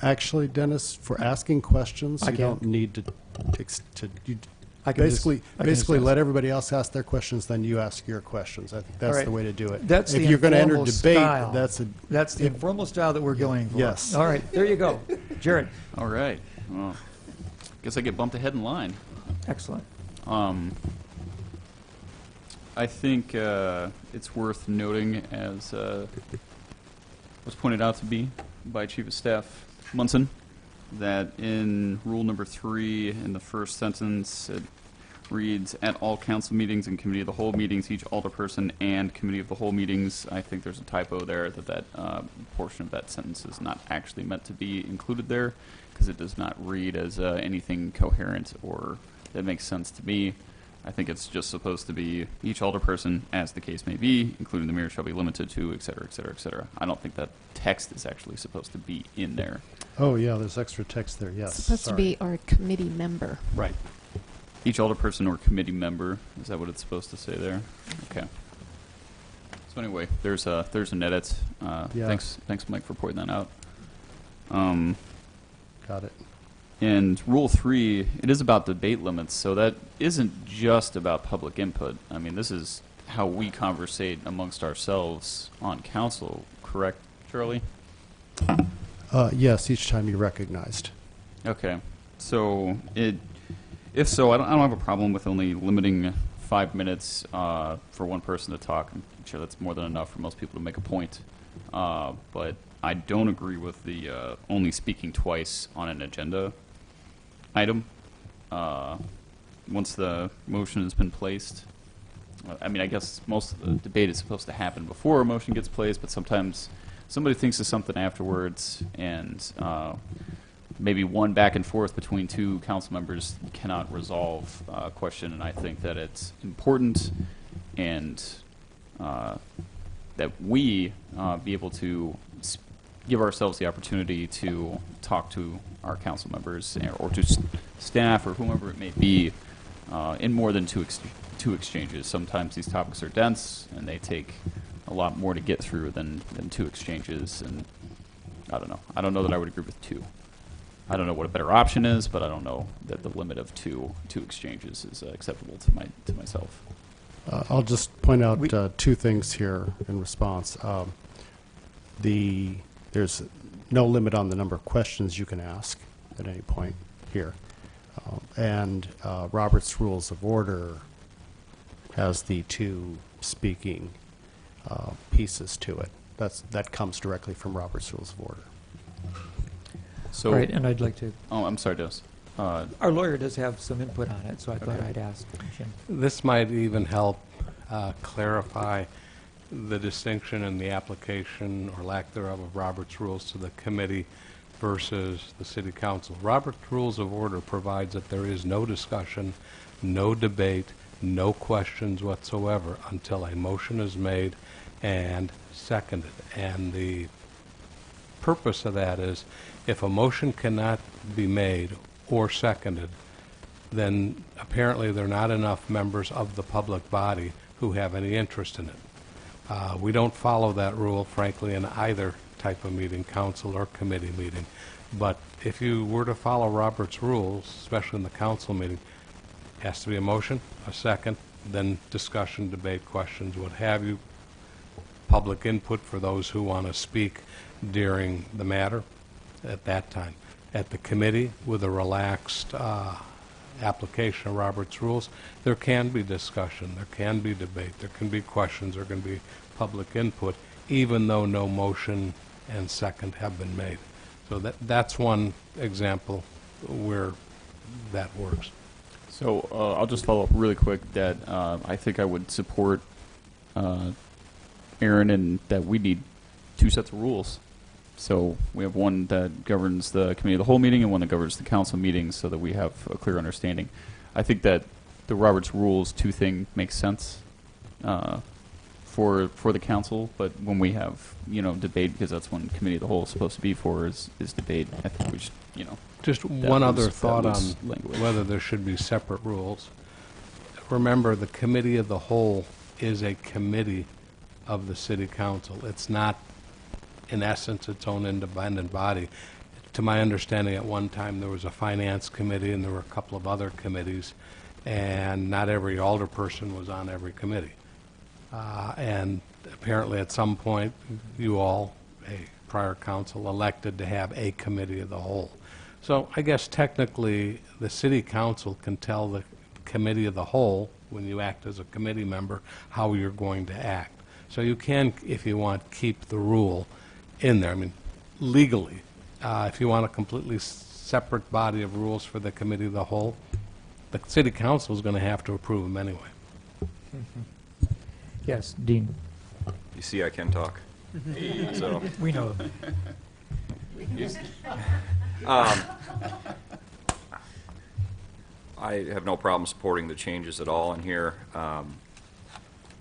Actually, Dennis, for asking questions, I you can. don't need to, you I can just- basically, I can just ask. let everybody else ask their questions, then you ask your questions. I think that's right. the way to do it. That's If the you're going to enter informal debate, style. that's the informal style that we're going for. Yes. All right, there you go. Jared. All right. Well, guess I get bumped ahead in line. Excellent. I think it's worth noting, as was pointed out to be by Chief of Staff Munson, that in rule number 3, in the first sentence, it reads, "At all council meetings and committee of the whole meetings, each alderperson and committee of the whole meetings." I think there's a typo there, that portion of that sentence is not actually meant to be included there, because it does not read as anything coherent or that makes sense to me. I think it's just supposed to be each alderperson, as the case may be, including the mayor, shall be limited to, et cetera, et cetera, et cetera. I don't think that text is actually supposed to be in there. Oh, yeah, there's extra text there, yes. Supposed to be or committee member. Right. Each alderperson or committee member, is that what it's supposed to say there? Okay. So anyway, there's an edit. Yeah. Thanks, Mike, for pointing that out. Got it. And Rule 3, it is about debate limits, so that isn't just about public input. I mean, this is how we conversate amongst ourselves on council, correct, Charlie? Yes, each time you're recognized. Okay. So if so, I don't have a problem with only limiting 5 minutes for one person to talk. I'm sure that's more than enough for most people to make a point. But I don't agree with the only speaking twice on an agenda item. Once the motion has been placed, I mean, I guess most of the debate is supposed to happen before a motion gets placed, but sometimes somebody thinks of something afterwards, and maybe one back and forth between two council members cannot resolve a question, and I think that it's important and that we be able to give ourselves the opportunity to talk to our council members or to staff or whomever it may be in more than two exchanges. Sometimes these topics are dense and they take a lot more to get through than 2 exchanges, and I don't know. I don't know that I would agree with 2. I don't know what a better option is, but I don't know that the limit of two exchanges is acceptable to myself. I'll just point out 2 things here in response. There's no limit on the number of questions you can ask at any point here. And Robert's Rules of Order has the 2 speaking pieces to it. That comes directly from Robert's Rules of Order. So, Right, and I'd like to, oh, I'm sorry, Dennis. our lawyer does have some input on it, so I thought I'd ask Jim. This might even help clarify the distinction in the application or lack thereof of Robert's Rules to the committee versus the City Council. Robert's Rules of Order provides that there is no discussion, no debate, no questions whatsoever until a motion is made and seconded. And the purpose of that is if a motion cannot be made or seconded, then apparently there are not enough members of the public body who have any interest in it. We don't follow that rule, frankly, in either type of meeting, council or committee meeting. But if you were to follow Robert's rules, especially in the council meeting, it has to be a motion, a second, then discussion, debate, questions, what have you, public input for those who want to speak during the matter at that time. At the committee, with a relaxed application of Robert's rules, there can be discussion, there can be debate, there can be questions, there can be public input, even though no motion and second have been made. So that's one example where that works. So I'll just follow up really quick that I think I would support Aaron in that we need 2 sets of rules. So we have one that governs the committee of the whole meeting and one that governs the council meetings so that we have a clear understanding. I think that the Robert's Rules 2 thing makes sense for the council, but when we have, debate, because that's when committee of the whole is supposed to be for, is debate, I think we should, Just that one loose- other that thought on loose language. whether there should be separate rules. Remember, the committee of the whole is a committee of the city council. It's not in essence, its own independent body. To my understanding, at one time, there was a finance committee, and there were a couple of other committees, and not every alderperson was on every committee. And apparently, at some point, you all, a prior council, elected to have a committee of the whole. So I guess technically, the city council can tell the committee of the whole, when you act as a committee member, how you're going to act. So you can, if you want, keep the rule in there. I mean, legally, if you want a completely separate body of rules for the committee of the whole, the city council is going to have to approve them anyway. Yes, Dean, You see, I can talk. So, we know. I have no problem supporting the changes at all in here.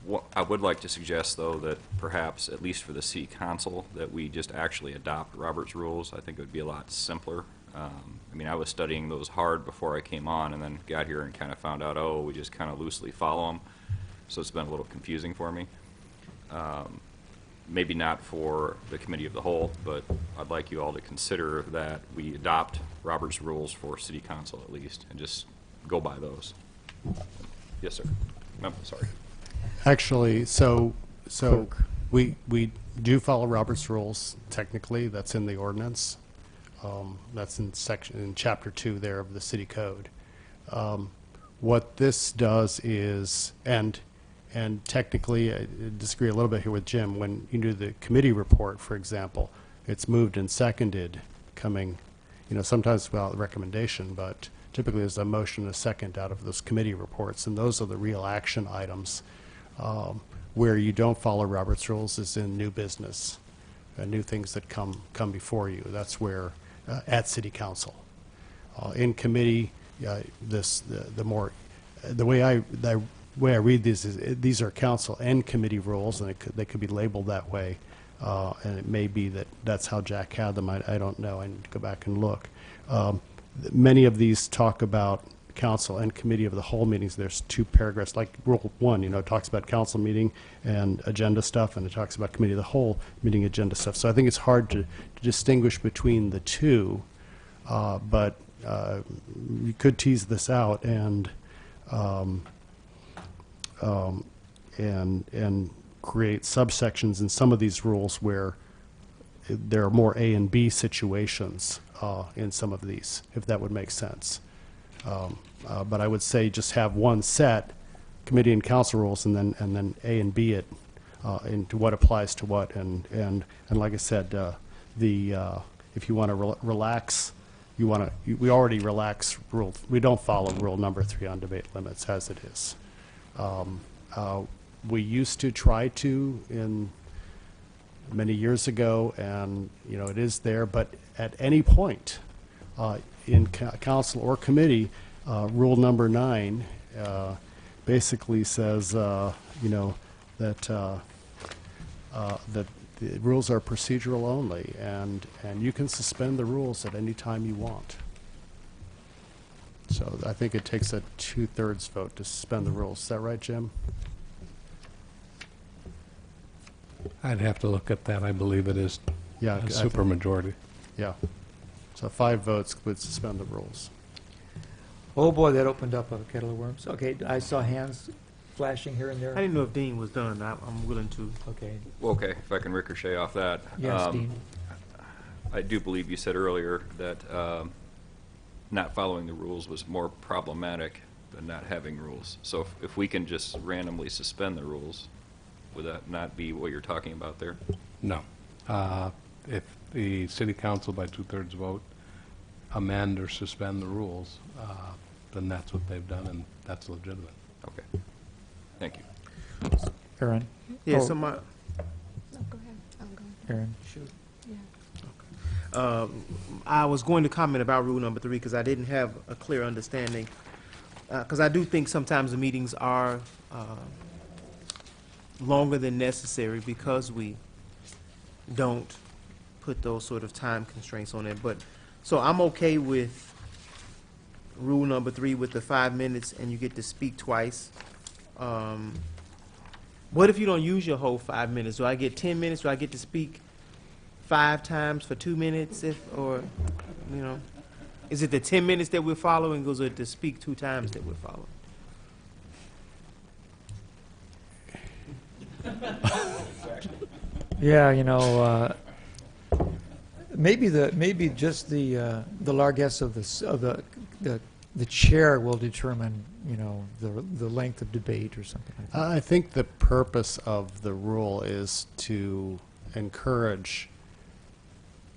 What I would like to suggest, though, that perhaps, at least for the city council, that we just actually adopt Robert's rules. I think it would be a lot simpler. I mean, I was studying those hard before I came on, and then got here and kind of found out, oh, we just kind of loosely follow them. So it's been a little confusing for me. Maybe not for the committee of the whole, but I'd like you all to consider that we adopt Robert's rules for city council at least, and just go by those. Yes, sir. No, sorry. Actually, so we do follow Robert's rules technically. That's in the ordinance. That's in chapter 2 there of the city code. What this does is, and technically, I disagree a little bit here with Jim. When you do the committee report, for example, it's moved and seconded, coming, sometimes without recommendation, but typically there's a motion and a second out of those committee reports, and those are the real action items. Where you don't follow Robert's rules is in new business, new things that come before you. That's where at City Council. In committee, the way I read these is these are council and committee rules, and they could be labeled that way. And it may be that's how Jack had them. I don't know. I need to go back and look. Many of these talk about council and committee of the whole meetings. There's 2 paragraphs, like Rule 1, it talks about council meeting and agenda stuff, and it talks about committee of the whole meeting agenda stuff. So I think it's hard to distinguish between the two, but you could tease this out and create subsections in some of these rules where there are more A and B situations in some of these, if that would make sense. But I would say just have one set, committee and council rules, and then A and B it into what applies to what. And like I said, if you want to relax, we already relax rule. We don't follow rule number 3 on debate limits as it is. We used to try to in many years ago, and it is there. But at any point in council or committee, rule number 9 basically says, that the rules are procedural only, and you can suspend the rules at any time you want. So I think it takes a 2/3 vote to suspend the rules. Is that right, Jim? I'd have to look at that. I believe it is Yeah, a supermajority. Yeah. So 5 votes would suspend the rules. Oh, boy, that opened up a kettle of worms. Okay, I saw hands flashing here and I there. didn't know if Dean was done. I'm willing to. Okay, Well, okay, if I can ricochet off that. yes, Dean. I do believe you said earlier that not following the rules was more problematic than not having rules. So if we can just randomly suspend the rules, would that not be what you're talking about there? No. If the city council by 2/3 vote amend or suspend the rules, then that's what they've done, and that's legitimate. Okay. Thank you. Aaron? Yeah, Oh, so my, No, go ahead. I'll go. Aaron, shoot. Yeah. I was going to comment about rule number 3 because I didn't have a clear understanding. Because I do think sometimes the meetings are longer than necessary because we don't put those sort of time constraints on it. But so I'm okay with rule number 3 with the 5 minutes and you get to speak twice. What if you don't use your whole 5 minutes? Do I get 10 minutes? Do I get to speak 5 times for 2 minutes, or, you know? Is it the 10 minutes that we're following, or is it to speak 2 times that we're following? Yeah, maybe just the largesse of the chair will determine, the length of debate or something like that. I think the purpose of the rule is to encourage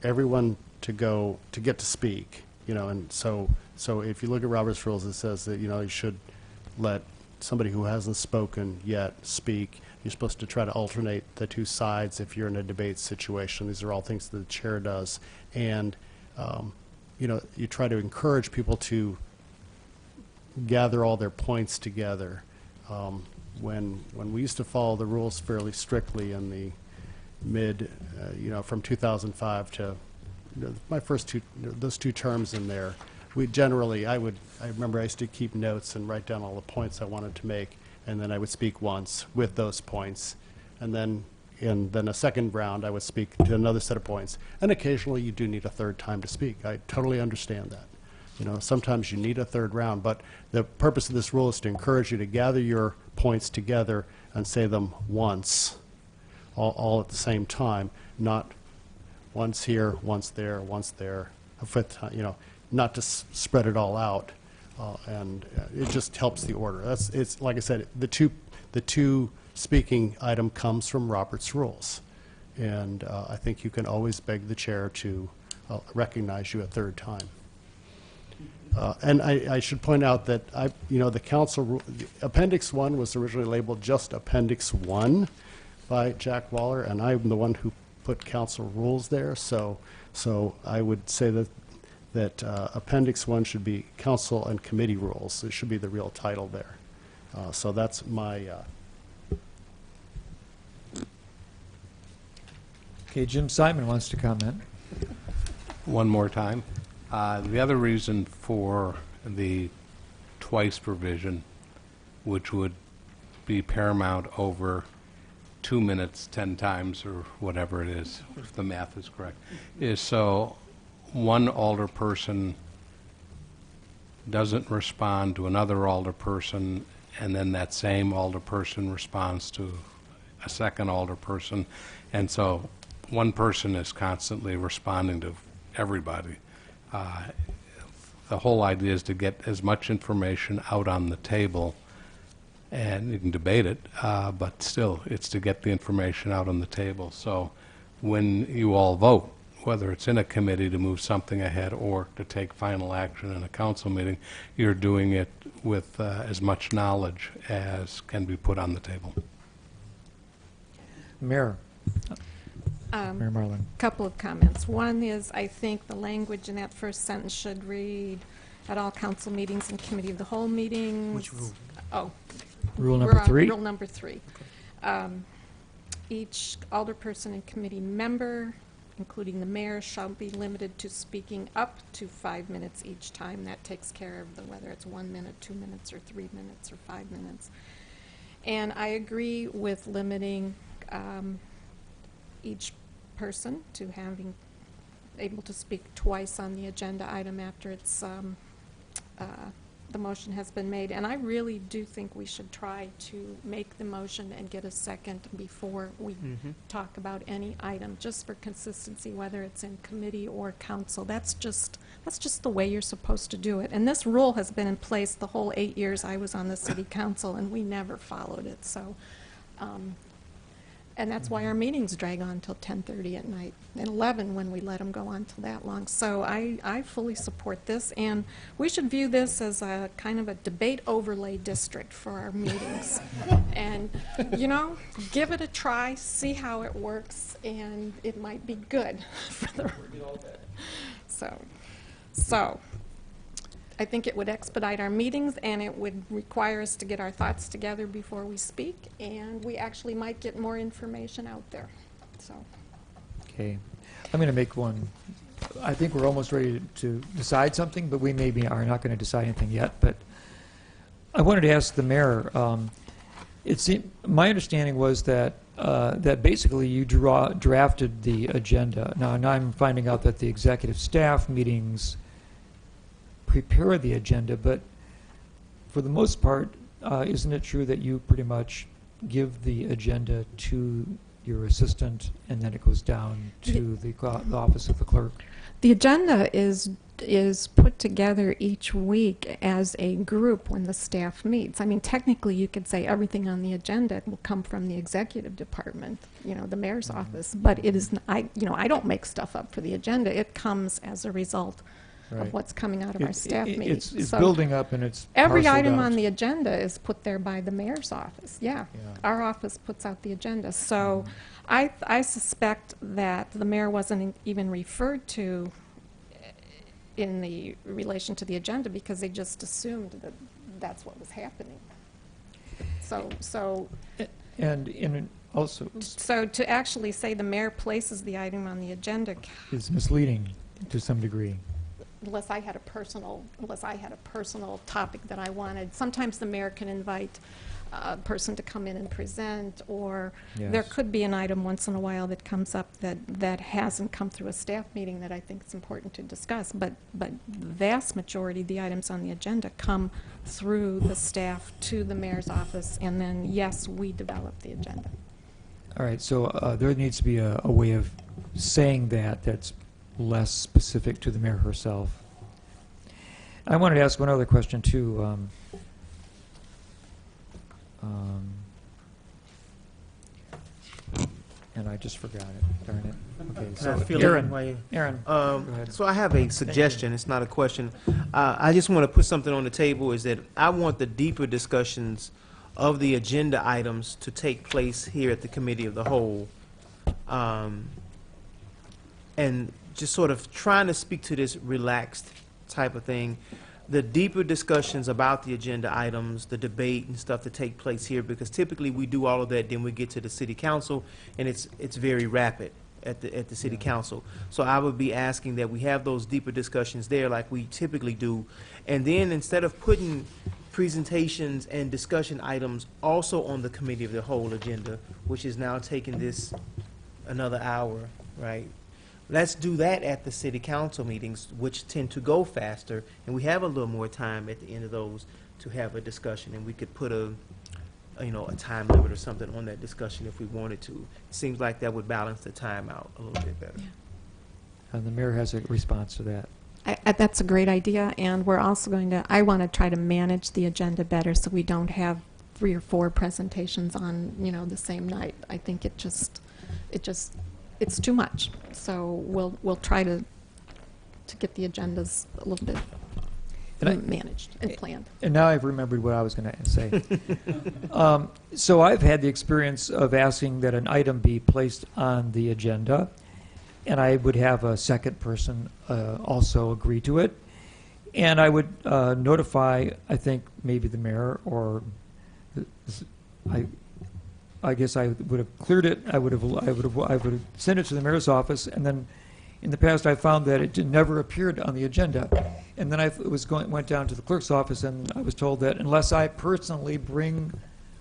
everyone to get to speak, and so if you look at Robert's rules, it says that, you should let somebody who hasn't spoken yet speak. You're supposed to try to alternate the two sides if you're in a debate situation. These are all things that the chair does. And, you try to encourage people to gather all their points together. When we used to follow the rules fairly strictly in the from 2005 to my first those 2 terms in there, we generally, I remember I used to keep notes and write down all the points I wanted to make, and then I would speak once with those points, and then a second round I would speak to another set of points, and occasionally you do need a third time to speak. I totally understand that. Sometimes you need a third round, but the purpose of this rule is to encourage you to gather your points together and say them once, all at the same time, not once here, once there, a fifth time, not to spread it all out, and it just helps the order. It's like I said, the two speaking item comes from Robert's rules, and I think you can always beg the chair to recognize you a third time. And I should point out that the council Appendix 1 was originally labeled just Appendix 1 by Jack Waller, and I'm the one who put council rules there. So I would say that Appendix 1 should be council and committee rules. It should be the real title there. So that's my. Okay, Jim Simon wants to comment. One more time. The other reason for the twice provision, which would be paramount over 2 minutes 10 times or whatever it is, if the math is correct, is so one alderperson doesn't respond to another alderperson, and then that same alderperson responds to a second alderperson, and so one person is constantly responding to everybody. The whole idea is to get as much information out on the table, and you can debate it, but still, it's to get the information out on the table. So when you all vote, whether it's in a committee to move something ahead or to take final action in a council meeting, you're doing it with as much knowledge as can be put on the table. Mayor. Mayor Marlin. Couple of comments. One is, I think the language in that first sentence should read, at all council meetings and committee of the whole meetings. Which rule? Oh. Rule number 3? Rule number 3. Each alderperson and committee member, including the mayor, shall be limited to speaking up to 5 minutes each time. That takes care of whether it's 1 minute, 2 minutes, or 3 minutes, or 5 minutes. And I agree with limiting each person to having able to speak twice on the agenda item after it's the motion has been made. And I really do think we should try to make the motion and get a second before we talk about any item, just for consistency, whether it's in committee or council. That's just the way you're supposed to do it. And this rule has been in place the whole 8 years I was on the city council, and we never followed it. So and that's why our meetings drag on till 10:30 at night and 11 when we let them go on till that long. So I fully support this, and we should view this as a kind of a debate overlay district for our meetings. And, give it a try, see how it works, and it might be good for the. So I think it would expedite our meetings, and it would require us to get our thoughts together before we speak, and we actually might get more information out there. So. Okay. I'm going to make one. I think we're almost ready to decide something, but we maybe are not going to decide anything yet. But I wanted to ask the mayor, my understanding was that that basically you drafted the agenda. Now I'm finding out that the executive staff meetings prepare the agenda, but for the most part, isn't it true that you pretty much give the agenda to your assistant, and then it goes down to the office of the clerk? The agenda is put together each week as a group when the staff meets. I mean, technically, you could say everything on the agenda will come from the executive department, the mayor's office, but it is, I don't make stuff up for the agenda. It comes as a result Right. of what's coming out of our staff meetings. It's So building up, and it's every parceled item out. on the agenda is put there by the mayor's office. Yeah. Our office puts out the agenda. So I suspect that the mayor wasn't even referred to in the relation to the agenda because they just assumed that that's what was happening. So And also to actually say the mayor places the item on the agenda, is misleading to some degree. unless I had a personal topic that I wanted. Sometimes the mayor can invite a person to come in and present, or there Yes. could be an item once in a while that comes up that hasn't come through a staff meeting that I think is important to discuss. But the vast majority of the items on the agenda come through the staff to the mayor's office, and then, yes, we develop the agenda. All right, so there needs to be a way of saying that's less specific to the mayor herself. I wanted to ask one other question, too. And I just forgot it, darn it. Okay, Can I so fill in Aaron, while you- Aaron, go ahead. So I have a suggestion, it's not a question. I just want to put something on the table, is that I want the deeper discussions of the agenda items to take place here at the Committee of the Whole. And just sort of trying to speak to this relaxed type of thing. The deeper discussions about the agenda items, the debate and stuff that take place here, because typically we do all of that, then we get to the city council, and it's very rapid at the city council. So I would be asking that we have those deeper discussions there like we typically do. And then instead of putting presentations and discussion items also on the Committee of the Whole agenda, which is now taking this another hour, right? Let's do that at the city council meetings, which tend to go faster, and we have a little more time at the end of those to have a discussion, and we could put a time limit or something on that discussion if we wanted to. It seems like that would balance the time out a little bit better. And the mayor has a response to that. That's a great idea, and we're also I want to try to manage the agenda better so we don't have 3 or 4 presentations on, the same night. I think it's too much. So we'll try to get the agendas a little bit managed and planned. And now I've remembered what I was going to say. So I've had the experience of asking that an item be placed on the agenda, and I would have a second person also agree to it. And I would notify, I think, maybe the mayor, or I guess I would have cleared it. I would have sent it to the mayor's office, and then in the past I found that it never appeared on the agenda. And then I went down to the clerk's office, and I was told that unless I personally bring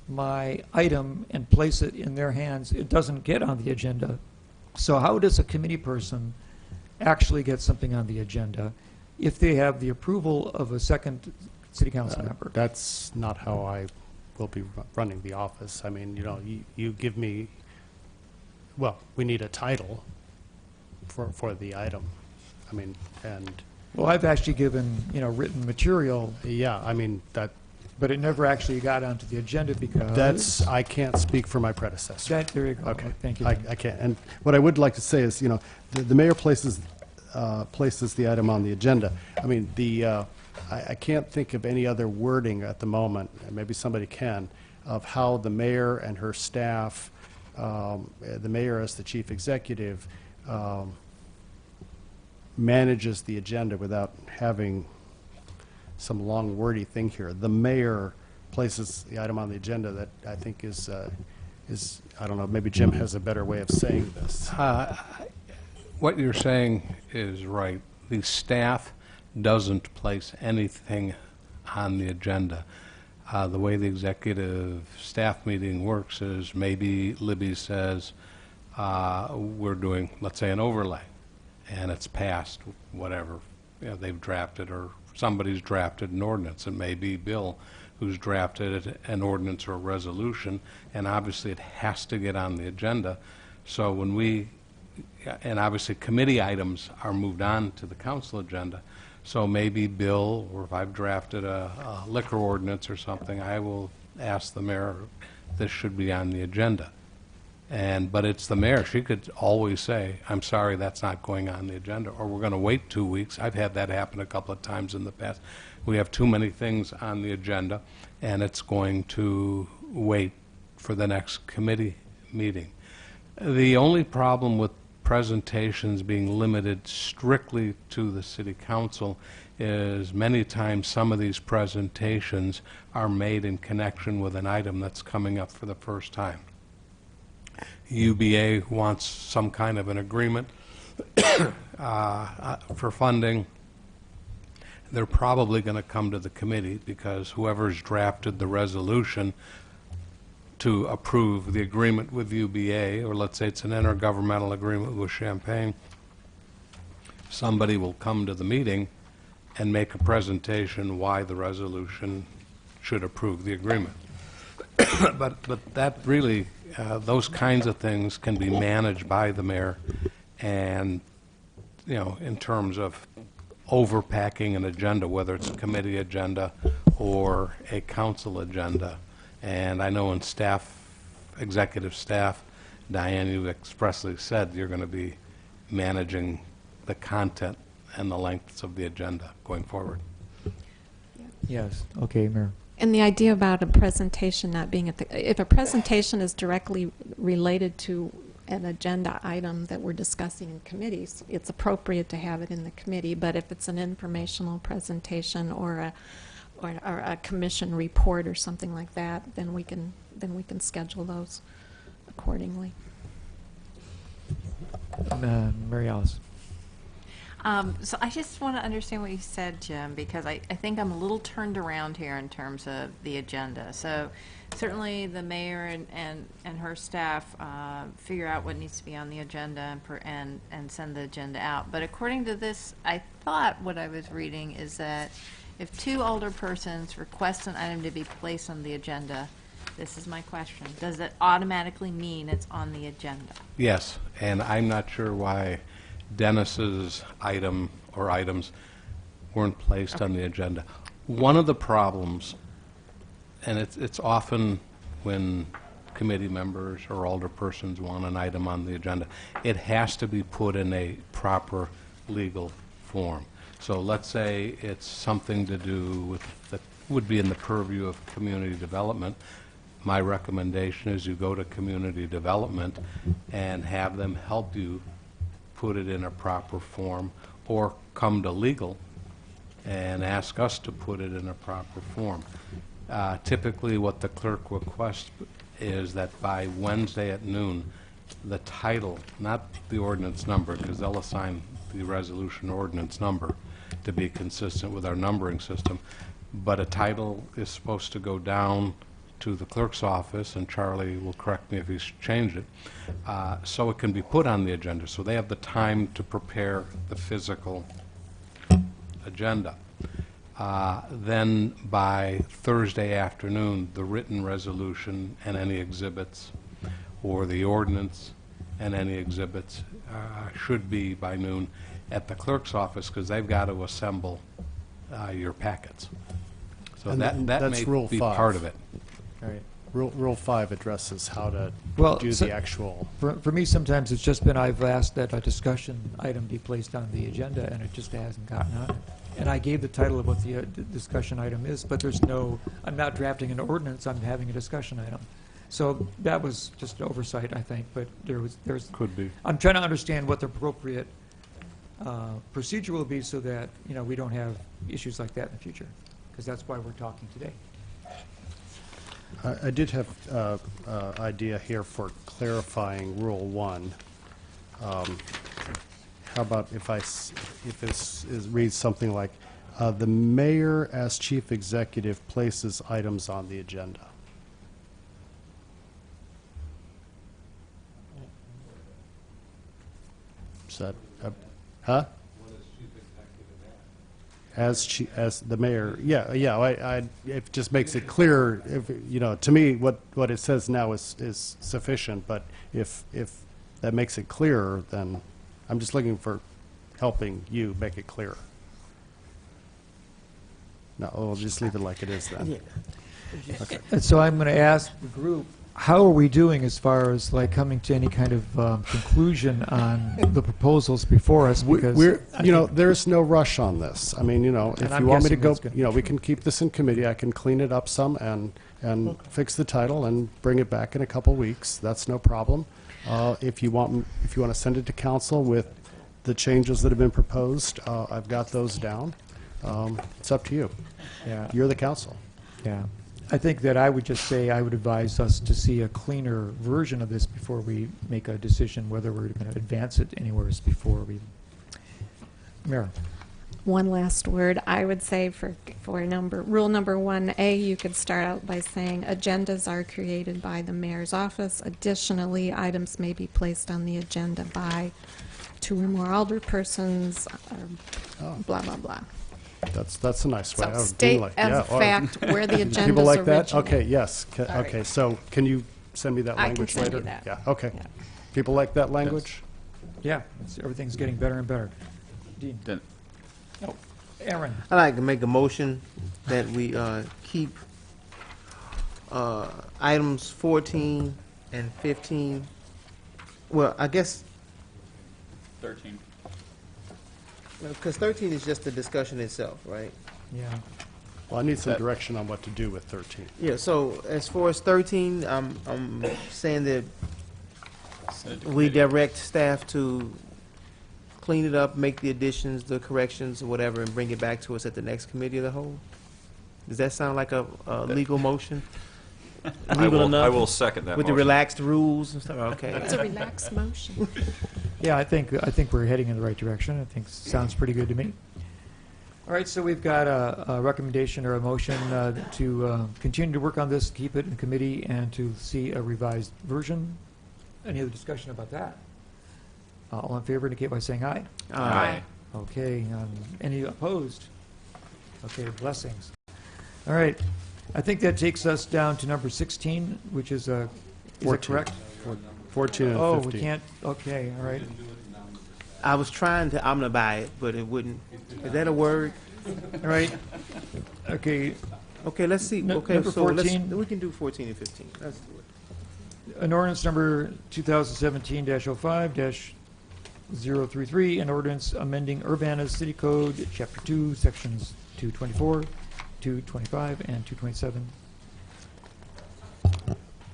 my item and place it in their hands, it doesn't get on the agenda. So how does a committee person actually get something on the agenda if they have the approval of a second city council member? That's not how I will be running the office. I mean, you give me, well, we need a title for the item. I mean, and Well, I've actually given, written material, yeah, I mean, but it never actually got onto the agenda because... I can't speak for my predecessor. There you go. Okay. Thank you. I can't. And what I would like to say is, the mayor places the item on the agenda. I mean, I can't think of any other wording at the moment, and maybe somebody can, of how the mayor and her staff, the mayor as the chief executive, manages the agenda without having some long wordy thing here. The mayor places the item on the agenda that I think is, I don't know, maybe Jim has a better way of saying this. What you're saying is right. The staff doesn't place anything on the agenda. The way the executive staff meeting works is maybe Libby says, we're doing, let's say, an overlay, and it's passed, whatever, they've drafted, or somebody's drafted an ordinance. It may be Bill who's drafted an ordinance or a resolution, and obviously it has to get on the agenda. So when we, and obviously committee items are moved on to the council agenda. So maybe Bill, or if I've drafted a liquor ordinance or something, I will ask the mayor, this should be on the agenda. But it's the mayor. She could always say, I'm sorry, that's not going on the agenda, or we're going to wait 2 weeks. I've had that happen a couple of times in the past. We have too many things on the agenda, and it's going to wait for the next committee meeting. The only problem with presentations being limited strictly to the city council is many times some of these presentations are made in connection with an item that's coming up for the first time. UBA wants some kind of an agreement for funding. They're probably going to come to the committee because whoever's drafted the resolution to approve the agreement with UBA, or let's say it's an intergovernmental agreement with Champaign, somebody will come to the meeting and make a presentation why the resolution should approve the agreement. But that really, those kinds of things can be managed by the mayor, and, you know, in terms of overpacking an agenda, whether it's a committee agenda or a council agenda. And I know in staff, executive staff, Diane, you expressly said you're going to be managing the content and the lengths of the agenda going forward. Yes, okay, Mayor. And the idea about a presentation not being at the, if a presentation is directly related to an agenda item that we're discussing in committees, it's appropriate to have it in the committee. But if it's an informational presentation or a commission report or something like that, then we can schedule those accordingly. Mary Alice. So I just want to understand what you said, Jim, because I think I'm a little turned around here in terms of the agenda. So certainly the mayor and her staff figure out what needs to be on the agenda and send the agenda out. But according to this, I thought what I was reading is that if two older persons request an item to be placed on the agenda, this is my question, does it automatically mean it's on the agenda? Yes, and I'm not sure why Dennis's item or items weren't placed on the agenda. One of the problems, and it's often when committee members or older persons want an item on the agenda, it has to be put in a proper legal form. So let's say it's something to do with that would be in the purview of community development. My recommendation is you go to community development and have them help you put it in a proper form, or come to legal and ask us to put it in a proper form. Typically what the clerk requests is that by Wednesday at noon, the title, not the ordinance number, because they'll assign the resolution ordinance number to be consistent with our numbering system, but a title is supposed to go down to the clerk's office, and Charlie will correct me if he's changed it, so it can be put on the agenda, so they have the time to prepare the physical agenda. Then by Thursday afternoon, the written resolution and any exhibits, or the ordinance and any exhibits, should be by noon at the clerk's office, because they've got to assemble your packets. So And that that's may Rule be 5. part of it. All right. Rule 5 addresses how to Well, do so- the actual. For me, sometimes it's just been, I've asked that a discussion item be placed on the agenda, and it just hasn't gotten on it. And I gave the title of what the discussion item is, but there's no, I'm not drafting an ordinance, I'm having a discussion item. So that was just an oversight, I think, but there's. Could be. I'm trying to understand what the appropriate procedure will be so that, you know, we don't have issues like that in the future, because that's why we're talking today. I did have idea here for clarifying Rule 1. How about if this reads something like, The mayor, as chief executive, places items on the agenda. Is that, huh? As the mayor, it just makes it clear, to me, what it says now is sufficient, but if that makes it clearer, then I'm just looking for helping you make it clearer. No, we'll just leave it like it is then. Okay. And so I'm going to ask the group, how are we doing as far as like coming to any kind of conclusion on the proposals before us? Because there's no rush on this. I mean, if I'm you want me to guessing go, that's good. we can keep this in committee. I can clean it up some and fix the title and bring it back in a couple weeks. That's no problem. If you want to send it to council with the changes that have been proposed, I've got those down. It's up to you. Yeah. You're the council. Yeah. I think that I would just say I would advise us to see a cleaner version of this before we make a decision whether we're going to advance it anywhere before we. Mayor. One last word. I would say for rule number 1A, you could start out by saying agendas are created by the mayor's office. Additionally, items may be placed on the agenda by 2 or more alderpersons, or blah, blah, blah. That's a nice way. So I would state like- as yeah, a fact where the agendas People like that? originate. Okay, yes. All right. Okay, so can you send me that I can language send you later? that. Yeah, okay. Yeah. People like that language? Yeah, everything's getting better and better. Dean. Then- Oh, Aaron. I'd like to make a motion that we keep items 14 and 15. Well, I guess, 13. because 13 is just the discussion itself, right? Yeah. Well, I need some direction on what to do with 13. Yeah, so as far as 13, I'm saying that Send it to we committee. direct staff to clean it up, make the additions, the corrections, or whatever, and bring it back to us at the next committee of the whole? Does that sound like a legal motion? I Legal will enough? second that With the motion. relaxed rules and stuff? Okay. It's a relaxed motion. Yeah, I think we're heading in the right direction. I think sounds pretty good to me. All right, so we've got a recommendation or a motion to continue to work on this, keep it in committee, and to see a revised version. Any other discussion about that? All in favor indicate by saying aye. Aye. Okay, any opposed? Okay, blessings. All right, I think that takes us down to number 16, which is that 14. correct? 14 and 15. Oh, we can't, okay, all right. I was trying to omnibus it, but it wouldn't. Is that a word? All right, okay, Okay, let's see. Nu- Okay, number so 14. we can do 14 and 15. Let's do it. an ordinance number 2017-05-033, an ordinance amending Urbana's City Code, Chapter 2, Sections 224, 225, and 227.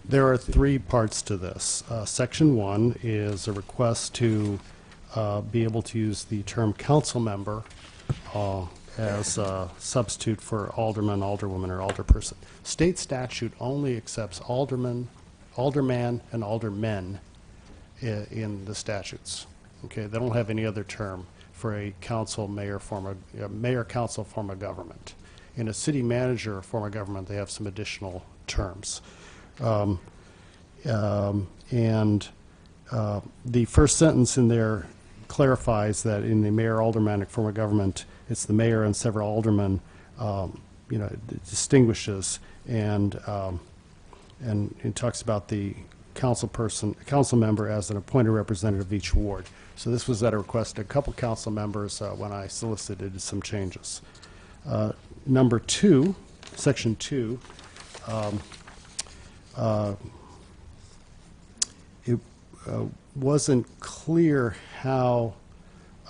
There are 3 parts to this. Section 1 is a request to be able to use the term council member as a substitute for alderman, alderwoman, or alderperson. State statute only accepts alderman, and aldermen in the statutes. Okay, they don't have any other term for a council, mayor, council form of government. In a city manager form of government, they have some additional terms. The first sentence in there clarifies that in the mayor aldermanic form of government, it's the mayor and several aldermen, it distinguishes and it talks about the council member as an appointed representative of each ward. So this was at a request of a couple council members when I solicited some changes. Number 2, section 2, it wasn't clear how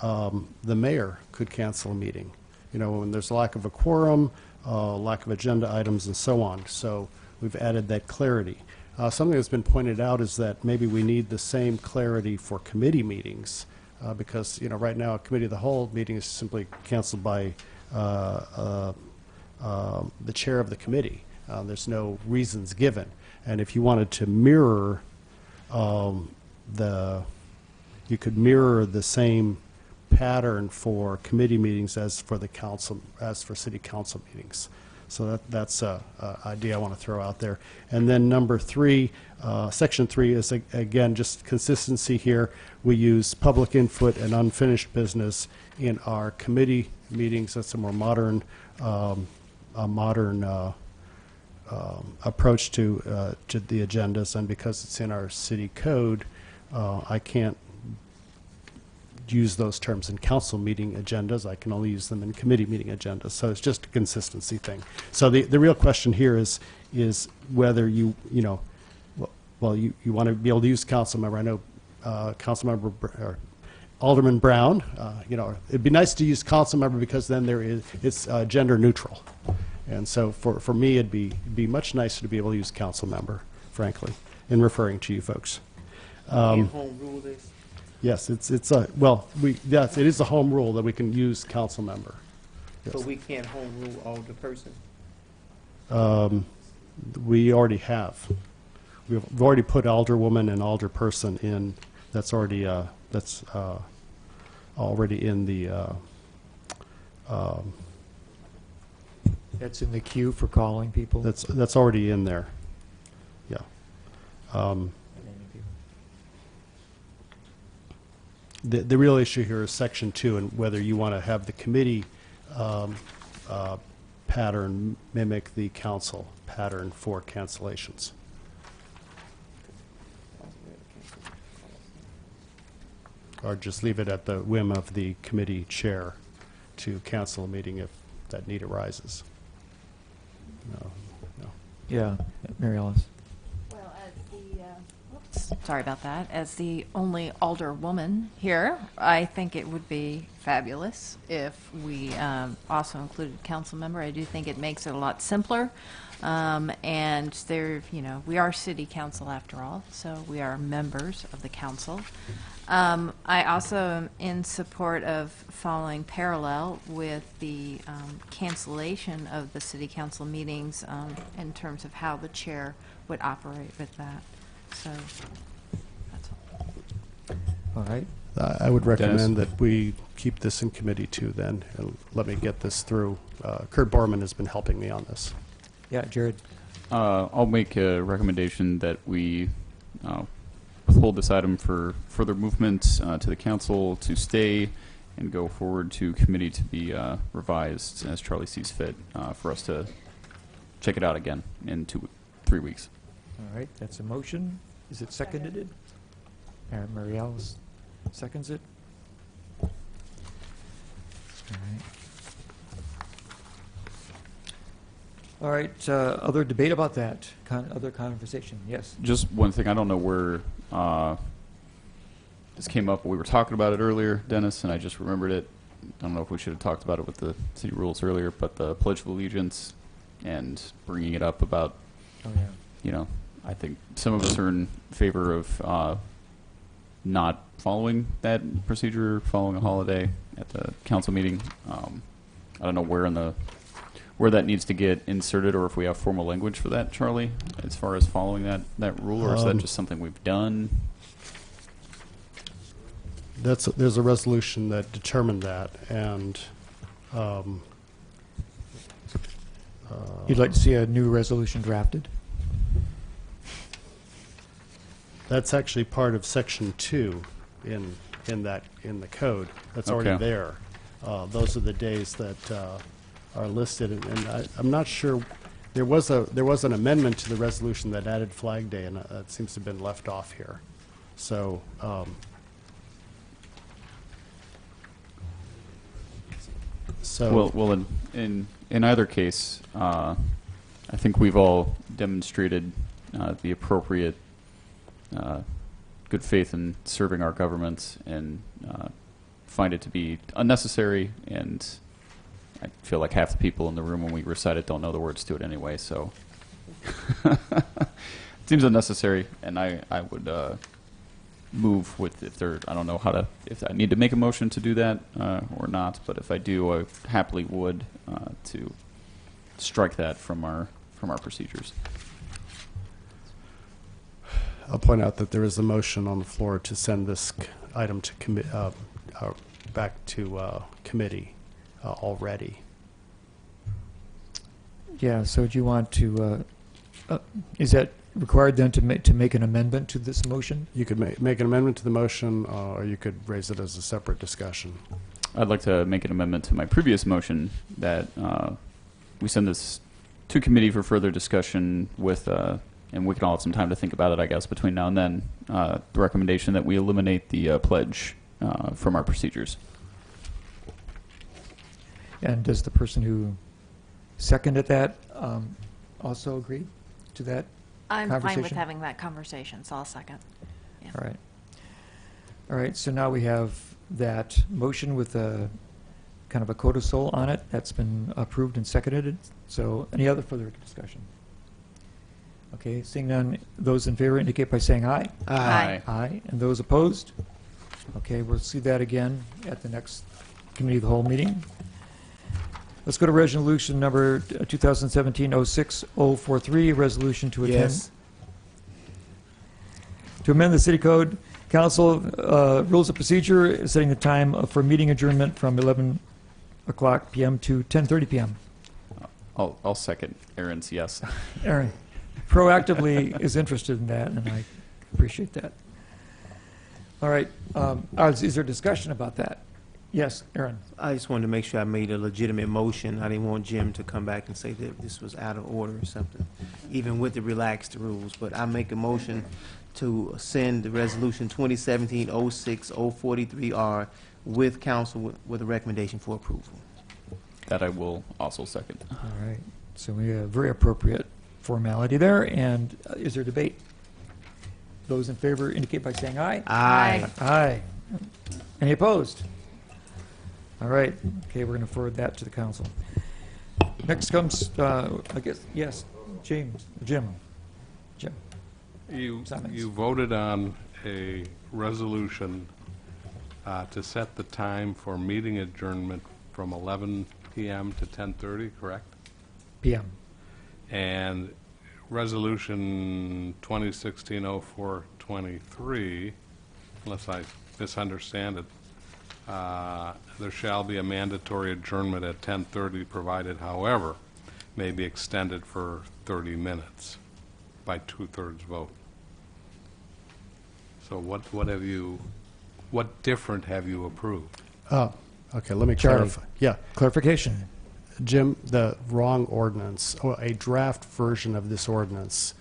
the mayor could cancel a meeting. When there's a lack of a quorum, lack of agenda items, and so on. So we've added that clarity. Something that's been pointed out is that maybe we need the same clarity for committee meetings because, right now a committee of the whole meeting is simply canceled by the chair of the committee. There's no reasons given. And if you wanted to mirror you could mirror the same pattern for committee meetings as for the council, as for city council meetings. So that's a idea I want to throw out there. And then number 3, section 3 is again just consistency here. We use public input and unfinished business in our committee meetings. That's a more modern, approach to the agendas, and because it's in our city code, I can't use those terms in council meeting agendas. I can only use them in committee meeting agendas. So it's just a consistency thing. So the real question here is whether you want to be able to use council member. I know Councilmember or Alderman Brown. It'd be nice to use council member because then it's gender neutral. And so for me, it'd be much nicer to be able to use council member, frankly, in referring to you folks. Home rule this? Yes, it is a home rule that we can use council member. Yes. So we can't home rule alder person? We already have. We've already put alderwoman and alderperson in. That's already in the. That's in the queue for calling people. That's already in there. Yeah. The real issue here is section 2 and whether you want to have the committee pattern mimic the council pattern for cancellations. Or just leave it at the whim of the committee chair to cancel a meeting if that need arises. No. Yeah, Mary Alice. Well, sorry about that. As the only alderwoman here, I think it would be fabulous if we also included council member. I do think it makes it a lot simpler. And we are city council after all, so we are members of the council. I also am in support of following parallel with the cancellation of the city council meetings in terms of how the chair would operate with that. So that's all. All right. I would recommend Dennis? that we keep this in committee too then, and let me get this through. Kurt Borman has been helping me on this. Yeah, Jared. I'll make a recommendation that we hold this item for further movement to the council to stay and go forward to committee to be revised as Charlie sees fit for us to check it out again in 3 weeks. All right, that's a motion. Is it seconded? Mary Alice seconds it. All right. All right, other debate about that? Other conversation? Yes. Just one thing, I don't know where this came up. We were talking about it earlier, Dennis, and I just remembered it. I don't know if we should have talked about it with the city rules earlier, but the Pledge of Allegiance and bringing it up about, Oh, yeah. I think some of us are in favor of not following that procedure, following a holiday at the council meeting. I don't know where that needs to get inserted, or if we have formal language for that, Charlie, as far as following that rule, or is that just something we've done? There's a resolution that determined that, and You'd like to see a new resolution drafted? that's actually part of section 2 in the code. That's already Okay. there. Those are the days that are listed, and I'm not sure. There was an amendment to the resolution that added Flag Day, and that seems to have been left off here. So. Well, in either case, I think we've all demonstrated the appropriate good faith in serving our government, and find it to be unnecessary, and I feel like half the people in the room when we recite it don't know the words to it anyway, so it seems unnecessary, and I would move with I don't know if I need to make a motion to do that or not, but if I do, I happily would to strike that from our procedures. I'll point out that there is a motion on the floor to send this item to back to committee already. Yeah, so do you want to, is that required then to make an amendment to this motion? You could make an amendment to the motion, or you could raise it as a separate discussion. I'd like to make an amendment to my previous motion that we send this to committee for further discussion with, and we can all have some time to think about it, I guess, between now and then, the recommendation that we eliminate the pledge from our procedures. And does the person who seconded that also agree to that? I'm fine with Conversation? having that conversation, so I'll second. Yeah. All right. All right, so now we have that motion with a kind of a codicil on it. That's been approved and seconded. So any other further discussion? Okay, seeing none, those in favor indicate by saying aye. Aye. Aye. And those opposed? Okay, we'll see that again at the next committee of the whole meeting. Let's go to resolution number 2017-06043, resolution to attend. Yes. To amend the city code, council rules of procedure, setting the time for meeting adjournment from 11 o'clock p.m. to 10:30 p.m. I'll second Aaron's yes. Aaron proactively is interested in that, and I appreciate that. All right, is there discussion about that? Yes, Aaron. I just wanted to make sure I made a legitimate motion. I didn't want Jim to come back and say that this was out of order or something, even with the relaxed rules. But I make a motion to send the resolution 2017-06043R with council with a recommendation for approval. That I will also second. All right, so we have very appropriate formality there, and is there debate? Those in favor indicate by saying aye. Aye. Aye. Any opposed? All right, okay, we're going to forward that to the council. Next comes, I guess, yes, Jim. You Simmons. voted on a resolution to set the time for meeting adjournment from 11 p.m. to 10:30, correct? PM. And resolution 2016-0423, unless I misunderstand it, there shall be a mandatory adjournment at 10:30, provided, however, may be extended for 30 minutes by 2/3 vote. So what different have you approved? Oh, okay, let me Charlie. clarify. Yeah, Clarification. Jim, the wrong ordinance, or a draft version of this ordinance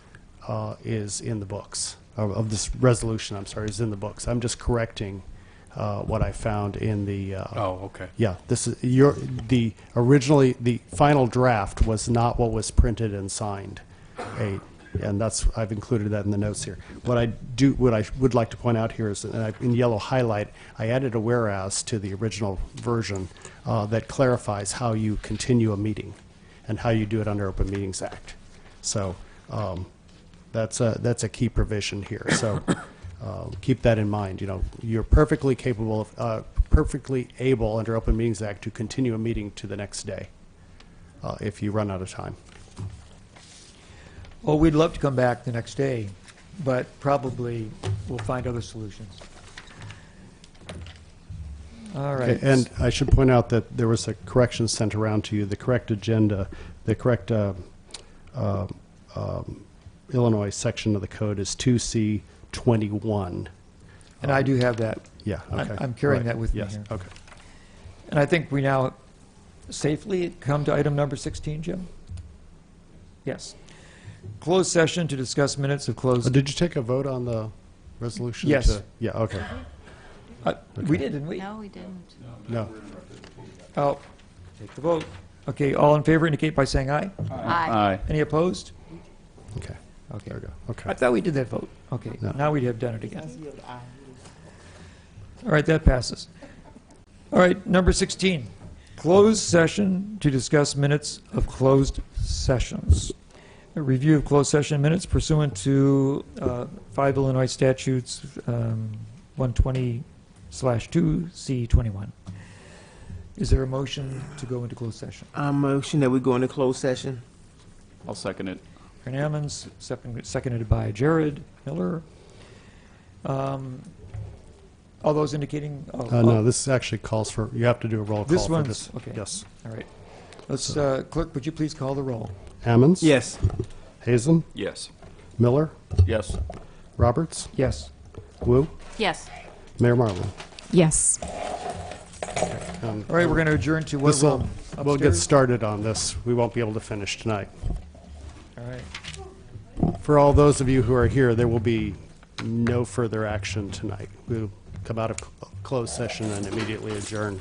is in the books, of this resolution, I'm sorry, is in the books. I'm just correcting what I found in the... Oh, okay. Yeah, this is the final draft was not what was printed and signed. And I've included that in the notes here. What I would like to point out here is, and in yellow highlight, I added a whereas to the original version that clarifies how you continue a meeting and how you do it under Open Meetings Act. So that's a key provision here. So keep that in mind. You know, you're perfectly capable of, perfectly able under Open Meetings Act to continue a meeting to the next day if you run out of time. Well, we'd love to come back the next day, but probably we'll find other solutions. All right. Okay, and I should point out that there was a correction sent around to you. The correct agenda, the correct Illinois section of the code is 2C21. And I do have that. Yeah, okay. I'm carrying Right, that with me yes, here. okay. And I think we now safely come to item number 16, Jim? Yes. Closed session to discuss minutes of closed. Did you take a vote on the resolution? Yes. Yeah, okay. We did, didn't we? No, we didn't. No. Oh, take the vote. Okay, all in favor indicate by saying aye. Aye. Any opposed? Okay, Okay. there we go. I Okay. thought we did that vote. Okay, No. now we have done it again. All right, that passes. All right, number 16, closed session to discuss minutes of closed sessions. A review of closed session minutes pursuant to 5 Illinois statutes 120/2C21. Is there a motion to go into closed session? I motion that we go into closed session. I'll second it. Aaron Ammons, seconded by Jared Miller. All those indicating? No, this actually calls for, you have to do a roll call This for one's, this. okay. Yes. All right. Let's, clerk, would you please call the roll? Ammons? Yes. Hazen? Yes. Miller? Yes. Roberts? Yes. Wu? Yes. Mayor Marlin? Yes. All right, we're going to adjourn to what This will, room? we'll get Upstairs? started on this. We won't be able to finish tonight. All right. For all those of you who are here, there will be no further action tonight. We'll come out of closed session and immediately adjourn.